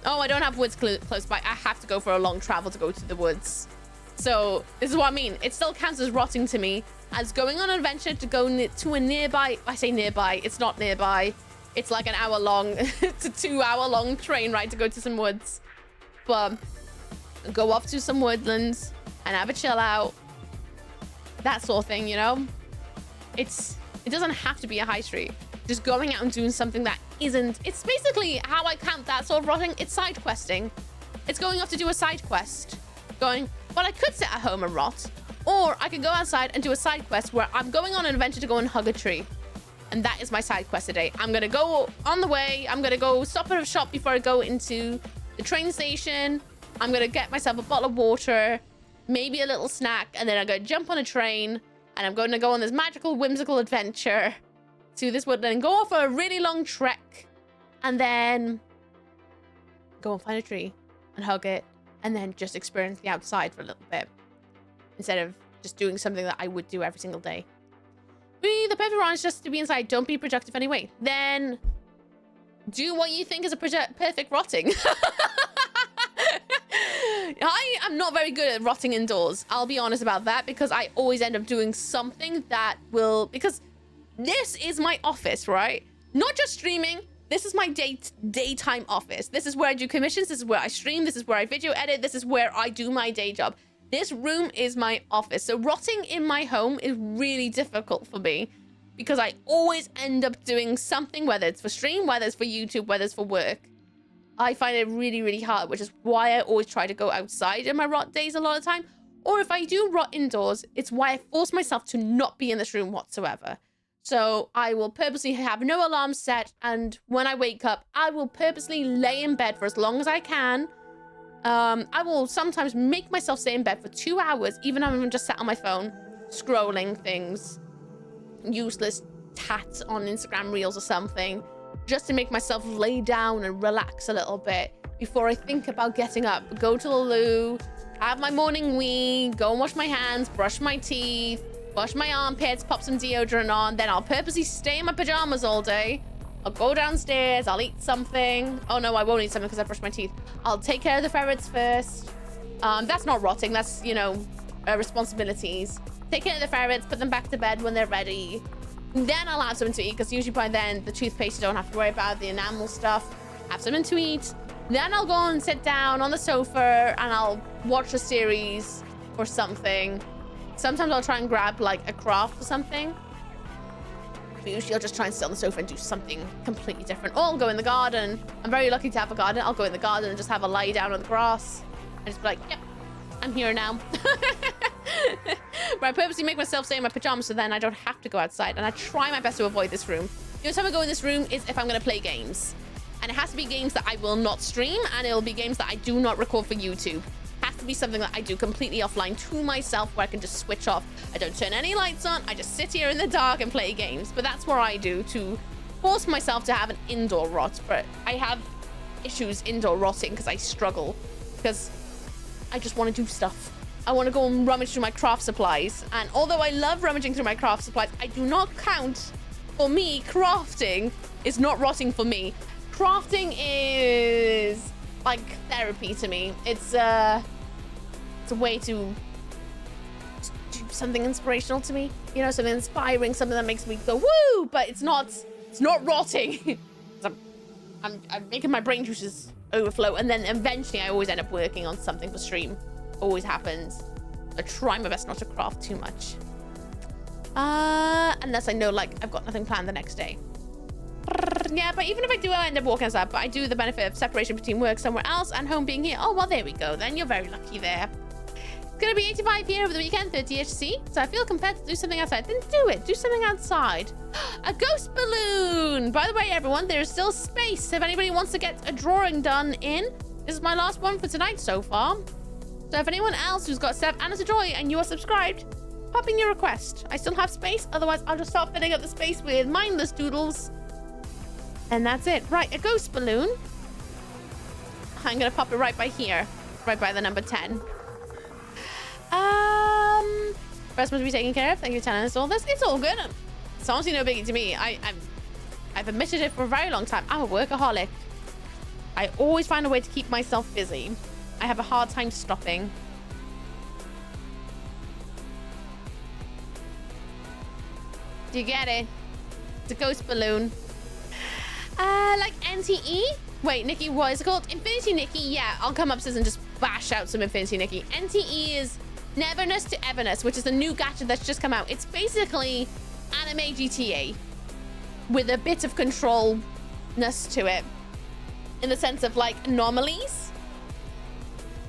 Oh, I don't have woods close by. I have to go for a long travel to go to the woods. So this is what I mean. It still counts as rotting to me as going on an adventure to go to a nearby, I say nearby, it's not nearby. It's like an hour long to 2 hour long train ride to go to some woods. But go off to some woodlands and have a chill out. That sort of thing, you know? It doesn't have to be a high street. Just going out and doing something that isn't, it's basically how I count that sort of rotting. It's side questing. It's going off to do a side quest. Going, well, I could sit at home and rot, or I could go outside and do a side quest where I'm going on an adventure to go and hug a tree. And that is my side quest today. I'm gonna go on the way. I'm gonna go stop at a shop before I go into the train station. I'm gonna get myself a bottle of water, maybe a little snack, and then I'm gonna jump on a train and I'm gonna go on this magical, whimsical adventure to this woodland and go off for a really long trek, and then go and find a tree and hug it, and then just experience the outside for a little bit instead of just doing something that I would do every single day. The perfect run is just to be inside. Don't be productive anyway. Then do what you think is a perfect rotting. I am not very good at rotting indoors. I'll be honest about that because I always end up doing something that will, because this is my office, right? Not just streaming. This is my daytime office. This is where I do commissions. This is where I stream. This is where I video edit. This is where I do my day job. This room is my office. So rotting in my home is really difficult for me because I always end up doing something, whether it's for stream, whether it's for YouTube, whether it's for work. I find it really, really hard, which is why I always try to go outside in my rot days a lot of the time. Or if I do rot indoors, it's why I force myself to not be in this room whatsoever. So I will purposely have no alarm set, and when I wake up, I will purposely lay in bed for as long as I can. I will sometimes make myself stay in bed for 2 hours, even if I'm just sat on my phone, scrolling things, useless tats on Instagram Reels or something, just to make myself lay down and relax a little bit before I think about getting up, go to the loo, have my morning wee, go and wash my hands, brush my teeth, wash my armpits, pop some deodorant on, then I'll purposely stay in my pajamas all day. I'll go downstairs, I'll eat something. Oh no, I won't eat something because I brushed my teeth. I'll take care of the ferrets first. That's not rotting, that's, you know, responsibilities. Take care of the ferrets, put them back to bed when they're ready. Then I'll have something to eat because usually by then the toothpaste you don't have to worry about, the enamel stuff. Have something to eat. Then I'll go and sit down on the sofa and I'll watch a series or something. Sometimes I'll try and grab like a craft or something. But usually I'll just try and sit on the sofa and do something completely different. Or I'll go in the garden. I'm very lucky to have a garden. I'll go in the garden and just have a lie down on the grass. And just be like, yep, I'm here now. But I purposely make myself stay in my pajamas so then I don't have to go outside. And I try my best to avoid this room. The only time I go in this room is if I'm going to play games. And it has to be games that I will not stream. And it'll be games that I do not record for YouTube. Has to be something that I do completely offline to myself where I can just switch off. I don't turn any lights on. I just sit here in the dark and play games. But that's what I do to force myself to have an indoor rot. But I have issues indoor rotting because I struggle. Because I just want to do stuff. I want to go and rummage through my craft supplies. And although I love rummaging through my craft supplies, I do not count, for me, crafting is not rotting for me. Crafting is like therapy to me. It's a way to something inspirational to me. You know, something inspiring, something that makes me go woo, but it's not rotting. I'm making my brain juices overflow, and then eventually I always end up working on something for stream. Always happens. I try my best not to craft too much. Unless I know, like, I've got nothing planned the next day. Yeah, but even if I do end up walking outside, but I do the benefit of separation between work somewhere else and home being here. Oh, well, there we go. Then you're very lucky there. It's gonna be 85 here over the weekend, 30 HC. So I feel compelled to do something outside. Then do it. Do something outside. A ghost balloon. By the way, everyone, there's still space if anybody wants to get a drawing done in. This is my last one for tonight so far. So if anyone else who's got 7 hours of joy and you are subscribed, pop in your request. I still have space. Otherwise, I'll just start filling up the space with mindless doodles. And that's it. Right, a ghost balloon. I'm gonna pop it right by here. Right by the number 10. Rest must be taken care of. Thank you for telling us all this. It's all good. It's honestly no biggie to me. I've admitted it for a very long time. I'm a workaholic. I always find a way to keep myself busy. I have a hard time stopping. Do you get it? It's a ghost balloon. Like NTE? Wait, Nikki, what is it called? Infinity Nikki? Yeah, I'll come upstairs and just bash out some Infinity Nikki. NTE is Neverness to Everness, which is a new gacha that's just come out. It's basically anime GTA with a bit of controlness to it in the sense of like anomalies.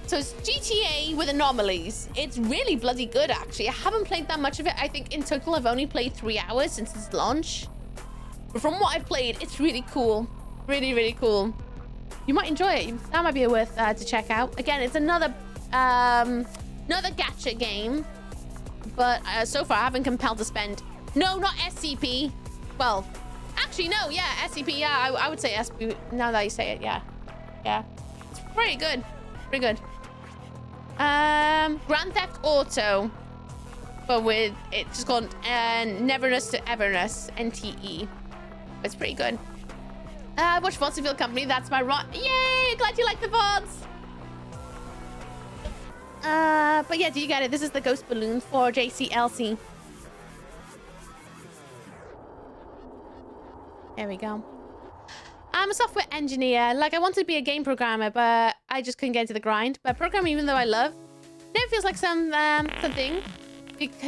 So it's GTA with anomalies. It's really bloody good, actually. I haven't played that much of it. I think in total I've only played 3 hours since its launch. But from what I've played, it's really cool. Really, really cool. You might enjoy it. That might be worth to check out. Again, it's another gacha game. But so far, I haven't compelled to spend... No, not SCP. Well, actually, no. Yeah, SCP. Yeah, I would say SCP. Now that you say it, yeah. Yeah. It's pretty good. Pretty good. Grand Theft Auto. But with... It's just called Neverness to Everness. NTE. It's pretty good. Watch VODs to feel company. That's my run. Yay! Glad you like the VODs. But yeah, do you get it? This is the ghost balloon for JCLC. There we go. I'm a software engineer. Like, I wanted to be a game programmer, but I just couldn't get into the grind. But programming, even though I love, never feels like something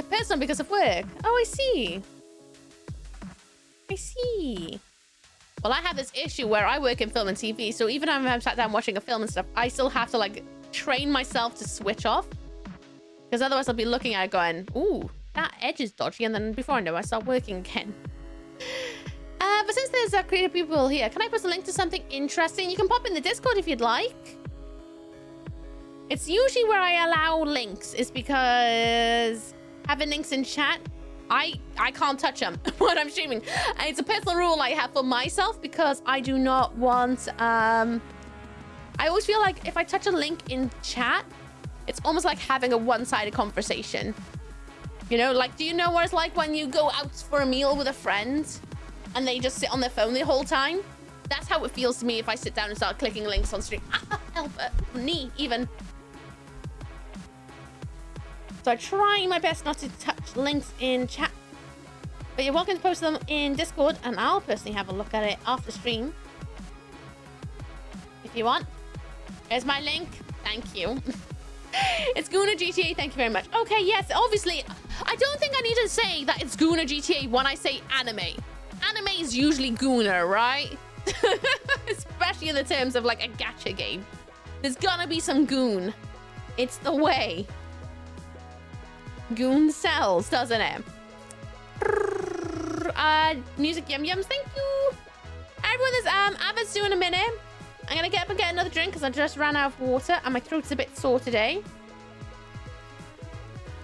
personal because of work. Oh, I see. I see. Well, I have this issue where I work in film and TV, so even if I'm sat down watching a film and stuff, I still have to like train myself to switch off, because otherwise I'll be looking at it going, ooh, that edge is dodgy, and then before I know it, I start working again. But since there's creative people here, can I post a link to something interesting? You can pop in the Discord if you'd like. It's usually where I allow links, is because having links in chat, I can't touch them when I'm streaming. And it's a personal rule I have for myself, because I do not want... I always feel like if I touch a link in chat, it's almost like having a one-sided conversation. You know, like, do you know what it's like when you go out for a meal with a friend and they just sit on their phone the whole time? That's how it feels to me if I sit down and start clicking links on stream. Help, knee, even. So I try my best not to touch links in chat. But you're welcome to post them in Discord, and I'll personally have a look at it after stream. If you want. There's my link. Thank you. It's Guna GTA. Thank you very much. Okay, yes, obviously, I don't think I need to say that it's Guna GTA when I say anime. Anime is usually Guna, right? Especially in the terms of like a gacha game. There's gonna be some goon. It's the way. Goon sells, doesn't it? Music yum yums, thank you. Everyone, there's Avid's due in a minute. I'm gonna get up and get another drink because I just ran out of water and my throat's a bit sore today.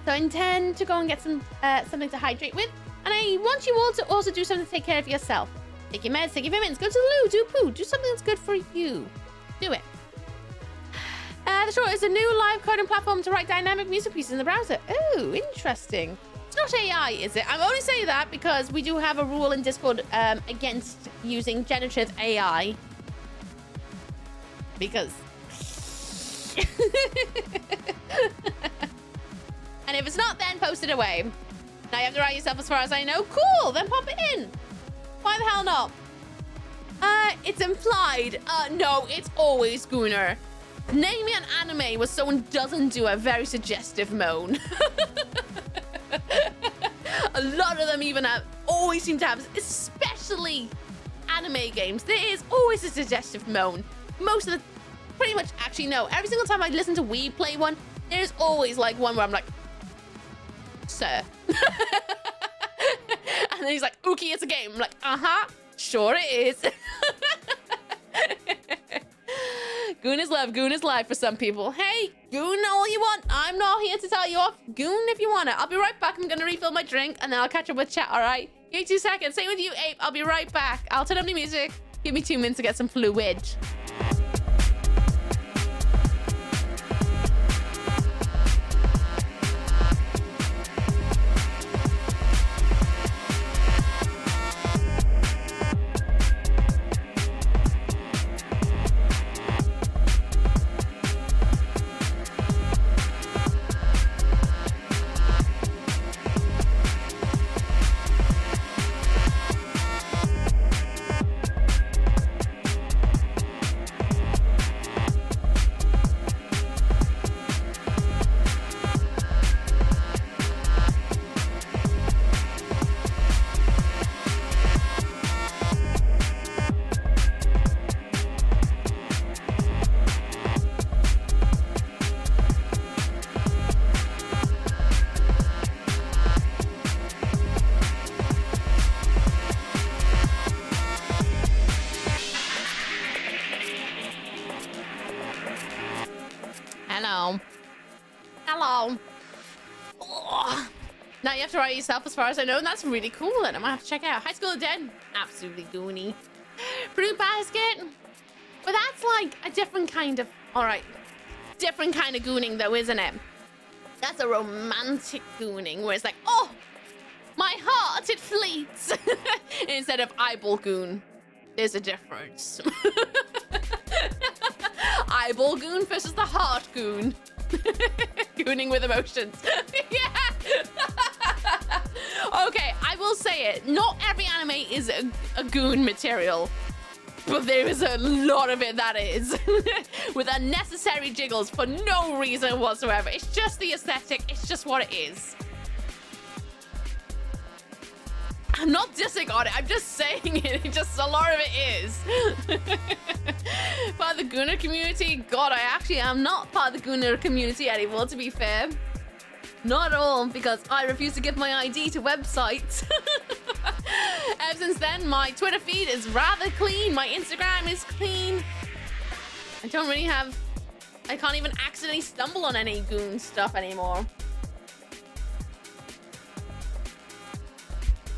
So I intend to go and get some something to hydrate with. And I want you all to also do something to take care of yourself. Take your meds, take your vitamins, go to the loo, do poo, do something that's good for you. Do it. The Short is a new live coding platform to write dynamic music pieces in the browser. Oh, interesting. It's not AI, is it? I'm only saying that because we do have a rule in Discord against using generative AI. Because... And if If it's not, then post it away. Now you have to write yourself as far as I know. Cool, then pop it in. Why the hell not? It's implied. No, it's always Gooner. Name me an anime where someone doesn't do a very suggestive moan. A lot of them even always seem to have, especially anime games, there is always a suggestive moan. Most of the, pretty much, actually no, every single time I listen to Wii play one, there's always like one where I'm like, sir. And then he's like, Ooky, it's a game. I'm like, sure it is. Goon is love, goon is life for some people. Hey, goon all you want. I'm not here to tell you off. Goon if you want it. I'll be right back. I'm gonna refill my drink and then I'll catch up with chat, all right? Give me 2 seconds. Same with you, Ape. I'll be right back. I'll turn up the music. Give me 2 minutes to get some fluid. Hello. Oh. Now you have to write yourself as far as I know, and that's really cool. And I might have to check out High School of the Dead. Absolutely goony. Fruit basket. But that's like a different kind of, all right, different kind of gooning though, isn't it? That's a romantic gooning where it's like, oh, my heart, it fleets. Instead of eyeball goon. There's a difference. Eyeball goon versus the heart goon. Gooning with emotions. Yeah. Okay, I will say it. Not every anime is a goon material. But there is a lot of it that is. With unnecessary jiggles for no reason whatsoever. It's just the aesthetic. It's just what it is. I'm not dissing on it. I'm just saying it. Just a lot of it is. Part of the Gooner community? God, I actually am not part of the Gooner community anymore, to be fair. Not at all, because I refuse to give my ID to websites. Ever since then, my Twitter feed is rather clean. My Instagram is clean. I don't really have... I can't even accidentally stumble on any Goon stuff anymore.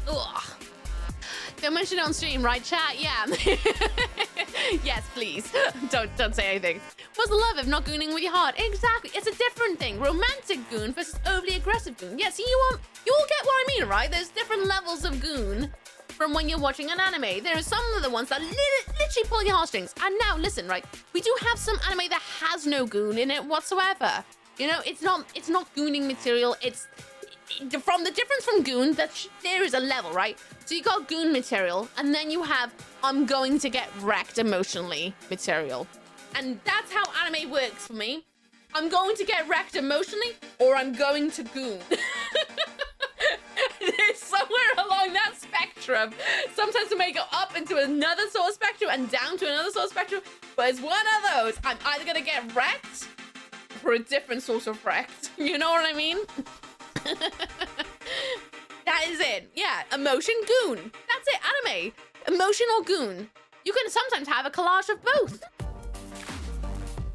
Ugh. Don't mention it on stream, right, chat? Yeah. Yes, please. Don't say anything. What's the love if not gooning with your heart? Exactly. It's a different thing. Romantic goon versus overly aggressive goon. Yeah, see, you all get what I mean, right? There's different levels of goon from when you're watching an anime. There are some of the ones that literally pull your heartstrings. And now, listen, right? We do have some anime that has no goon in it whatsoever. You know, it's not gooning material. It's from the difference from goon, that there is a level, right? So you got goon material, and then you have I'm going to get wrecked emotionally material. And that's how anime works for me. I'm going to get wrecked emotionally, or I'm going to goon. There's somewhere along that spectrum. Sometimes we may go up into another sort of spectrum and down to another sort of spectrum, but it's one of those. I'm either gonna get wrecked or a different sort of wrecked. You know what I mean? That is it. Yeah, emotion, goon. That's it, anime. Emotion or goon. You can sometimes have a collage of both.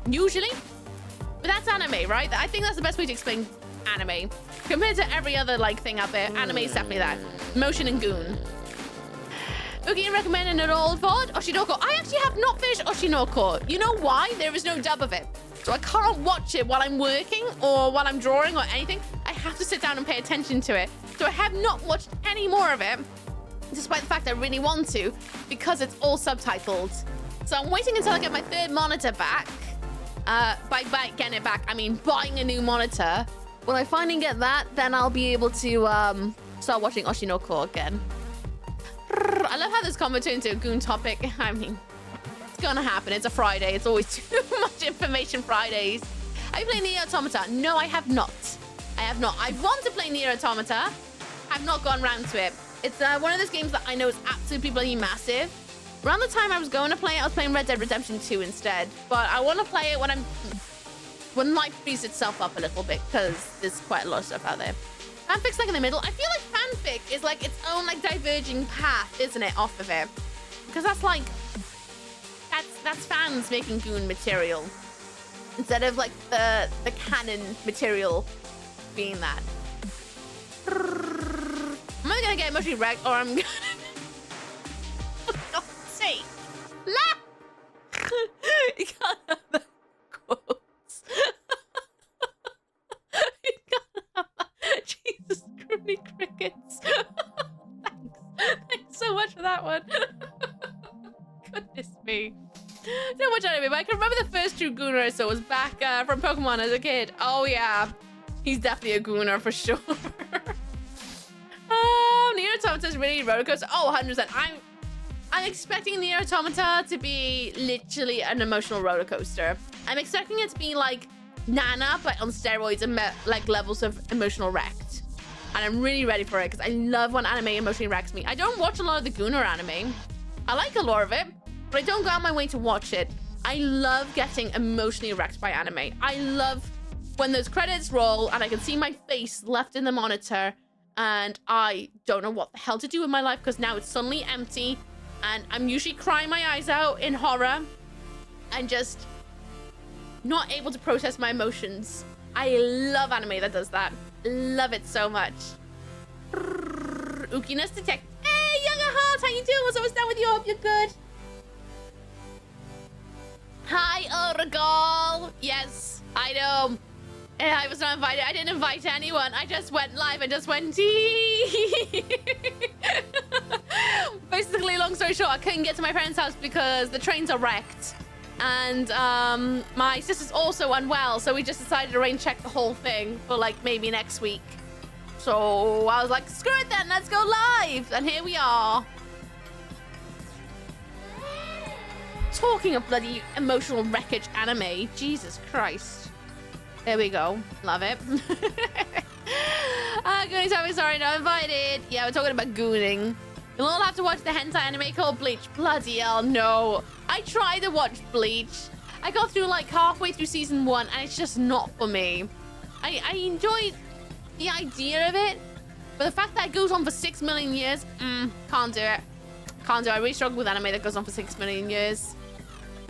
Usually. But that's anime, right? I think that's the best way to explain anime. Compared to every other thing out there, anime is definitely that. Emotion and goon. Ooky recommended an old VOD, Oshinoko. I actually have not finished Oshinoko. You know why? There is no dub of it. So I can't watch it while I'm working or while I'm drawing or anything. I have to sit down and pay attention to it. So I have not watched any more of it, despite the fact I really want to, because it's all subtitled. So I'm waiting until I get my third monitor back. By getting it back, I mean buying a new monitor When I finally get that, then I'll be able to start watching Oshinoko again. I love how this combo turned into a goon topic. I mean, it's gonna happen. It's a Friday. It's always too much information Fridays. Have you played Nier Automata? No, I have not. I have not. I want to play Nier Automata. I've not gone round to it. It's one of those games that I know is absolutely bloody massive. Around the time I was going to play it, I was playing Red Dead Redemption 2 instead. But I want to play it when life frees itself up a little bit, because there's quite a lot of stuff out there. Fanfic's like in the middle. I feel like fanfic is like its own like diverging path, isn't it, off of it? Because that's like, that's fans making goon material instead of like the canon material being that. I'm either gonna get emotionally wrecked or I'm gonna... For God's sake. You can't have that quotes. You can't have that. Jesus, screwy crickets. Thanks so much for that one. Goodness me. So much anime, but I can remember the first true gooner I saw was back from Pokemon as a kid. Oh yeah, he's definitely a gooner for sure. Nier Automata is really roller coaster. Oh, 100%. I'm expecting Nier Automata to be literally an emotional roller coaster. I'm expecting it to be like Nana, but on steroids and like levels of emotional wrecked. And I'm really ready for it because I love when anime emotionally wrecks me. I don't watch a lot of the Gooner anime. I like a lot of it, but I don't go out my way to watch it. I love getting emotionally wrecked by anime. I love when those credits roll and I can see my face left in the monitor and I don't know what the hell to do with my life because now it's suddenly empty and I'm usually crying my eyes out in horror and just not able to process my emotions. I love anime that does that. Love it so much. Ookiness detect. Hey, Younger Heart, how you doing? What's always down with you? I hope you're good. Hi, Oragal. Yes, I know. I was not invited. I didn't invite anyone. I just went live and just went tea. Basically, long story short, I couldn't get to my parents' house because the trains are wrecked. And my sister's also unwell, so we just decided to rain check the whole thing for like maybe next week. So I was like, screw it then, let's go live. And here we are. Talking of bloody emotional wreckage anime, Jesus Christ. There we go. Love it. Gooning topic, sorry, not invited. Yeah, we're talking about gooning. You'll all have to watch the hentai anime called Bleach. Bloody hell, no. I tried to watch Bleach. I got through like halfway through season 1 and it's just not for me. I enjoyed the idea of it, but the fact that it goes on for 6 million years, can't do it. Can't do it. I really struggle with anime that goes on for 6 million years.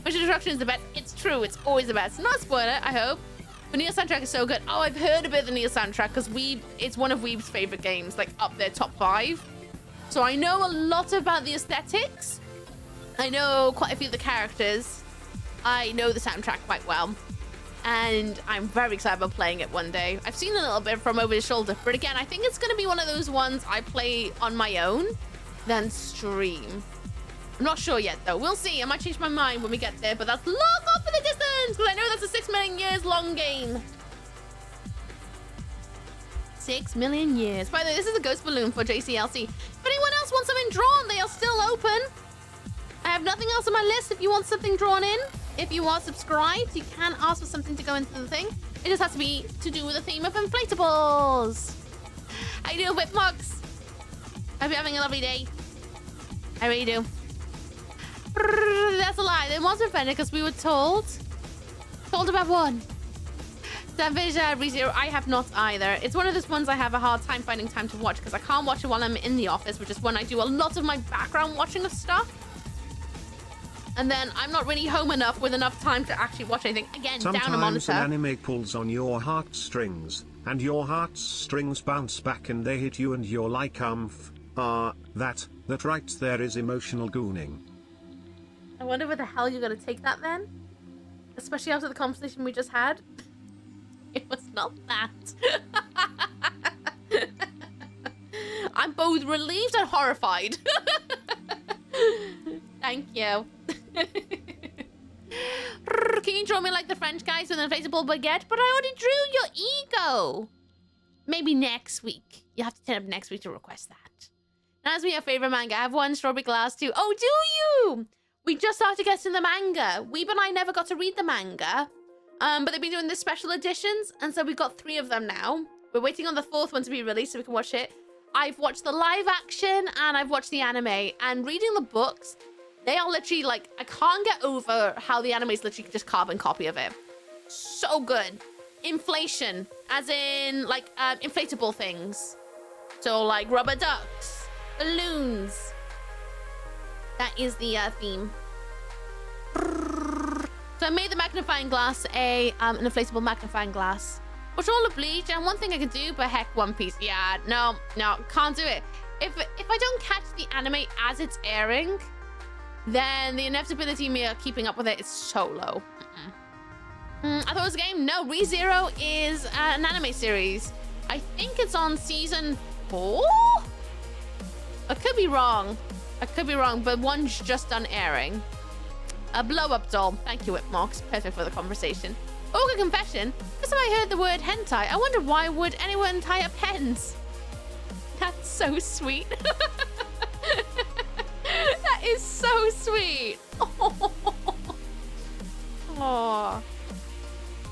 Which introduction is the best? It's true, it's always the best. Not a spoiler, I hope. But Neil soundtrack is so good. Oh, I've heard a bit of the Neil soundtrack because it's one of Weeb's favorite games, like up there, top 5. So I know a lot about the aesthetics. I know quite a few of the characters. I know the soundtrack quite well. And I'm very excited about playing it one day. I've seen a little bit from over the shoulder, but again, I think it's going to be one of those ones I play on my own, then stream. I'm not sure yet, though. We'll see. I might change my mind when we get there, but that's long off in the distance, because I know that's a 6 million years long game. 6 million years. By the way, this is a ghost balloon for JCLC. If anyone else wants something drawn, they are still open. I have nothing else on my list if you want something drawn in. If you are subscribed, you can ask for something to go into the thing. It just has to be to do with the theme of inflatables. How you doing, Whipmox? Hope you're having a lovely day. I really do. That's a lie. It wasn't offended because we were told. Told about one. Savage ReZero. I have not either. It's one of those ones I have a hard time finding time to watch because I can't watch it while I'm in the office, which is when I do a lot of my background watching of stuff. And then I'm not really home enough with enough time to actually watch anything. Again, sometimes down a monitor. Sometimes an anime pulls on your heartstrings, and your heartstrings bounce back and they hit you and you're like, that right there is emotional gooning. I wonder where the hell you're going to take that then? Especially after the conversation we just had. It was not that. I'm both relieved and horrified. Thank you. Can you draw me like the French guys with an inflatable baguette? But I already drew your ego. maybe next week. You have to turn up next week to request that. Now, as we have favorite manga, I have one, Strawberry Glass 2. Oh, do you? We just started getting the manga. Weeb and I never got to read the manga. But they've been doing the special editions, and so we've got 3 of them now. We're waiting on the 4th one to be released so we can watch it. I've watched the live action, and I've watched the anime, and reading the books, they are literally like, I can't get over how the anime is literally just carbon copy of it. So good. Inflation, as in like inflatable things. So like rubber ducks, balloons. That is the theme. So I made the magnifying glass an inflatable magnifying glass. Which all of Bleach, and one thing I could do, but heck, One Piece. Yeah, no, can't do it. If I don't catch the anime as it's airing, then the inevitability of me keeping up with it is so low. I thought it was a game. No, ReZero is an anime series. I think it's on season 4? I could be wrong, but one's just done airing. A blow-up doll. Thank you, Whipmox. Perfect for the conversation. Ooky confession. First time I heard the word hentai, I wonder why would anyone tie up hens? That's so sweet. That is so sweet. Oh.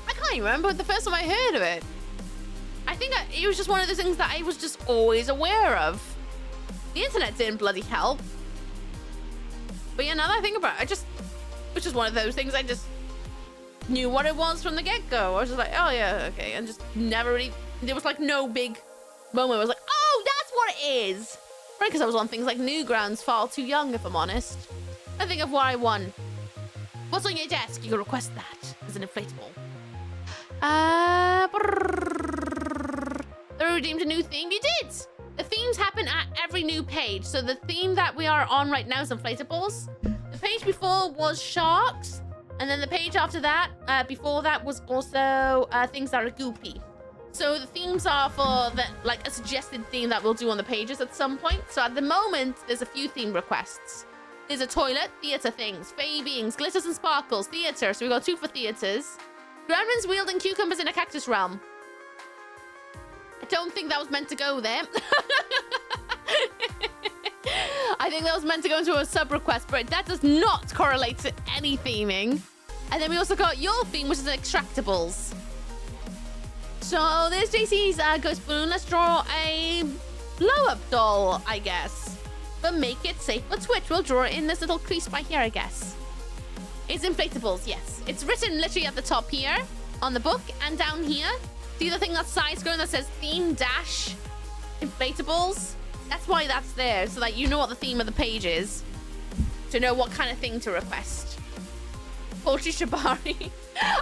I can't even remember the first time I heard of it. I think it was just one of those things that I was just always aware of. The internet didn't bloody help. But yeah, now that I think about it, it was just one of those things I just knew what it was from the get-go. I was just like, oh yeah, okay, and just never really, there was like no big moment. I was like, oh, that's what it is. Right, because I was on things like Newgrounds far too young, if I'm honest. I think of what I won. What's on your desk? You can request that as an inflatable. They redeemed a new theme. You did! The themes happen at every new page. So the theme that we are on right now is inflatables. The page before was sharks. And then the page after that, before that, was also things that are goopy. So the themes are for like a suggested theme that we'll do on the pages at some point. So at the moment, there's a few theme requests. There's a toilet, theater things, fey beings, glitters and sparkles, theater. So we got 2 for theaters. Gremlins wielding cucumbers in a cactus realm. I don't think that was meant to go there. I think that was meant to go into a sub request, but that does not correlate to any theming. And then we also got your theme, which is extractables. So there's JC's Ghost Balloon. Let's draw a blow-up doll, I guess. But make it safe for Twitch. We'll draw it in this little crease by here, I guess. It's inflatables, yes. It's written literally at the top here on the book and down here. See the thing that's side-scrolling that says theme dash inflatables? That's why that's there, so that you know what the theme of the page is. To know what kind of thing to request. Poultry Shibari.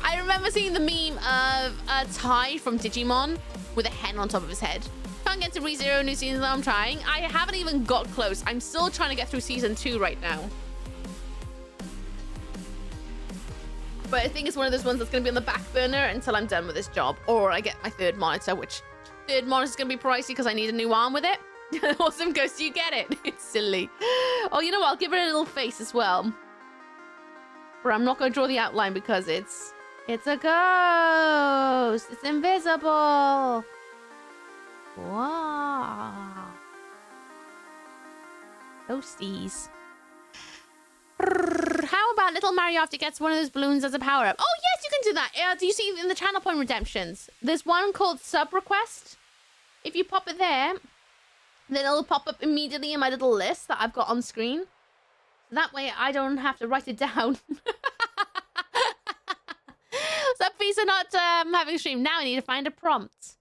I remember seeing the meme of Ty from Digimon with a hen on top of his head. Can't get to ReZero new season though, I'm trying. I haven't even got close. I'm still trying to get through season 2 right now. But I think it's one of those ones that's going to be on the back burner until I'm done with this job. Or I get my 3rd monitor, which 3rd monitor is going to be pricey because I need a new arm with it. Awesome Ghost, you get it. It's silly. Oh, you know what? I'll give it a little face as well. But I'm not going to draw the outline because it's a ghost. It's invisible. Wow. Ghosties. How about little Mario after gets one of those balloons as a power-up? Oh, yes, you can do that. Do you see in the channel point redemptions? There's one called sub request. If you pop it there, then it'll pop up immediately in my little list that I've got on screen. That way I don't have to write it down. So please are not having a stream. Now I need to find a prompt.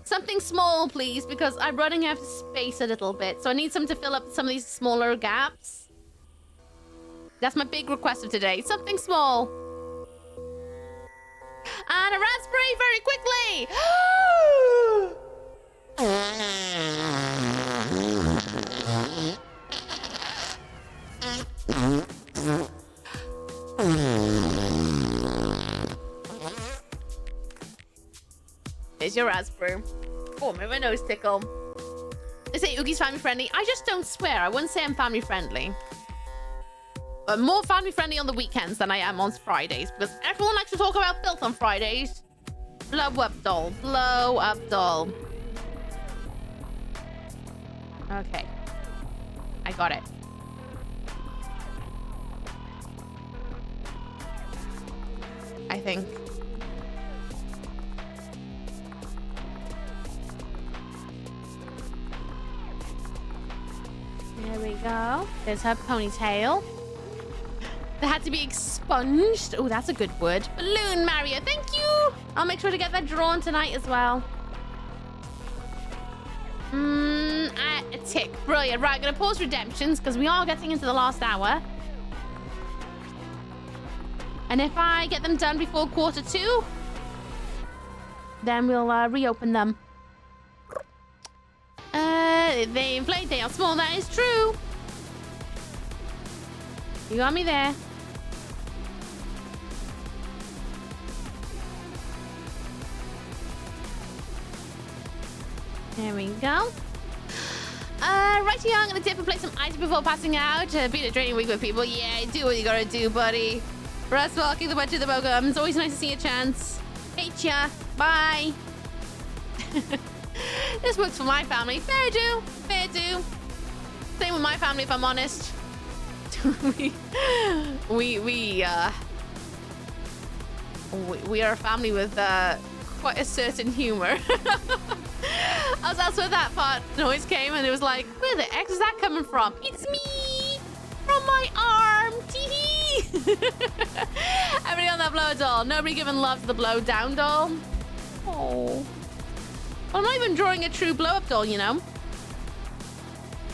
Something small, please, because I'm running out of space a little bit. So I need some to fill up some of these smaller gaps. That's my big request of today. Something small. And a raspberry very quickly. There's your raspberry. Oh, my nose tickle. They say Ooky's family friendly. I just don't swear. I wouldn't say I'm family friendly. But more family friendly on the weekends than I am on Fridays, because everyone likes to talk about filth on Fridays. Blow up doll. Blow up doll. Okay. I got it. I think. There we go. There's her ponytail. That had to be expunged. Oh, that's a good word. Balloon Mario, thank you. I'll make sure to get that drawn tonight as well. A tick. Brilliant. Right, I'm going to pause redemptions because we are getting into the last hour. And if I get them done before 2:45, then we'll reopen them. They inflate, they are small, that is true. You got me there. There we go. Right here, I'm gonna dip and play some ice before passing out. Beat a training week with people. Yeah, do what you gotta do, buddy. Russ walking the way to the bogum. It's always nice to see a chance. Hate ya. Bye. This works for my family. Fair do. Fair do. Same with my family, if I'm honest. we are a family with quite a certain humor. That's where that part noise came, and it was like, where the X is that coming from? It's me from my arm. Tee-hee. Everybody on that blow doll. Nobody giving love to the blow down doll. Oh. Well, I'm not even drawing a true blow up doll, you know.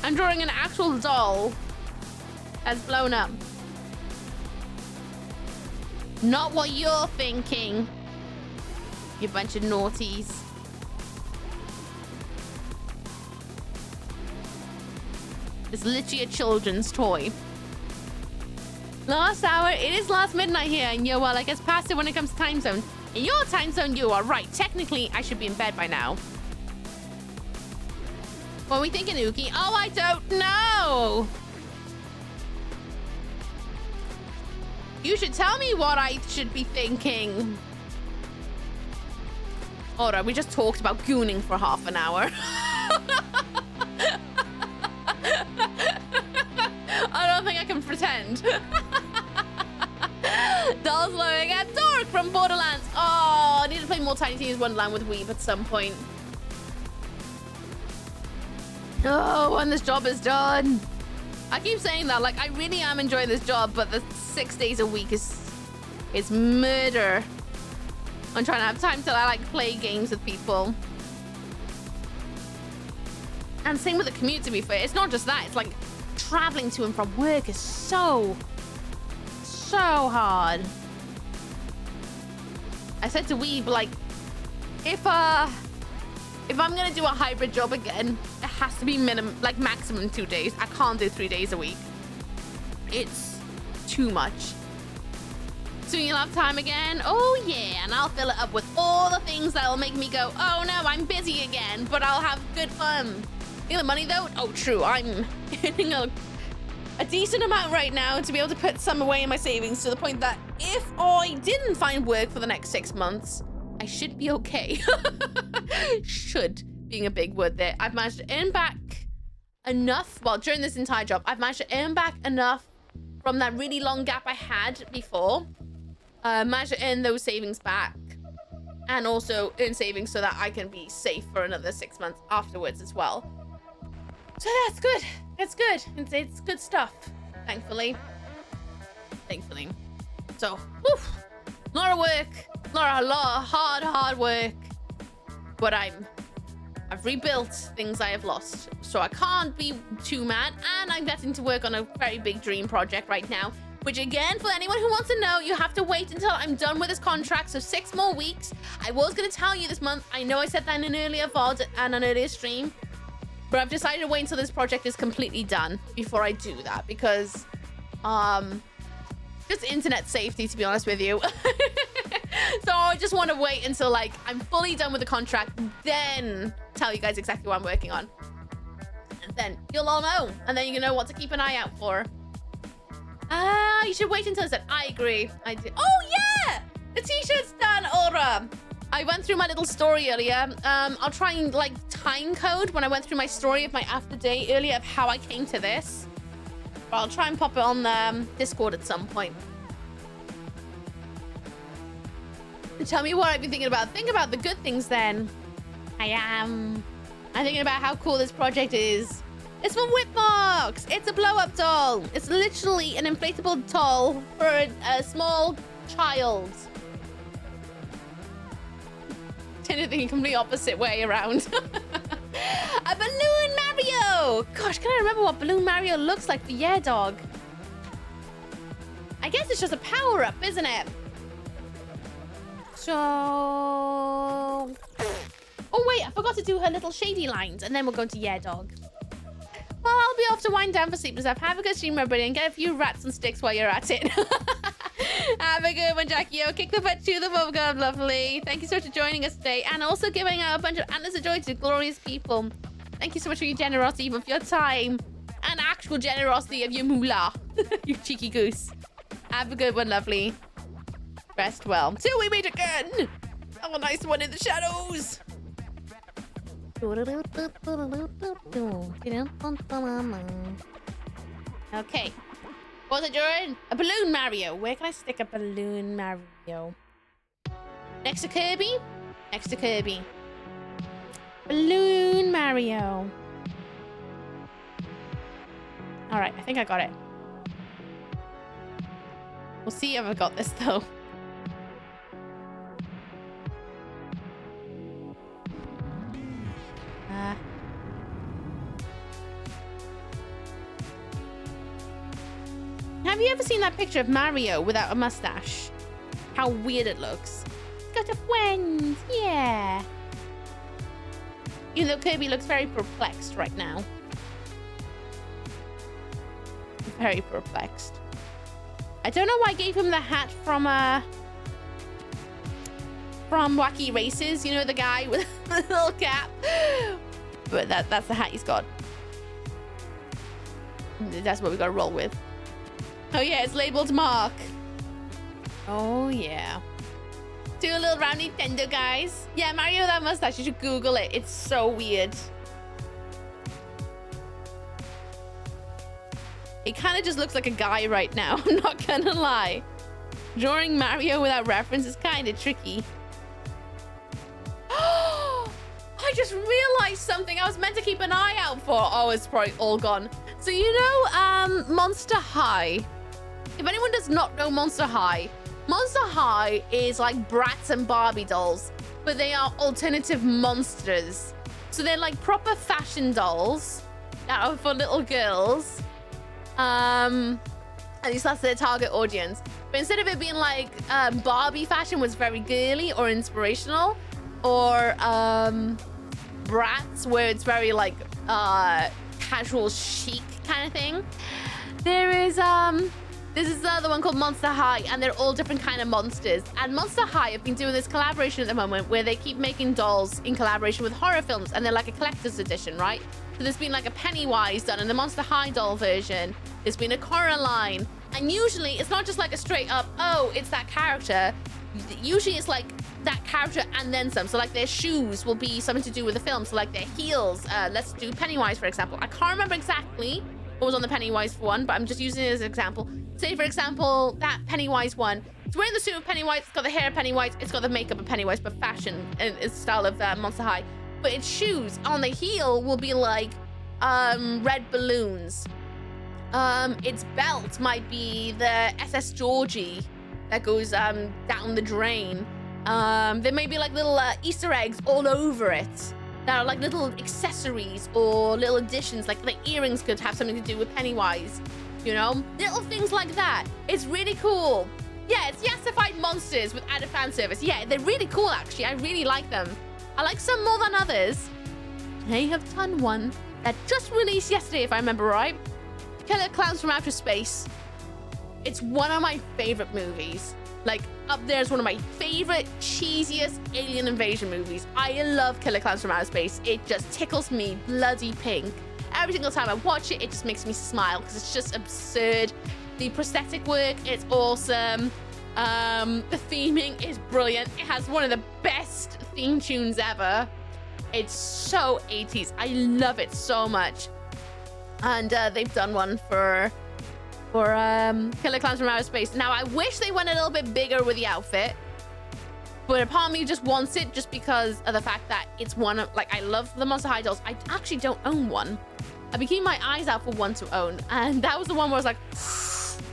I'm drawing an actual doll that's blown up. Not what you're thinking, you bunch of naughties. It's literally a children's toy. Last hour, it is last midnight here, and you're well, I guess past it when it comes to time zone. In your time zone, you are right. Technically, I should be in bed by now. What are we thinking, Ooky? Oh, I don't know. You should tell me what I should be thinking. All right, we just talked about gooning for half an hour. I don't think I can pretend. Dolls blowing at Dork from Borderlands. Oh, I need to play more Tiny Tina's Wonderland with Weeb at some point. Oh, when this job is done. I keep saying that, like, I really am enjoying this job, but the 6 days a week is murder. I'm trying to have time to, like, play games with people. And same with the commute, to be fair. It's not just that. It's like traveling to and from work is so hard. I said to Weeb, like, if I'm gonna do a hybrid job again, it has to be maximum 2 days. I can't do 3 days a week. It's too much. So you'll have time again? Oh yeah, and I'll fill it up with all the things that'll make me go, oh no, I'm busy again, but I'll have good fun. You know the money though? Oh true, I'm earning a decent amount right now to be able to put some away in my savings, to the point that if I didn't find work for the next 6 months, I should be okay. Should being a big word there. I've managed to earn back enough, well, during this entire job, I've managed to earn back enough from that really long gap I had before. Managed to earn those savings back, and also earn savings so that I can be safe for another 6 months afterwards as well. So that's good. It's good. It's good stuff, thankfully. So, whew, a lot of work, a lot of hard work, but I've rebuilt things I have lost, so I can't be too mad. And I'm getting to work on a very big dream project right now, which again, for anyone who wants to know, you have to wait until I'm done with this contract, so 6 more weeks. I was going to tell you this month. I know I said that in an earlier VOD and an earlier stream, but I've decided to wait until this project is completely done before I do that, because just internet safety, to be honest with you. So I just want to wait until, like, I'm fully done with the contract, then tell you guys exactly what I'm working on, and then you'll all know, and then you know what to keep an eye out for. You should wait until it's done. I agree. I do. Oh yeah, the t-shirt's done, Aura. I went through my little story earlier. I'll try and like time code when I went through my story of my after day earlier of how I came to this. But I'll try and pop it on Discord at some point. Tell me what I've been thinking about. Think about the good things then. I'm thinking about how cool this project is. It's from Whipmarks. It's a blow-up doll. It's literally an inflatable doll for a small child. Tend to think the complete opposite way around. A Balloon Mario. Gosh, can I remember what Balloon Mario looks like for Yeah Dog? I guess it's just a power-up, isn't it? So... Oh, wait, I forgot to do her little shady lines, and then we'll go to Yeah Dog. Well, I'll be off to wind down for sleepless up. Have a good stream, everybody, and get a few rats and sticks while you're at it. Have a good one, Jackie. Oh, kick the foot to the bubblegum, lovely. Thank you so much for joining us today, and also giving out a bunch of antlers of joy to glorious people. Thank you so much for your generosity, even for your time, and actual generosity of your moolah. You cheeky goose. Have a good one, lovely. Rest well. Till we meet again. Have a nice one in the shadows. Okay. What was it, Jordan? A Balloon Mario. Where can I stick a Balloon Mario? Next to Kirby? Next to Kirby. Balloon Mario. Alright, I think I got it. We'll see if I got this, though. Have you ever seen that picture of Mario without a mustache? How weird it looks. He's got a friend, yeah. Even though Kirby looks very perplexed right now. Very perplexed. I don't know why I gave him the hat from Wacky Races. You know, the guy with the little cap. But that's the hat he's got. That's what we gotta roll with. Oh yeah, it's labeled Mark. Oh yeah. Do a little round Nintendo, guys. Yeah, Mario with that mustache. You should Google it. It's so weird. He kind of just looks like a guy right now. I'm not gonna lie. Drawing Mario without reference is kind of tricky. I just realized something I was meant to keep an eye out for. Oh, it's probably all gone. So you know, Monster High. If anyone does not know Monster High is like Bratz and Barbie dolls, but they are alternative monsters. So they're like proper fashion dolls that are for little girls. At least that's their target audience. But instead of it being like Barbie fashion was very girly or inspirational, or Bratz where it's very like casual chic kind of thing, there is this is the other one called Monster High, and they're all different kind of monsters. And Monster High have been doing this collaboration at the moment where they keep making dolls in collaboration with horror films, and they're like a collector's edition, right? So there's been like a Pennywise done in the Monster High doll version. There's been a Coraline. And usually it's not just like a straight up, oh, it's that character. Usually it's like that character and then some. So like their shoes will be something to do with the film. So like their heels, let's do Pennywise, for example. I can't remember exactly what was on the Pennywise one, but I'm just using it as an example. Say, for example, that Pennywise one. It's wearing the suit of Pennywise, it's got the hair of Pennywise, it's got the makeup of Pennywise, but fashion and its style of Monster High. But its shoes on the heel will be like red balloons. Its belt might be the SS Georgie that goes down the drain. There may be like little Easter eggs all over it that are like little accessories or little additions, like the earrings could have something to do with Pennywise, you know? Little things like that. It's really cool. Yeah, it's yassified monsters with added fan service. Yeah, they're really cool, actually. I really like them. I like some more than others. They have done one that just released yesterday, if I remember right. Killer Clowns from Outer Space. It's one of my favorite movies. Like, up there is one of my favorite, cheesiest alien invasion movies. I love Killer Clowns from Outer Space. It just tickles me bloody pink. Every single time I watch it, it just makes me smile because it's just absurd. The prosthetic work, it's awesome. The theming is brilliant. It has one of the best theme tunes ever. It's so 80s. I love it so much. And they've done one for Killer Clowns from Outer Space. Now, I wish they went a little bit bigger with the outfit, but a part of me just wants it just because of the fact that it's one of, like, I love the Monster High dolls. I actually don't own one. I've been keeping my eyes out for one to own, and that was the one where I was like,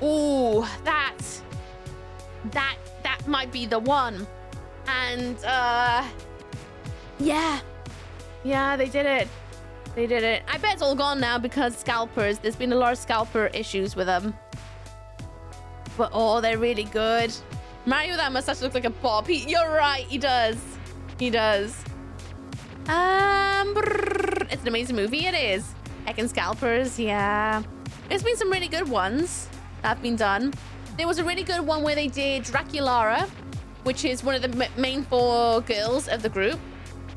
ooh, that might be the one. And yeah, they did it. They did it. I bet it's all gone now because scalpers. There's been a lot of scalper issues with them. But oh, they're really good. Mario with that mustache looks like a bob. You're right, he does. He does. It's an amazing movie. It is. Heckin' scalpers, yeah. There's been some really good ones that have been done. There was a really good one where they did Draculara, which is one of the main 4 girls of the group.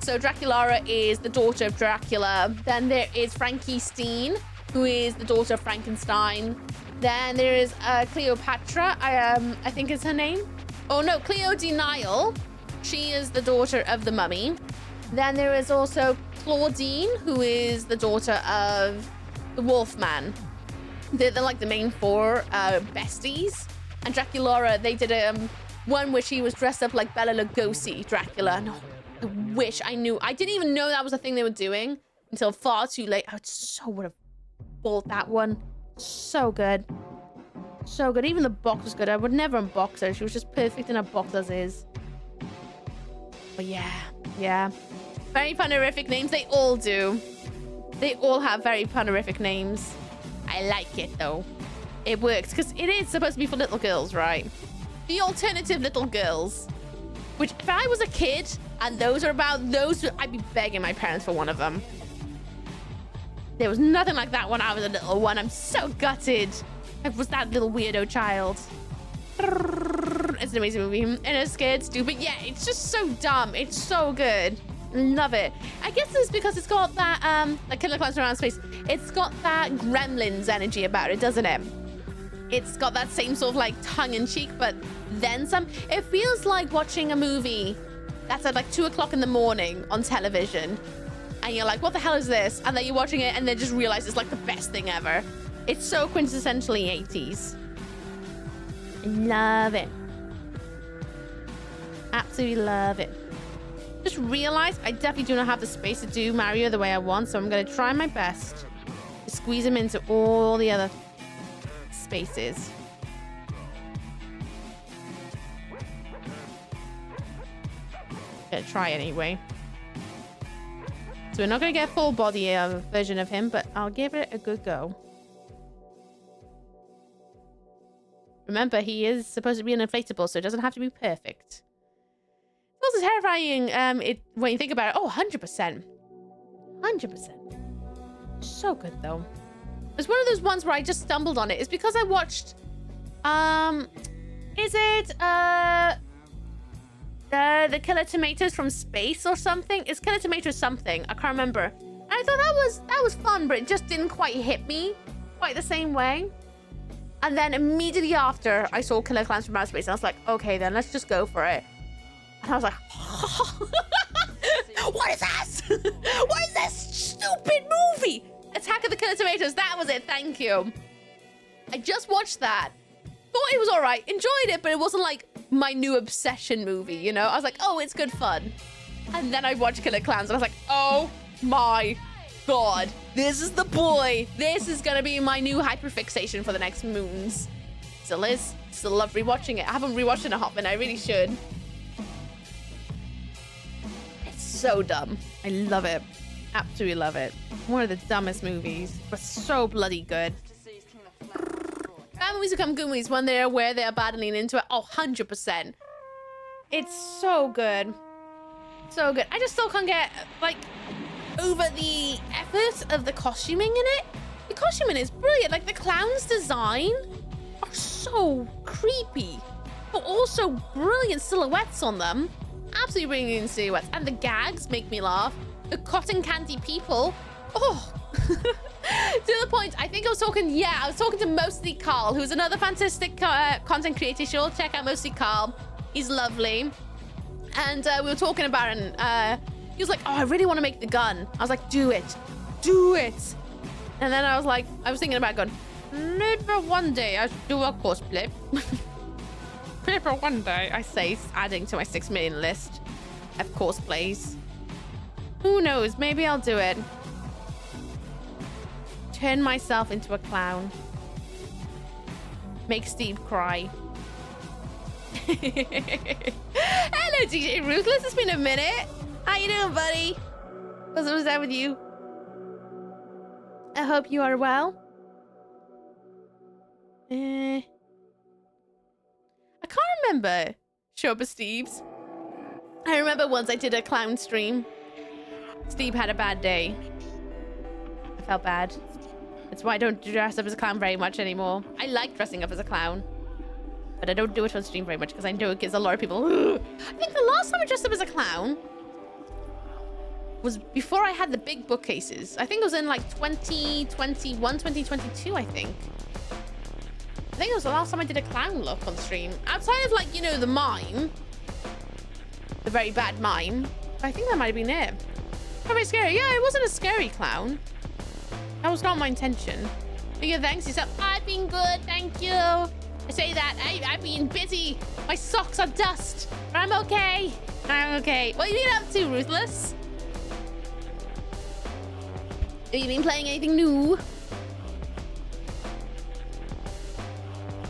So Draculara is the daughter of Dracula. Then there is Frankie Steen, who is the daughter of Frankenstein. Then there is Cleopatra, I think is her name. Oh no, Cleo Denial. She is the daughter of the Mummy. Then there is also Claudine, who is the daughter of the Wolfman. They're like the main 4 besties. And Draculara, they did one where she was dressed up like Bela Lugosi, Dracula. No, I wish I knew. I didn't even know that was a thing they were doing until far too late. I would have bought that one. So good. So good. Even the box was good. I would never unbox her. She was just perfect in a box as is. But yeah. Very punerific names. They all do. They all have very punerific names. I like it though. It works because it is supposed to be for little girls, right? The alternative little girls. Which, if I was a kid and those are about those, I'd be begging my parents for one of them. There was nothing like that when I was a little one. I'm so gutted. I was that little weirdo child. It's an amazing movie. And it's scared, stupid. Yeah, it's just so dumb. It's so good. Love it. I guess it's because it's got that, like Killer Clowns Around Space. It's got that Gremlins energy about it, doesn't it? It's got that same sort of like tongue-in-cheek, but then some. It feels like watching a movie that's at like 2 o'clock in the morning on television. And you're like, what the hell is this? And then you're watching it and then just realize it's like the best thing ever. It's so quintessentially 80s. I love it. Absolutely love it. Just realized I definitely do not have the space to do Mario the way I want, so I'm going to try my best to squeeze him into all the other spaces. Gonna try anyway. So we're not going to get a full body version of him, but I'll give it a good go. Remember, he is supposed to be an inflatable, so it doesn't have to be perfect. It's also terrifying when you think about it. Oh, 100%. 100%. So good, though. It's one of those ones where I just stumbled on it. It's because I watched... Is it... the Killer Tomatoes from Space or something? It's Killer Tomatoes something. I can't remember. And I thought that was fun, but it just didn't quite hit me quite the same way. And then immediately after, I saw Killer Clowns from Outer Space, and I was like, okay, then let's just go for it. And I was like, what is this? What is this stupid movie? Attack of the Killer Tomatoes. That was it. Thank you. I just watched that. Thought it was all right. Enjoyed it, but it wasn't like my new obsession movie, you know? I was like, oh, it's good fun. And then I watched Killer Clowns, and I was like, oh my God. This is the boy. This is going to be my new hyperfixation for the next moons. Still is. Still love rewatching it. I haven't rewatched it in a hot minute. I really should. It's so dumb. I love it. Absolutely love it. One of the dumbest movies, but so bloody good. Bad movies become good movies when they're where they're battling into it. Oh, 100%. It's so good. So good. I just still can't get, like, over the effort of the costuming in it. The costuming is brilliant. Like, the clown's design are so creepy, but also brilliant silhouettes on them. Absolutely brilliant silhouettes. And the gags make me laugh. The cotton candy people. Oh, To the point, I think I was talking to Mostly Carl, who's another fantastic content creator. Sure, check out Mostly Carl. He's lovely. And we were talking about it, and he was like, oh, I really want to make the gun. I was like, do it. Do it. And then I was thinking about going, maybe one day I should do a cosplay. Maybe one day, I say, adding to my 6 million list of cosplays. Who knows? Maybe I'll do it. Turn myself into a clown. Make Steve cry. Hello, DJ Ruthless. It's been a minute. How you doing, buddy? What's that with you? I hope you are well. I can't remember Shoba Steve's. I remember once I did a clown stream. Steve had a bad day. I felt bad. That's why I don't dress up as a clown very much anymore. I like dressing up as a clown, but I don't do it on stream very much because I know it gives a lot of people. I think the last time I dressed up as a clown was before I had the big bookcases. I think it was in like 2021, 2022, I think. I think it was the last time I did a clown look on stream. Outside of like, you know, the mime. The very bad mime. I think that might have been it. Probably scary. Yeah, it wasn't a scary clown. That was not my intention. But yeah, thanks yourself. I've been good, thank you. I say that, I've been busy. My socks are dust. But I'm okay. I'm okay. What have you been up to, Ruthless? Have you been playing anything new?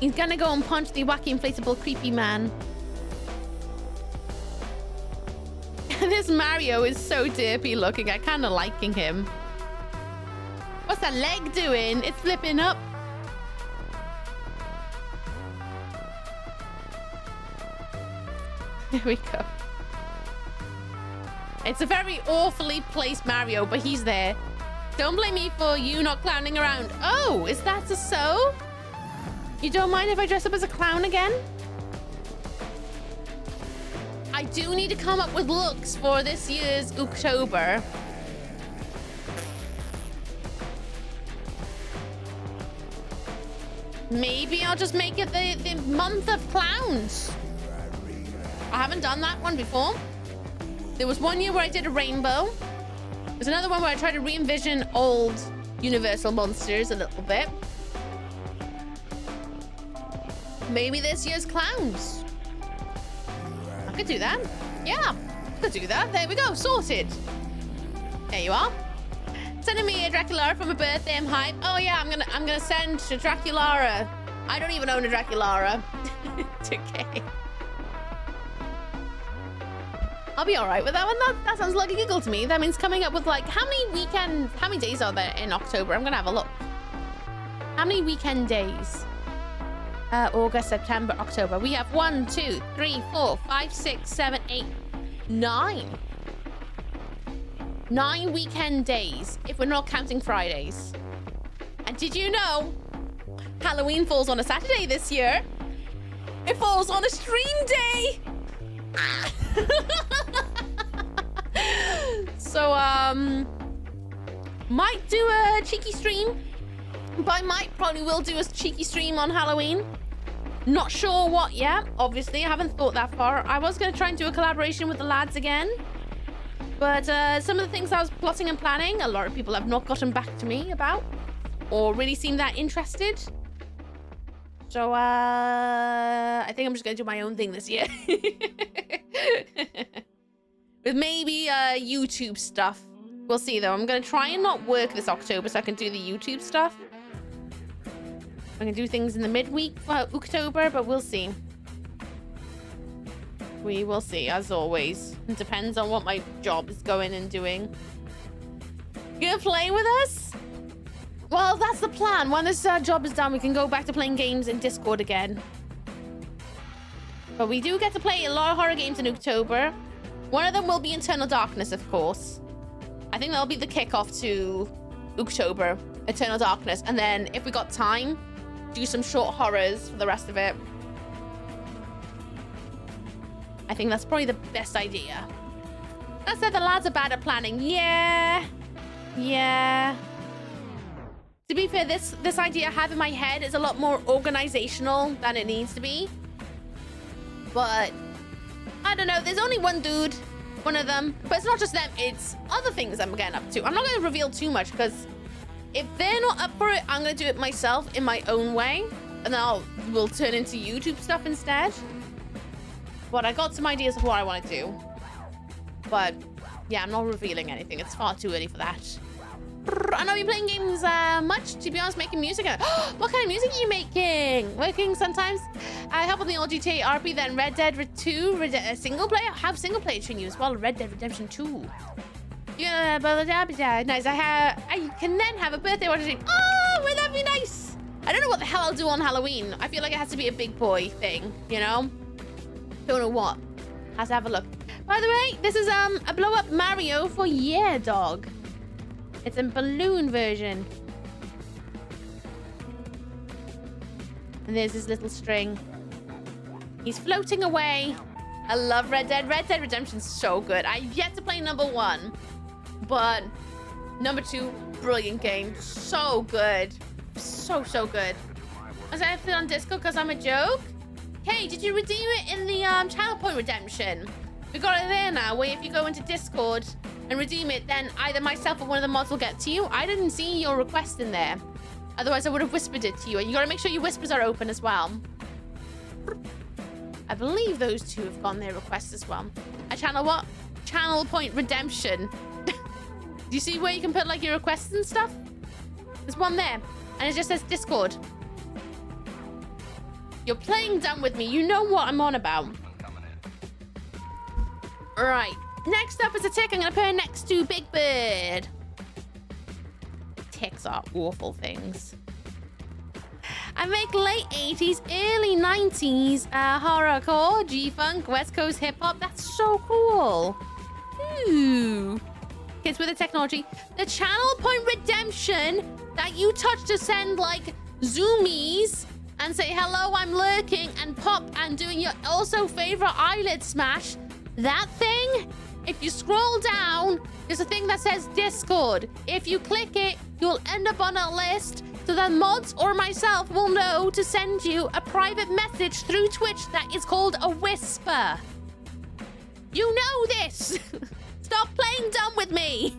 He's gonna go and punch the wacky inflatable creepy man. This Mario is so derpy looking. I kind of liking him. What's that leg doing? It's flipping up. Here we go. It's a very awfully placed Mario, but he's there. Don't blame me for you not clowning around. Oh, is that so? You don't mind if I dress up as a clown again? I do need to come up with looks for this year's October. Maybe I'll just make it the month of clowns. I haven't done that one before. There was one year where I did a rainbow. There's another one where I tried to re-envision old Universal monsters a little bit. Maybe this year's clowns. I could do that. Yeah, I could do that. There we go, sorted. There you are. Sending me a Draculara for my birthday. I'm hype. Oh yeah, I'm gonna send to Draculara. I don't even own a Draculara. It's okay. I'll be all right with that one. That sounds like a giggle to me. That means coming up with like how many days are there in October? I'm gonna have a look. How many weekend days? August, September, October. We have 1, 2, 3, 4, 5, 6, 7, 8, 9. 9 weekend days, if we're not counting Fridays. And did you know Halloween falls on a Saturday this year? It falls on a stream day. So, might do a cheeky stream. By might, probably will do a cheeky stream on Halloween. Not sure what yet. Obviously, I haven't thought that far. I was going to try and do a collaboration with the lads again. But some of the things I was plotting and planning, a lot of people have not gotten back to me about or really seemed that interested. So, I think I'm just going to do my own thing this year. With maybe YouTube stuff. We'll see, though. I'm going to try and not work this October so I can do the YouTube stuff. I'm going to do things in the midweek for October, but we'll see. We will see, as always. It depends on what my job is going and doing. You gonna play with us? Well, that's the plan. When this job is done, we can go back to playing games in Discord again. But we do get to play a lot of horror games in October. One of them will be Eternal Darkness, of course. I think that'll be the kickoff to October, Eternal Darkness. And then, if we got time, do some short horrors for the rest of it. I think that's probably the best idea. That said, the lads are bad at planning. Yeah. To be fair, this idea I have in my head is a lot more organizational than it needs to be. But I don't know. There's only one dude, one of them. But it's not just them. It's other things I'm getting up to. I'm not going to reveal too much because if they're not up for it, I'm going to do it myself in my own way. And then we'll turn into YouTube stuff instead. But I got some ideas of what I want to do. But yeah, I'm not revealing anything. It's far too early for that. I know you're playing games much, to be honest, making music. What kind of music are you making? Working sometimes. I help with the old GTA RP, then Red Dead 2, single player. I have single player between you as well, Red Dead Redemption 2. Yeah, nice. I can then have a birthday party. Oh, well, that'd be nice. I don't know what the hell I'll do on Halloween. I feel like it has to be a big boy thing, you know? Don't know what. Has to have a look. By the way, this is a blow up Mario for Yeah Dog. It's a balloon version. And there's his little string. He's floating away. I love Red Dead. Red Dead Redemption's so good. I've yet to play number 1. But number 2, brilliant game. So good. So good. Was I put on Discord because I'm a joke? Hey, did you redeem it in the channel point redemption? We got it there now, where if you go into Discord and redeem it, then either myself or one of the mods will get to you. I didn't see your request in there. Otherwise, I would have whispered it to you. And you got to make sure your whispers are open as well. I believe those two have gone their requests as well. A channel what? Channel point redemption. Do you see where you can put like your requests and stuff? There's one there. And it just says Discord. You're playing dumb with me. You know what I'm on about. Right. Next up is a tick I'm going to put next to Big Bird. Ticks are awful things. I make late 80s, early 90s horrorcore, G-funk, West Coast hip-hop. That's so cool. Ooh. Kids with the technology. The channel point redemption that you touch to send like zoomies and say, hello, I'm lurking, and pop and doing your also favorite eyelid smash. That thing, if you scroll down, there's a thing that says Discord. If you click it, you'll end up on a list so that mods or myself will know to send you a private message through Twitch that is called a whisper. You know this. Stop playing dumb with me.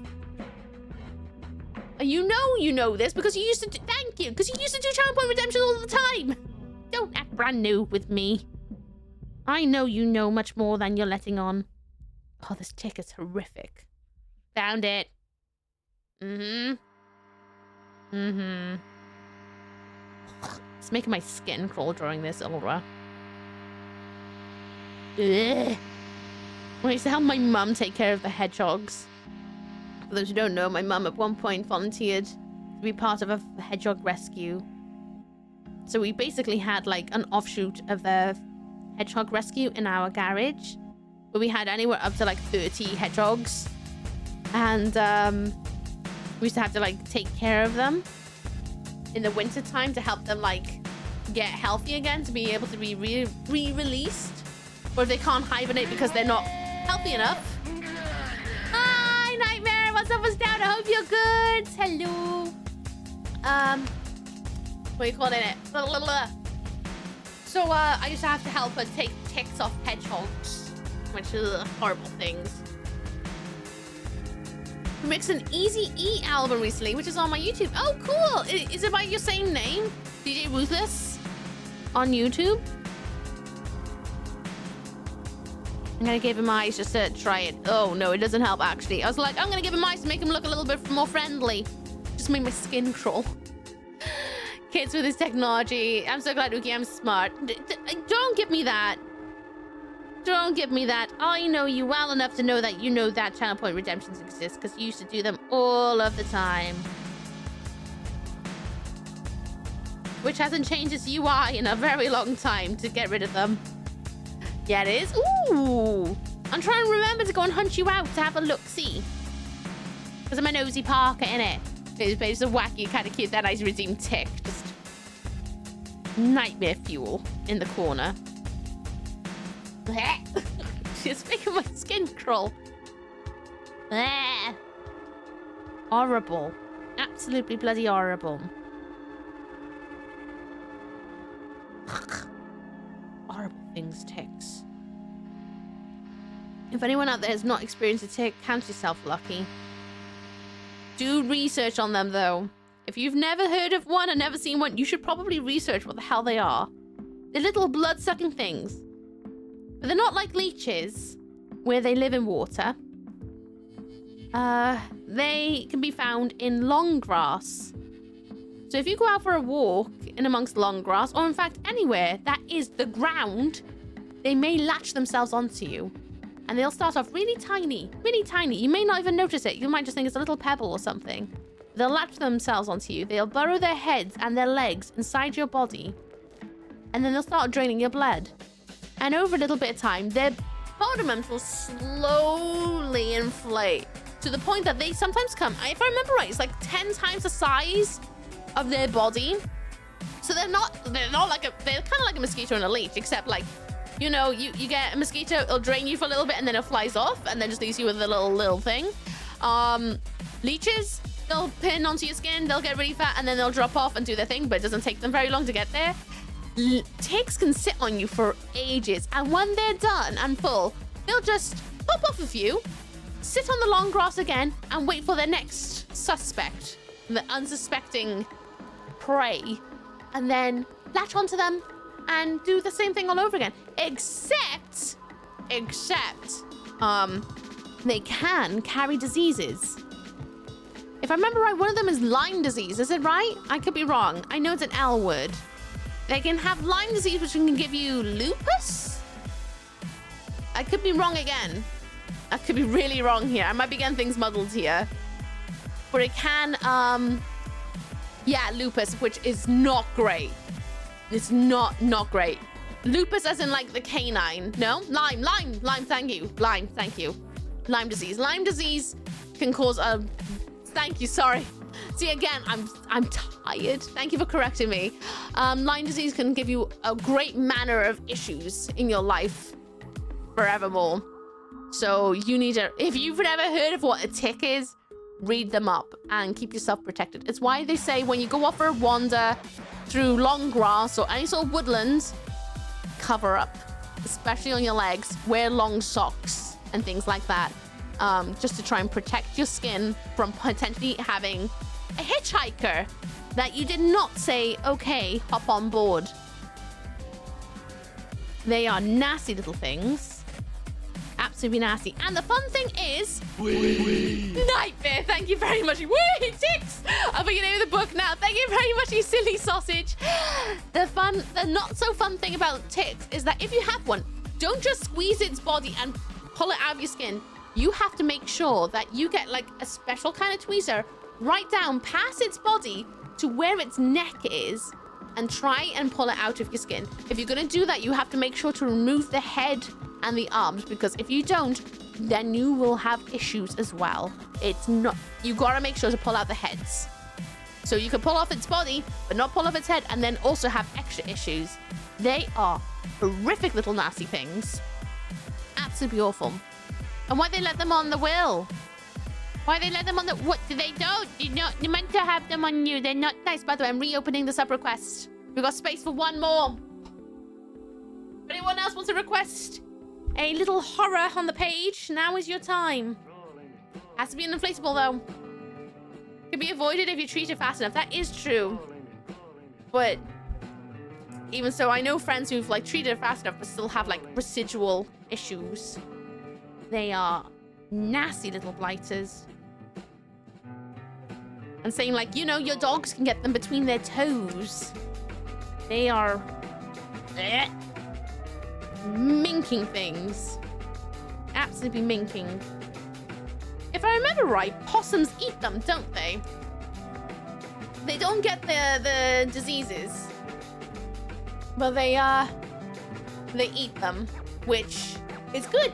You know this because you used to do, thank you, because you used to do channel point redemption all the time. Don't act brand new with me. I know you know much more than you're letting on. Oh, this tick is horrific. Found it. It's making my skin crawl drawing this, Ulra. Ugh. I used to help my mum take care of the hedgehogs. For those who don't know, my mum at one point volunteered to be part of a hedgehog rescue. So we basically had like an offshoot of the hedgehog rescue in our garage, where we had anywhere up to like 30 hedgehogs, and we used to have to like take care of them in the winter time to help them like get healthy again, to be able to be re-released, or if they can't hibernate because they're not healthy enough. Hi, Nightmare. What's up? What's down? I hope you're good. Hello. What are you calling it? Blah, blah, blah. So I used to have to help her take ticks off hedgehogs, which are horrible things. We mixed an Easy E album recently, which is on my YouTube. Oh, cool! Is it by your same name, DJ Ruthless, on YouTube? I'm gonna give him eyes just to try it. Oh no, it doesn't help actually. I was like, I'm gonna give him eyes to make him look a little bit more friendly. Just make my skin crawl. Kids with this technology. I'm so glad, Ooky, I'm smart. Don't give me that. Don't give me that. I know you well enough to know that you know that channel point redemptions exist, because you used to do them all of the time. Which hasn't changed its UI in a very long time to get rid of them. Yeah, it is. Ooh. I'm trying to remember to go and hunt you out to have a look-see. Because I'm a nosy Parker, innit? It's a wacky, kind of cute, that nice redeemed tick. Just nightmare fuel in the corner. Just making my skin crawl. Horrible. Absolutely bloody horrible. Horrible things, ticks. If anyone out there has not experienced a tick, count yourself lucky. Do research on them, though. If you've never heard of one and never seen one, you should probably research what the hell they are. They're little blood-sucking things. But they're not like leeches, where they live in water. They can be found in long grass. So if you go out for a walk in amongst long grass, or in fact anywhere that is the ground, they may latch themselves onto you. And they'll start off really tiny, really tiny. You may not even notice it. You might just think it's a little pebble or something. They'll latch themselves onto you. They'll burrow their heads and their legs inside your body. And then they'll start draining your blood. And over a little bit of time, their bottoms will slowly inflate to the point that they sometimes come, if I remember right, it's like 10 times the size of their body. So they're kind of like a mosquito and a leech, except like, you know, you get a mosquito, it'll drain you for a little bit and then it flies off and then just leaves you with a little thing. Leeches, they'll pin onto your skin, they'll get really fat and then they'll drop off and do their thing, but it doesn't take them very long to get there. Ticks can sit on you for ages, and when they're done and full, they'll just pop off of you, sit on the long grass again, and wait for their next suspect, the unsuspecting prey, and then latch onto them and do the same thing all over again. Except, they can carry diseases. If I remember right, one of them is Lyme disease. Is it right? I could be wrong. I know it's an L word. They can have Lyme disease, which can give you lupus? I could be wrong again. I could be really wrong here. I might be getting things muddled here. But it can, yeah, lupus, which is not great. It's not great. Lupus as in like the canine. No? Lyme, thank you. Lyme disease. Lyme disease can cause a... Thank you, sorry. See, again, I'm tired. Thank you for correcting me. Lyme disease can give you a great manner of issues in your life forevermore. So you need to, if you've never heard of what a tick is, read them up and keep yourself protected. It's why they say when you go off for a wander through long grass or any sort of woodland, cover up, especially on your legs, wear long socks and things like that. Just to try and protect your skin from potentially having a hitchhiker that you did not say, okay, hop on board. They are nasty little things. Absolutely nasty. And the fun thing is... Nightmare, thank you very much. Wee, ticks! I'll put your name in the book now. Thank you very much, you silly sausage. The not so fun thing about ticks is that if you have one, don't just squeeze its body and pull it out of your skin. You have to make sure that you get like a special kind of tweezer right down past its body to where its neck is and try and pull it out of your skin. If you're going to do that, you have to make sure to remove the head and the arms, because if you don't, then you will have issues as well. It's not, you gotta make sure to pull out the heads. So you can pull off its body, but not pull off its head, and then also have extra issues. They are horrific little nasty things. Absolutely awful. And why they let them on the will? Why they let them on the... What do they do? You're meant to have them on you. They're not nice. By the way, I'm reopening the sub request. We've got space for one more. If anyone else wants to request a little horror on the page, now is your time. Has to be an inflatable, though. Can be avoided if you treat it fast enough. That is true. But even so, I know friends who've like treated it fast enough but still have like residual issues. They are nasty little blighters. And saying like, you know, your dogs can get them between their toes. They are minking things. Absolutely minking. If I remember right, possums eat them, don't they? They don't get the diseases, but they eat them, which is good.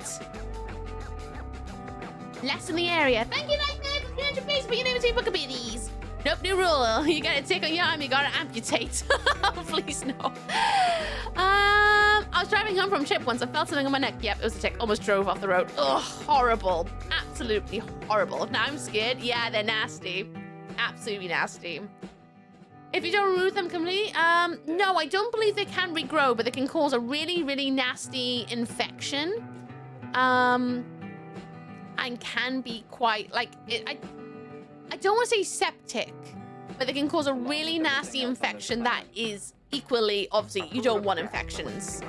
Less in the area. Thank you, Nightmare, for 300 base for your name and book goodies. Nope, new rule. You gotta tick on your arm, you gotta amputate. Please no. I was driving home from Chip once. I felt something on my neck. Yep, it was a tick. Almost drove off the road. Ugh, horrible. Absolutely horrible. Now I'm scared. Yeah, they're nasty. absolutely nasty. If you don't remove them completely, no, I don't believe they can regrow, but they can cause a really, really nasty infection. And can be quite, like, I don't want to say septic, but they can cause a really nasty infection that is equally, obviously, you don't want infections.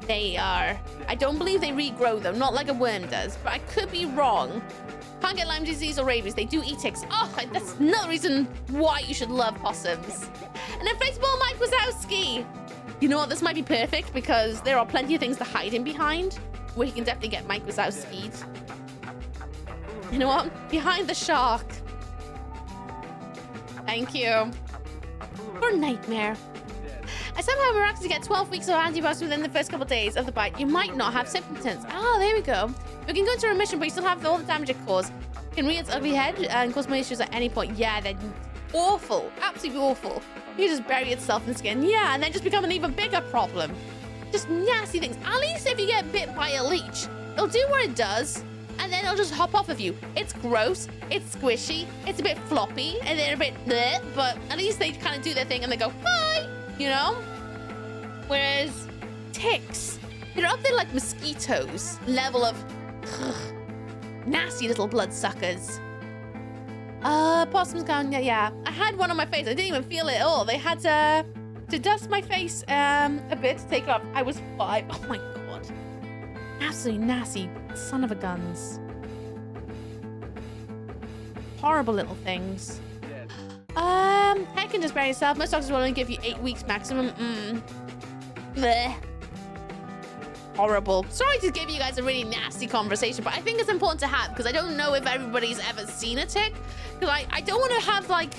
They are, I don't believe they regrow though, not like a worm does, but I could be wrong. Can't get Lyme disease or rabies, they do eat ticks. Oh, that's another reason why you should love possums. An inflatable Mike Wazowski. You know what, this might be perfect because there are plenty of things to hide him behind, where he can definitely get Mike Wazowski'd. You know what, behind the shark. Thank you. For nightmare. I somehow miraculously get 12 weeks of antibiotics within the first couple of days of the bite. You might not have symptoms. Ah, there we go. You can go into remission, but you still have all the damage it caused. It can rear its ugly head and cause more issues at any point. Yeah, they're awful. Absolutely awful. You just bury itself in the skin. Yeah, and then just become an even bigger problem. Just nasty things. At least if you get bit by a leech, it'll do what it does, and then it'll just hop off of you. It's gross, it's squishy, it's a bit floppy, and they're a bit bleh, but at least they kind of do their thing and they go, bye, you know? Whereas ticks, they're up there like mosquitoes, level of nasty little bloodsuckers. Possums gone, yeah. I had one on my face, I didn't even feel it at all. They had to dust my face a bit to take it off. I was 5, oh my God. Absolutely nasty son of a guns. Horrible little things. Heck can just bury yourself. Most doctors will only give you 8 weeks maximum. Blech. Horrible. Sorry to give you guys a really nasty conversation, but I think it's important to have because I don't know if everybody's ever seen a tick. Because I don't want to have like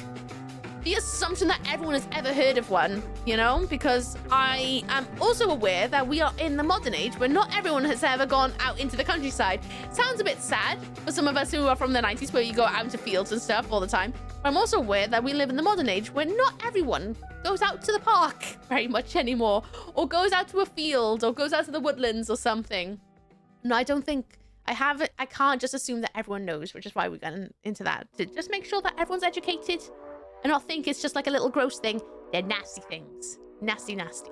the assumption that everyone has ever heard of one, you know, because I am also aware that we are in the modern age where not everyone has ever gone out into the countryside. Sounds a bit sad for some of us who are from the 90s where you go out into fields and stuff all the time. But I'm also aware that we live in the modern age where not everyone goes out to the park very much anymore, or goes out to a field, or goes out to the woodlands or something. No, I don't think I can't just assume that everyone knows, which is why we got into that, to just make sure that everyone's educated and not think it's just like a little gross thing. They're nasty things. Nasty, nasty.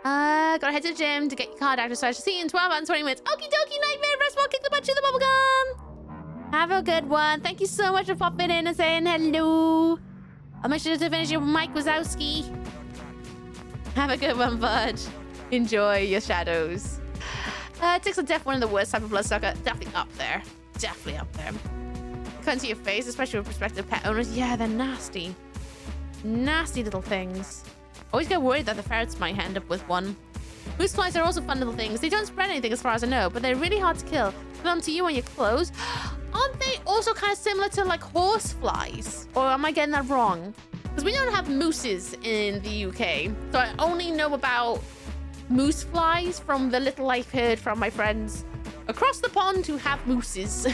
Gotta head to the gym to get your card out, so I shall see you in 12 and 20 minutes. Okie dokie, nightmare, rest well, kick the butt, chew the bubblegum. Have a good one. Thank you so much for popping in and saying hello. I'll make sure to finish your Mike Wazowski. Have a good one, bud. Enjoy your shadows. Ticks are definitely one of the worst type of bloodsucker. Definitely up there. Definitely up there. Can't see your face, especially with prospective pet owners. Yeah, they're nasty. Nasty little things. Always get worried that the ferrets might end up with one. Moose flies are also fun little things. They don't spread anything as far as I know, but they're really hard to kill. Put them to you on your clothes. Aren't they also kind of similar to like horse flies? Or am I getting that wrong? Because we don't have mooses in the UK. So I only know about moose flies from the little I've heard from my friends across the pond who have mooses.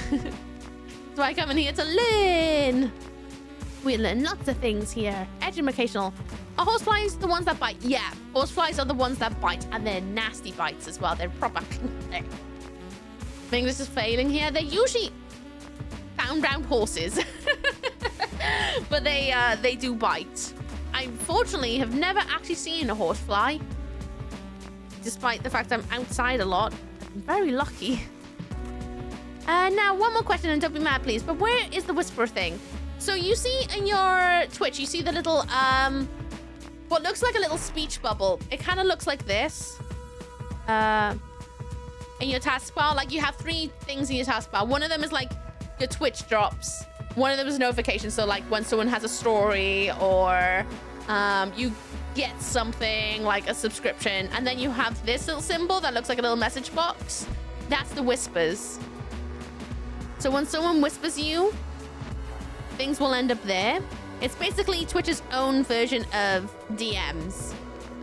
So I come in here to learn. We learn lots of things here. Educational. Are horseflies the ones that bite? Yeah, horseflies are the ones that bite, and they're nasty bites as well. They're proper. English is failing here. They're usually found round horses, but they do bite. I unfortunately have never actually seen a horsefly, despite the fact I'm outside a lot. I'm very lucky. Now, one more question, and don't be mad, please. But where is the whisper thing? So you see in your Twitch, you see the little, what looks like a little speech bubble. It kind of looks like this. In your taskbar, like you have 3 things in your taskbar. One of them is like your Twitch drops. One of them is notifications. So like when someone has a story or you get something like a subscription. And then you have this little symbol that looks like a little message box. That's the whispers. So when someone whispers you, things will end up there. It's basically Twitch's own version of DMs,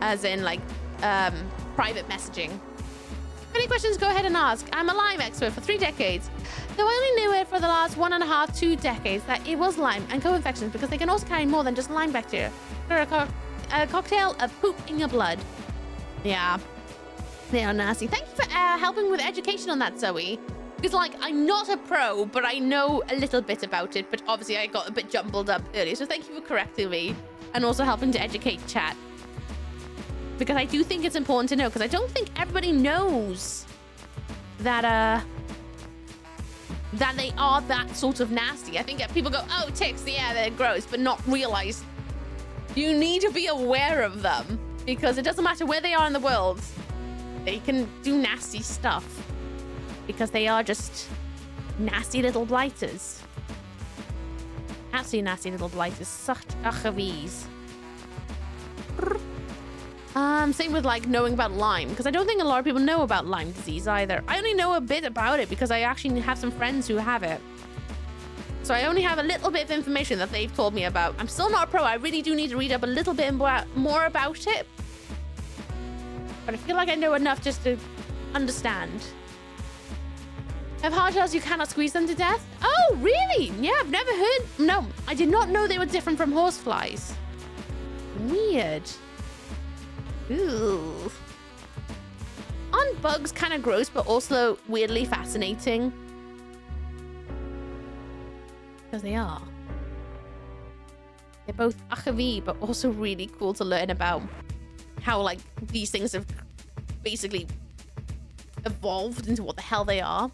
as in like private messaging. Any questions, go ahead and ask. I'm a Lyme expert for 3 decades. Though I only knew it for the last 1.5 to 2 decades that it was Lyme and co-infections because they can also carry more than just Lyme bacteria. They're a cocktail of poop in your blood. Yeah, they are nasty. Thank you for helping with education on that, Zoe. Because, like, I'm not a pro, but I know a little bit about it. But obviously, I got a bit jumbled up earlier. So thank you for correcting me and also helping to educate chat. Because I do think it's important to know, because I don't think everybody knows that that they are that sort of nasty. I think people go, oh, ticks, yeah, they're gross, but not realize you need to be aware of them, because it doesn't matter where they are in the world. They can do nasty stuff because they are just nasty little blighters. Absolutely nasty little blighters. Such achavies. Same with like knowing about Lyme, because I don't think a lot of people know about Lyme disease either. I only know a bit about it because I actually have some friends who have it. So I only have a little bit of information that they've told me about. I'm still not a pro. I really do need to read up a little bit more about it. But I feel like I know enough just to understand. Have hardtails, you cannot squeeze them to death? Oh, really? Yeah, I've never heard. No, I did not know they were different from horseflies. Weird. Ooh. Aren't bugs kind of gross, but also weirdly fascinating? Because they are. They're both achavi, but also really cool to learn about how, like, these things have basically evolved into what the hell they are.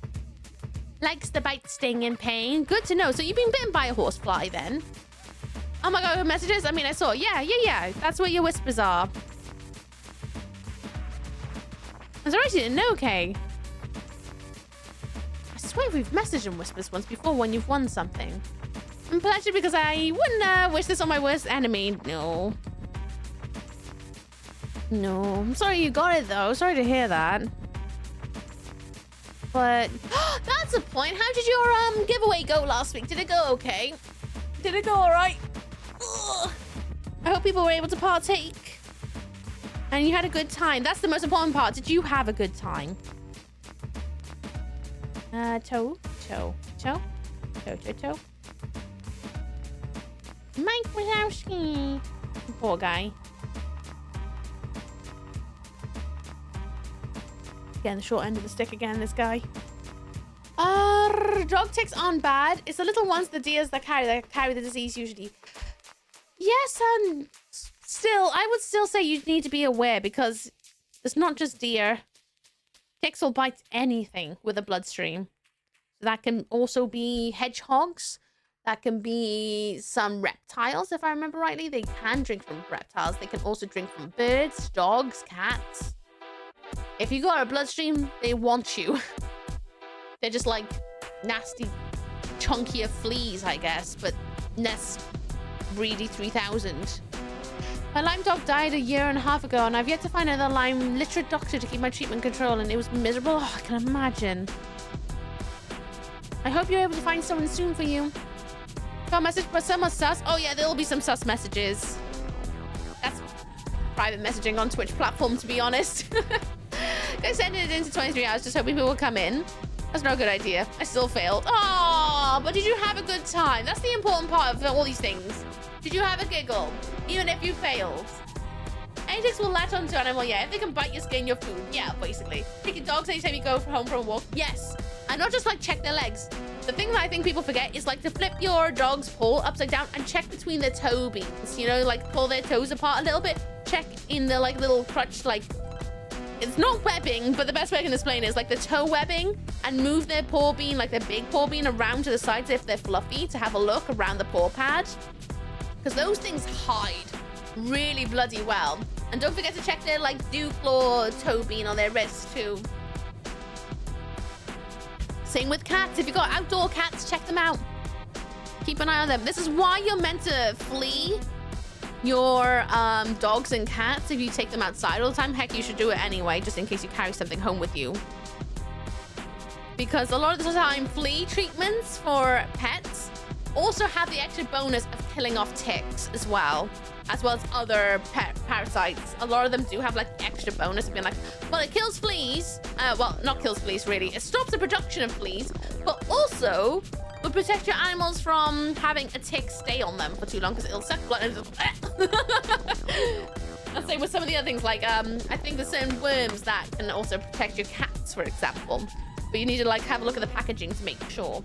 Likes the bite, sting, and pain. Good to know. So you've been bitten by a horsefly then? Oh my god, messages? I mean, I saw. Yeah. That's where your whispers are. I'm sorry you didn't know, Kay. I swear we've messaged in whispers once before when you've won something. I'm flattered because I wouldn't wish this on my worst enemy. No. I'm sorry you got it though. Sorry to hear that. But that's a point. How did your giveaway go last week? Did it go okay? Did it go all right? Ugh. I hope people were able to partake. And you had a good time. That's the most important part. Did you have a good time? Toe. Mike Wazowski. Poor guy. Getting the short end of the stick again, this guy. Dog ticks aren't bad. It's the little ones, the deers that carry the disease usually. Yes, still, I would still say you need to be aware, because it's not just deer. Ticks will bite anything with a bloodstream. That can also be hedgehogs. That can be some reptiles, if I remember rightly. They can drink from reptiles. They can also drink from birds, dogs, cats. If you got a bloodstream, they want you. They're just like nasty, chunkier fleas, I guess, but less greedy 3000. My Lyme dog died a year and a half ago, and I've yet to find another Lyme literate doctor to keep my treatment control, and it was miserable. Oh, I can imagine. I hope you're able to find someone soon for you. Got a message for someone sus? Oh yeah, there'll be some sus messages. That's private messaging on Twitch platform, to be honest. I sent it into 23 hours, just hoping people will come in. That's not a good idea. I still failed. Oh, but did you have a good time? That's the important part of all these things. Did you have a giggle? Even if you failed? Ticks will latch onto an animal, yeah. If they can bite your skin, your food. Yeah, basically. Take your dogs anytime you go home from a walk. Yes. And not just like check their legs. The thing that I think people forget is like to flip your dog's paw upside down and check between their toe beans. You know, like pull their toes apart a little bit. Check in the like little crutch, like it's not webbing, but the best way I can explain it is like the toe webbing, and move their paw bean, like their big paw bean, around to the sides if they're fluffy, to have a look around the paw pad. Because those things hide really bloody well. And don't forget to check their like dew claw toe bean on their wrist too. Same with cats. If you've got outdoor cats, check them out. Keep an eye on them. This is why you're meant to flee your dogs and cats if you take them outside all the time. Heck, you should do it anyway, just in case you carry something home with you. Because a lot of the time, flea treatments for pets also have the extra bonus of killing off ticks as well as other pet parasites. A lot of them do have like the extra bonus of being like, well, it kills fleas. Well, not kills fleas really. It stops the production of fleas, but also will protect your animals from having a tick stay on them for too long, because it'll suck blood and just... I'd say with some of the other things, like I think there's certain worms that can also protect your cats, for example. but you need to like have a look at the packaging to make sure.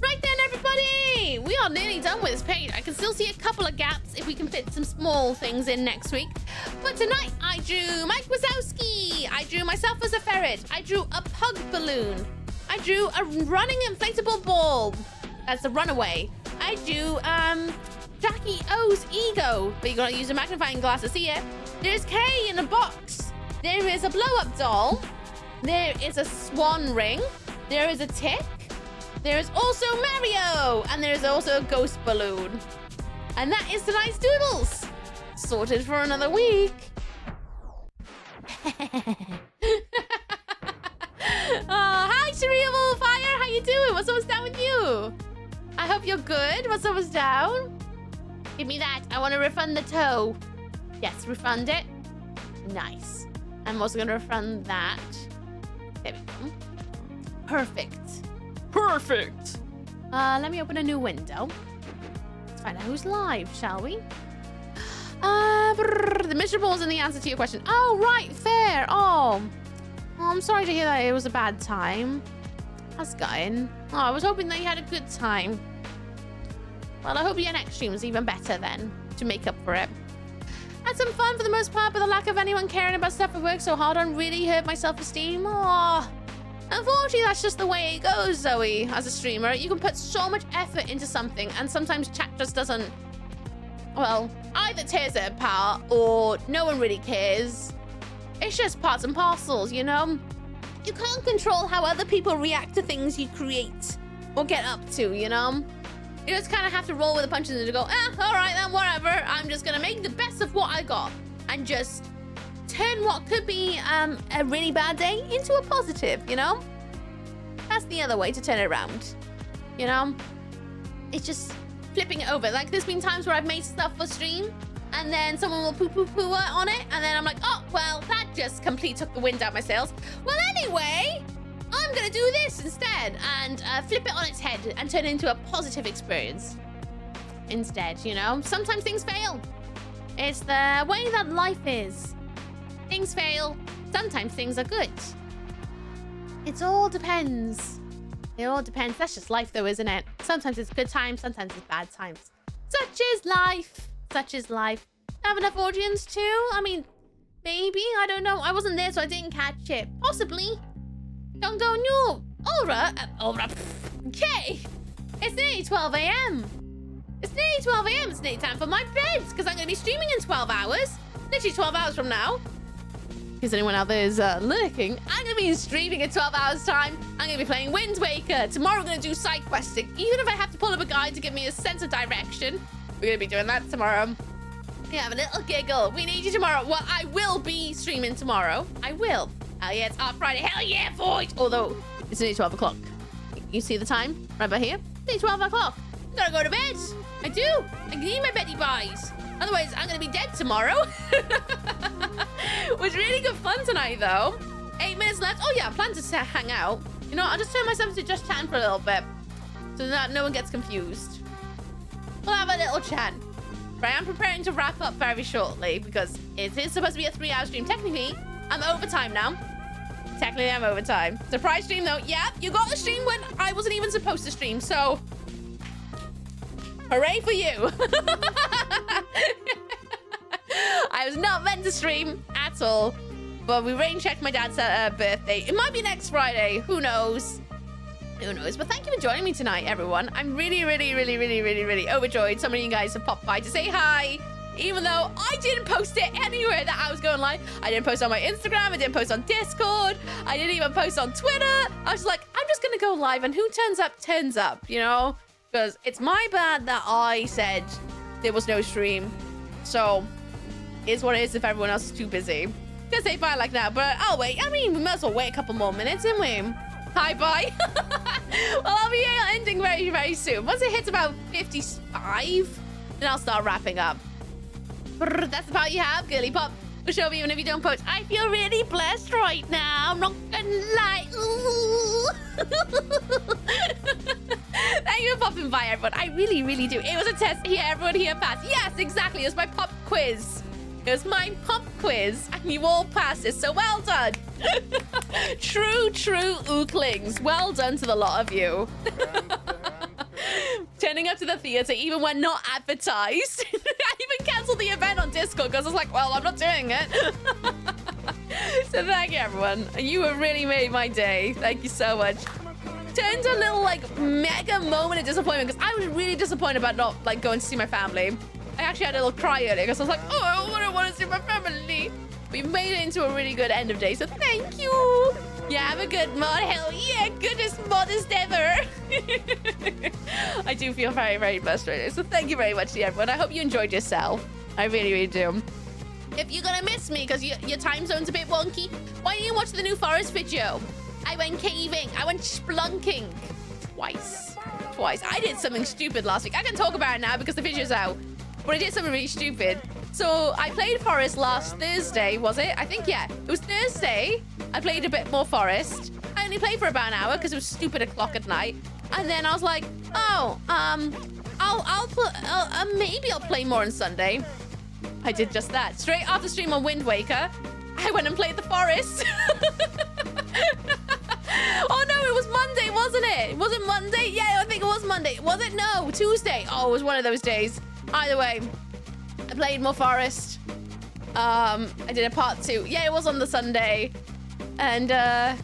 Right then, everybody, we are nearly done with this page. I can still see a couple of gaps if we can fit some small things in next week. But tonight, I drew Mike Wazowski. I drew myself as a ferret. I drew a pug balloon. I drew a running inflatable ball. That's the runaway. I drew Jackie O's ego, but you gotta use a magnifying glass to see it. There's Kay in a box. There is a blow-up doll. There is a swan ring. There is a tick. There is also Mario, and there is also a ghost balloon. And that is tonight's doodles. Sorted for another week. Hi, Cerebral Fire. How you doing? What's always down with you? I hope you're good. What's always down? Give me that. I want to refund the toe. Yes, refund it. Nice. I'm also going to refund that. There we go. Perfect. Perfect. Let me open a new window. Let's find out who's live, shall we? The miserable isn't the answer to your question. Oh, right, fair. Oh, I'm sorry to hear that it was a bad time. How's it going? Oh, I was hoping that you had a good time. Well, I hope your next stream is even better then, to make up for it. Had some fun for the most part, but the lack of anyone caring about stuff I worked so hard on really hurt my self-esteem. Oh. Unfortunately, that's just the way it goes, Zoe. As a streamer, you can put so much effort into something, and sometimes chat just doesn't, well, either tears it apart, or no one really cares. It's just parts and parcels, you know? You can't control how other people react to things you create, or get up to, you know? You just kind of have to roll with the punches and go, all right then, whatever. I'm just gonna make the best of what I got, and just turn what could be a really bad day into a positive, you know? That's the other way to turn it around, you know? It's just flipping it over. Like, there's been times where I've made stuff for stream, and then someone will poo-poo-poo on it, and then I'm like, oh, well, that just completely took the wind out of my sails. Well, anyway, I'm gonna do this instead, and flip it on its head and turn it into a positive experience instead, you know? Sometimes things fail. It's the way that life is. Things fail. Sometimes things are good. It all depends. It all depends. That's just life though, isn't it? Sometimes it's good times, sometimes it's bad times. Such is life. Such is life. Have enough audience too? I mean, maybe. I don't know. I wasn't there, so I didn't catch it. Possibly. Don't go new. Aura. Okay. It's nearly 12 a.m. It's nearly 12 a.m. It's nearly time for my bed, because I'm going to be streaming in 12 hours. Literally 12 hours from now. Because anyone out there is lurking, I'm going to be streaming in 12 hours time. I'm going to be playing Wind Waker. Tomorrow we're going to do side questing. Even if I have to pull up a guide to give me a sense of direction, we're going to be doing that tomorrow. Yeah, have a little giggle. We need you tomorrow. Well, I will be streaming tomorrow. I will. Hell yeah, it's our Friday. Hell yeah, boys. Although, it's only 12 o'clock. You see the time? Right about here? It's only 12 o'clock. I gotta go to bed. I do. I need my Betty Buys. Otherwise, I'm gonna be dead tomorrow. It was really good fun tonight, though. 8 minutes left. Oh, yeah, I plan to hang out. You know, I'll just turn myself to just chatting for a little bit so that no one gets confused. We'll have a little chat. Right, I'm preparing to wrap up very shortly because it is supposed to be a 3-hour stream. Technically, I'm overtime now. Technically, I'm overtime. Surprise stream, though. Yeah, you got a stream when I wasn't even supposed to stream, so hooray for you. I was not meant to stream at all, but we rain checked my dad's birthday. It might be next Friday. Who knows? Who knows? But thank you for joining me tonight, everyone. I'm really overjoyed. Some of you guys have popped by to say hi, even though I didn't post it anywhere that I was going live. I didn't post on my Instagram. I didn't post on Discord. I didn't even post on Twitter. I was like, I'm just going to go live, and who turns up, you know? Because it's my bad that I said there was no stream. So, it's what it is if everyone else is too busy. Gonna say bye like that, but I'll wait. I mean, we might as well wait a couple more minutes, didn't we? Hi, bye. Well, I'll be ending very soon. Once it hits about 55, then I'll start wrapping up. Brr, that's the power you have, girly pop. For sure, even if you don't post. I feel really blessed right now. I'm not gonna lie. Thank you for popping by, everyone. I really do. It was a test. Here, everyone here passed. Yes, exactly. It was my pop quiz. It was my pop quiz, and you all passed it, so well done. True Ooklings. Well done to the lot of you. Turning up to the theater even when not advertised. I even cancelled the event on Discord because I was like, well, I'm not doing it. So thank you, everyone. You have really made my day. Thank you so much. Turned a little, like, mega moment of disappointment because I was really disappointed about not, like, going to see my family. I actually had a little cry earlier because I was like, oh, I don't want to see my family. We made it into a really good end of day, so thank you. Yeah, have a good mod. Hell yeah, goodest modest ever. I do feel very, very frustrated. So thank you very much to everyone. I hope you enjoyed yourself. I really, really do. If you're gonna miss me because your time zone's a bit wonky, why don't you watch the new forest video? I went caving. I went splunking. Twice. I did something stupid last week. I can talk about it now because the video's out. But I did something really stupid. So I played Forest last Thursday, was it? I think, yeah. It was Thursday. I played a bit more Forest. I only played for about an hour because it was stupid o'clock at night. And then I was like, oh, maybe I'll play more on Sunday. I did just that. Straight after stream on Wind Waker, I went and played the Forest. Oh no, it was Monday, wasn't it? Was it Monday? Yeah, I think it was Monday. Was it? No, Tuesday. Oh, it was one of those days. Either way, I played more Forest. I did a part 2. Yeah, it was on the Sunday. And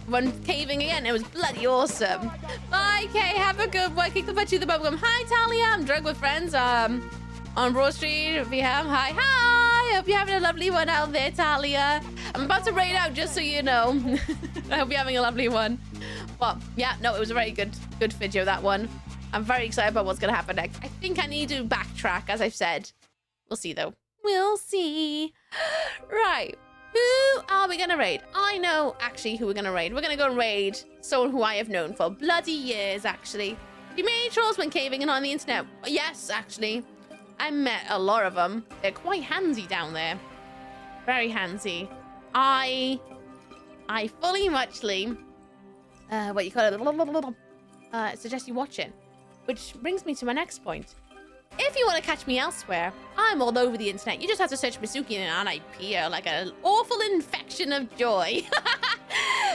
went caving again. It was bloody awesome. Bye, Kay. Have a good one. Kick the butt to the bubblegum. Hi, Talia. I'm drunk with friends. On Broad Street, VM. Hi. Hope you're having a lovely one out there, Talia. I'm about to raid out, just so you know. I hope you're having a lovely one. Well, yeah, no, it was a very good video, that one. I'm very excited about what's going to happen next. I think I need to backtrack, as I've said. We'll see, though. We'll see. Right. Who are we going to raid? I know, actually, who we're going to raid. We're going to go and raid someone who I have known for bloody years, actually. You made trolls when caving and on the internet? Yes, actually. I met a lot of them. They're quite handsy down there. Very handsy. I fully muchly, what you call it, suggest you watch it. Which brings me to my next point. If you want to catch me elsewhere, I'm all over the internet. You just have to search Missooky and I appear like an awful infection of joy.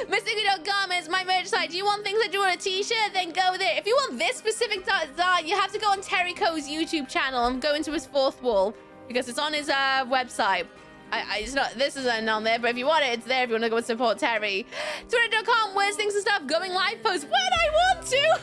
missooky.com is my merch site. Do you want things that you want a t-shirt? Then go there. If you want this specific design, you have to go on Terryco's YouTube channel and go into his fourth wall because it's on his website. It's not, this isn't on there, but if you want it, it's there if you want to go and support Terry. Twitter.com, where's things and stuff, going live posts when I want to.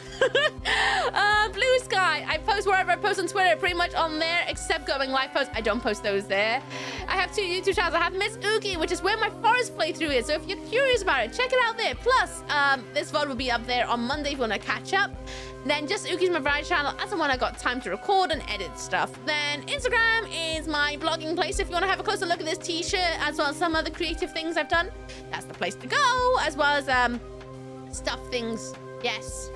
Bluesky, I post wherever I post on Twitter, pretty much on there, except going live posts. I don't post those there. I have 2 YouTube channels. I have Miss Ooky, which is where my forest playthrough is, so if you're curious about it, check it out there. Plus, this VOD will be up there on Monday if you want to catch up. Then just Ooky's my variety channel as and when I got time to record and edit stuff. Then Instagram is my blogging place. If you want to have a closer look at this t-shirt as well as some other creative things I've done, that's the place to go, as well as stuff things. Yes.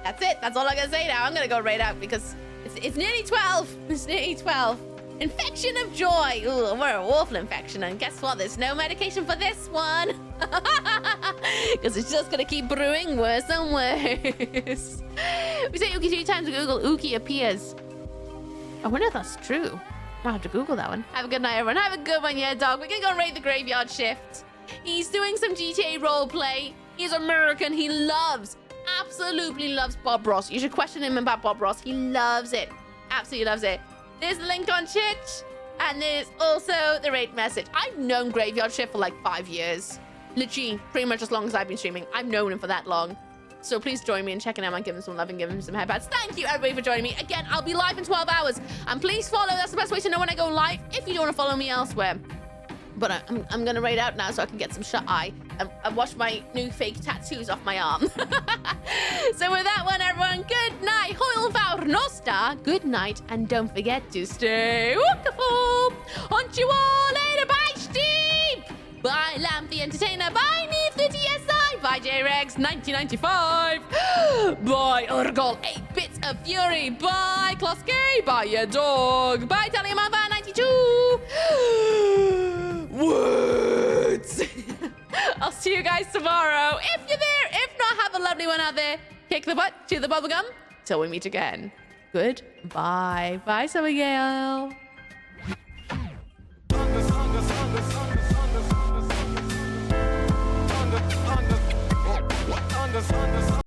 That's it. That's all I'm gonna say now. I'm gonna go right out because it's nearly 12. It's nearly 12. Infection of joy. Ooh, we're an awful infection. And guess what? There's no medication for this one. Because it's just going to keep brewing worse and worse. We say Ooky 3 times, Google Ooky appears. I wonder if that's true. I'll have to Google that one. Have a good night, everyone. Have a good one, yeah, dog. We're going to go and raid the graveyard shift. He's doing some GTA roleplay. He's American. He absolutely loves Bob Ross. You should question him about Bob Ross. He loves it. Absolutely loves it. There's the link on Chit, and there's also the raid message. I've known Graveyard Shift for like 5 years. Literally, pretty much as long as I've been streaming. I've known him for that long. So please join me in checking him and give him some love and give him some headbats. Thank you, everybody, for joining me. Again, I'll be live in 12 hours. And please follow. That's the best way to know when I go live if you don't want to follow me elsewhere. But I'm going to raid out now so I can get some shut-eye and wash my new fake tattoos off my arm. So with that one, everyone, good night. Hoil Vaur Nosta. Good night. And don't forget to stay wonderful. On you all later. Bye, Steve. Bye, Lamp the Entertainer. Bye, Neve the TSI. Bye, J-Rex 1995. Bye, Urgol 8 Bits of Fury. Bye, Kloski. Bye, your dog. Bye, Taliamava 92. Words. I'll see you guys tomorrow if you're there. If not, have a lovely one out there. Kick the butt to the bubblegum till we meet again. Goodbye. Bye, Abigail.